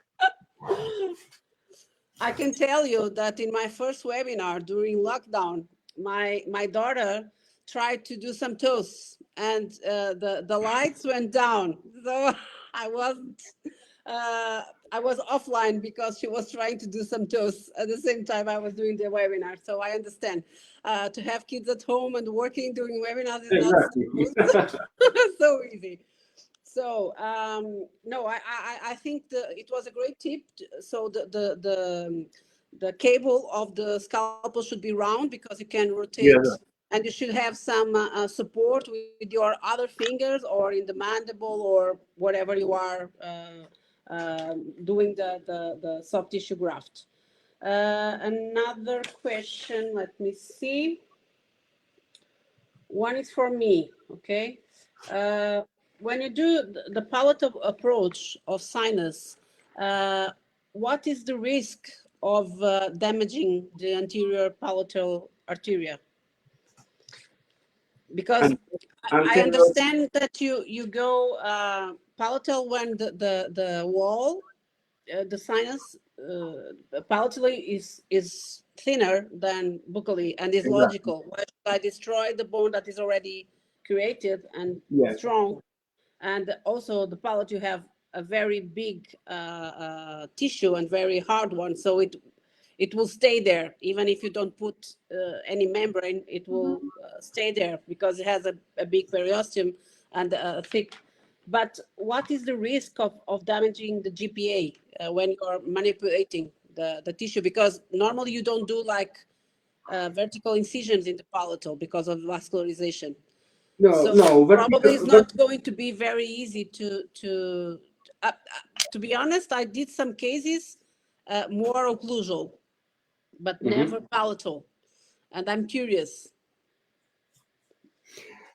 I can tell you that in my first webinar during lockdown, my daughter tried to do some toasts, and the lights went down. So I wasn't. I was offline because she was trying to do some toasts at the same time I was doing the webinar. So I understand. To have kids at home and working during webinars is Exactly. not so easy. So no, I think it was a great tip. So the cable of the scalpel should be round because you can rotate, Yeah. and you should have some support with your other fingers or in the mandible or whatever you are doing the soft tissue graft. Another question. Let me see. One is for me. Okay. When you do the palatal approach of sinus, what is the risk of damaging the anterior palatal arteria? Because I understand that you go palatal when the wall, the sinus palatally is thinner than buccally, and is logical. Why should I destroy the bone that is already created and strong? And also the palate, you have a very big tissue and very hard one, so it will stay there even if you don't put any membrane. It will stay there because it has a big periosteum and thick. But what is the risk of damaging the GPA when you're manipulating the tissue? Because normally you don't do like vertical incisions in the palatal because of vascularization. No. Probably it's not going to be very easy to be honest. I did some cases more occlusal, but never palatal, and I'm curious.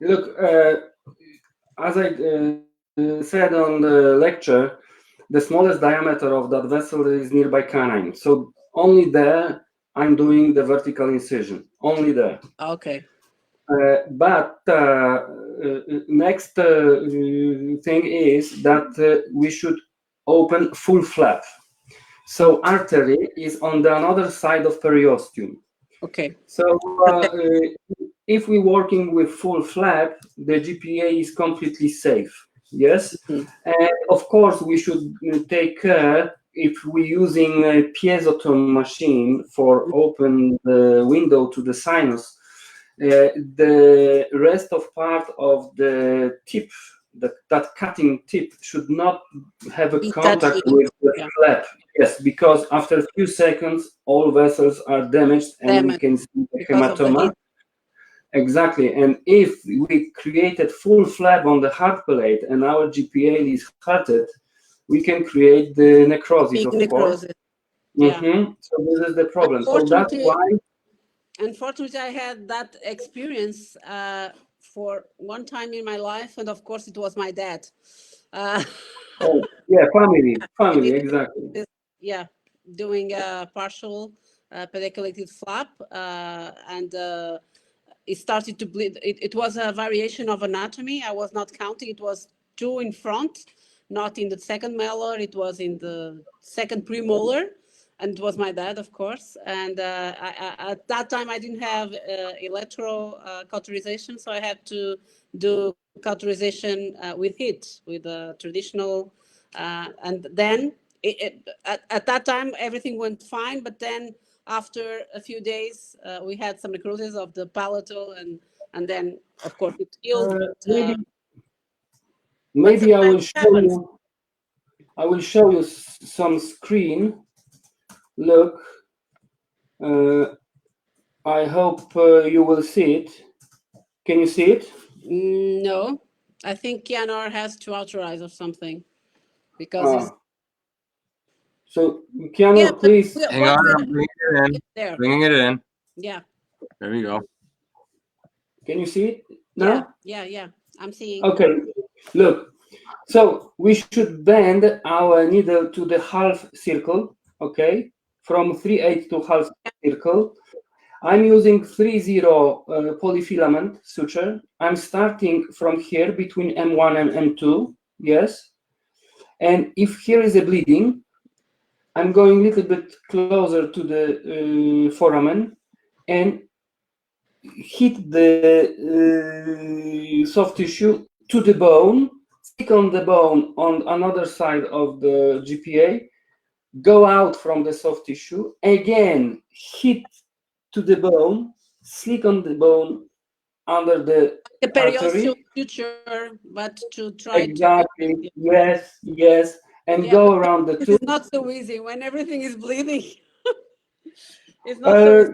Look, as I said on the lecture, the smallest diameter of that vessel is nearby canine. So only there I'm doing the vertical incision. Only there. Okay. But next thing is that we should open full flap. So artery is on the another side of periosteum. Okay. So if we're working with full flap, the GPA is completely safe. Yes, and of course we should take care if we're using a piezotome machine for open the window to the sinus. The rest of part of the tip, that cutting tip, should not have a contact with the flap. Yes, because after a few seconds, all vessels are damaged and we can see the hematoma. Exactly, and if we created full flap on the hard palate and our GPA is hurted, we can create the necrosis, of course. Yeah. So this is the problem. So that's why. Unfortunately, I had that experience for one time in my life, and of course, it was my dad. Oh, yeah, family, exactly. Yeah, doing a partial pediculated flap, and it started to bleed. It was a variation of anatomy. I was not counting. It was 2 in front, not in the second molar. It was in the second premolar. And it was my dad, of course. And at that time, I didn't have lateral cauterization, so I had to do cauterization with heat, with a traditional. And then at that time, everything went fine. But then after a few days, we had some necrosis of the palatal, and then, of course, it healed. Maybe I will show you. I will show you some screen. Look, I hope you will see it. Can you see it? No, I think Kianor has to authorize or something because so Kianor, please hang on. I'm bringing it in. There. Bringing it in. Yeah. There we go. Can you see it now? Yeah. I'm seeing. Okay. Look. So we should bend our needle to the half circle, okay? from 3/8 to half circle. I'm using 3/0 polyfilament suture. I'm starting from here between M1 and M2, yes. And if here is a bleeding, I'm going a little bit closer to the foramen and hit the soft tissue to the bone, stick on the bone on another side of the GPA, go out from the soft tissue, again hit to the bone, slick on the bone under the periosteal artery. suture, but to try Exactly. to. Yes, yes. And Yeah, go but around the this tube. is not so easy when everything is bleeding. It's not so easy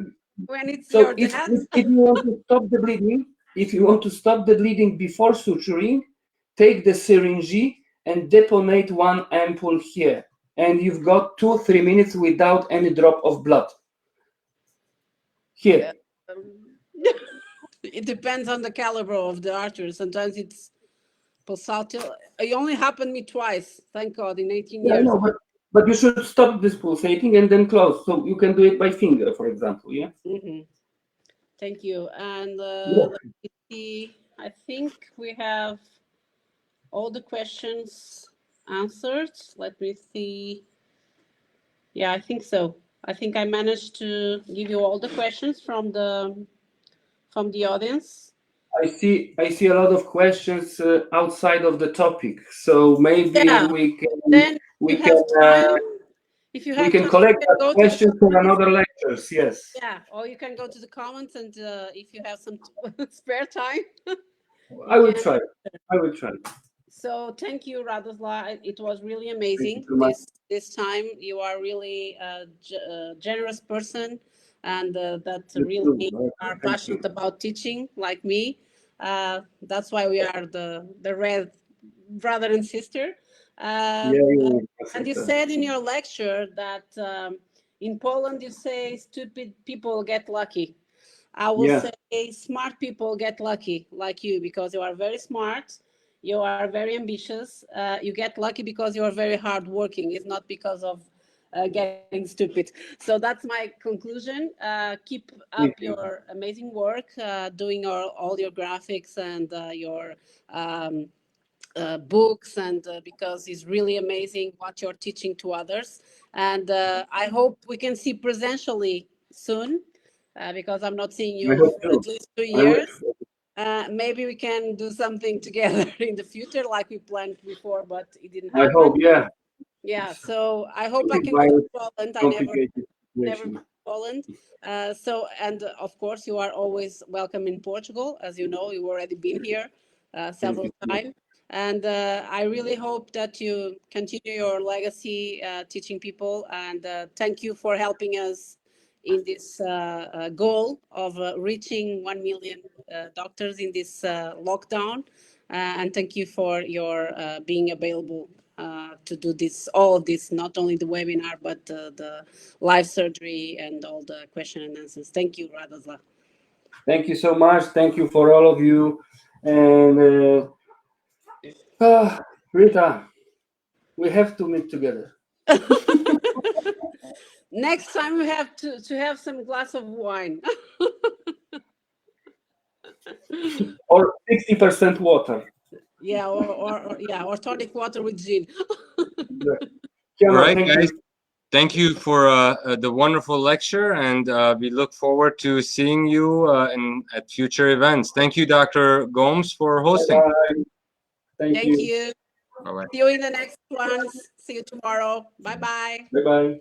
when it's So your if dad. you want to stop the bleeding, if you want to stop the bleeding before suturing, take the syringe and deponate one ampoule here. And you've got 2-3 minutes without any drop of blood. Here. It depends on the caliber of the artery. Sometimes it's pulsatil. It only happened me twice, thank God, in 18 Yeah, I years. know, but you should stop this pulsating and then close. So you can do it by finger, for example, yeah? Mm-hmm. Thank you. And Yeah. let me see. I think we have all the questions answered. Let me see. Yeah, I think so. I think I managed to give you all the questions from the audience. I see a lot of questions outside of the topic. So maybe Yeah. we can Then we if you can have time, if you we have can time, collect you that can go to question the for comments. another lectures. Yes. Yeah, or you can go to the comments, and if you have some spare time, I will try. I will try. So thank you, Radoslaw. It was really amazing. Thank you This time, you are really a generous person, and that You really too. are Thank passionate you. about teaching, like me. That's why we are the red brother and sister. Yeah. And you said in your lecture that in Poland you say stupid people get lucky. I will Yeah. say smart people get lucky, like you, because you are very smart, you are very ambitious. You get lucky because you are very hardworking. It's not because of getting stupid. So that's my conclusion. Keep up Thank you. your amazing work, doing all your graphics and your books, and because it's really amazing what you're teaching to others. And I hope we can see presentially soon, because I'm not seeing I you hope for too. at least 2 I years. wish. Maybe we can do something together in the future, like we planned before, but it didn't I happen. hope. Yeah. Yeah, so I hope I can By go to Poland. I never complicated been situation. to Poland. So, and of course, you are always welcome in Portugal. As you know, you've already been here several times. And I really hope that you continue your legacy teaching people. And thank you for helping us in this goal of reaching 1 million doctors in this lockdown. And thank you for your being available to do this, all of this, not only the webinar, but the live surgery and all the question and answers. Thank you, Radoslaw. Thank you so much. Thank you for all of you. And Rita, we have to meet together. Next time we have to have some glass of wine. Or 60% water. Yeah, or tonic water with gin. All right, guys. Thank you for the wonderful lecture, and we look forward to seeing you at future events. Thank you, Dr. Gomes, for hosting. Bye. Thank you. you. Bye-bye. See you in the next ones. See you tomorrow. Bye-bye. Bye-bye.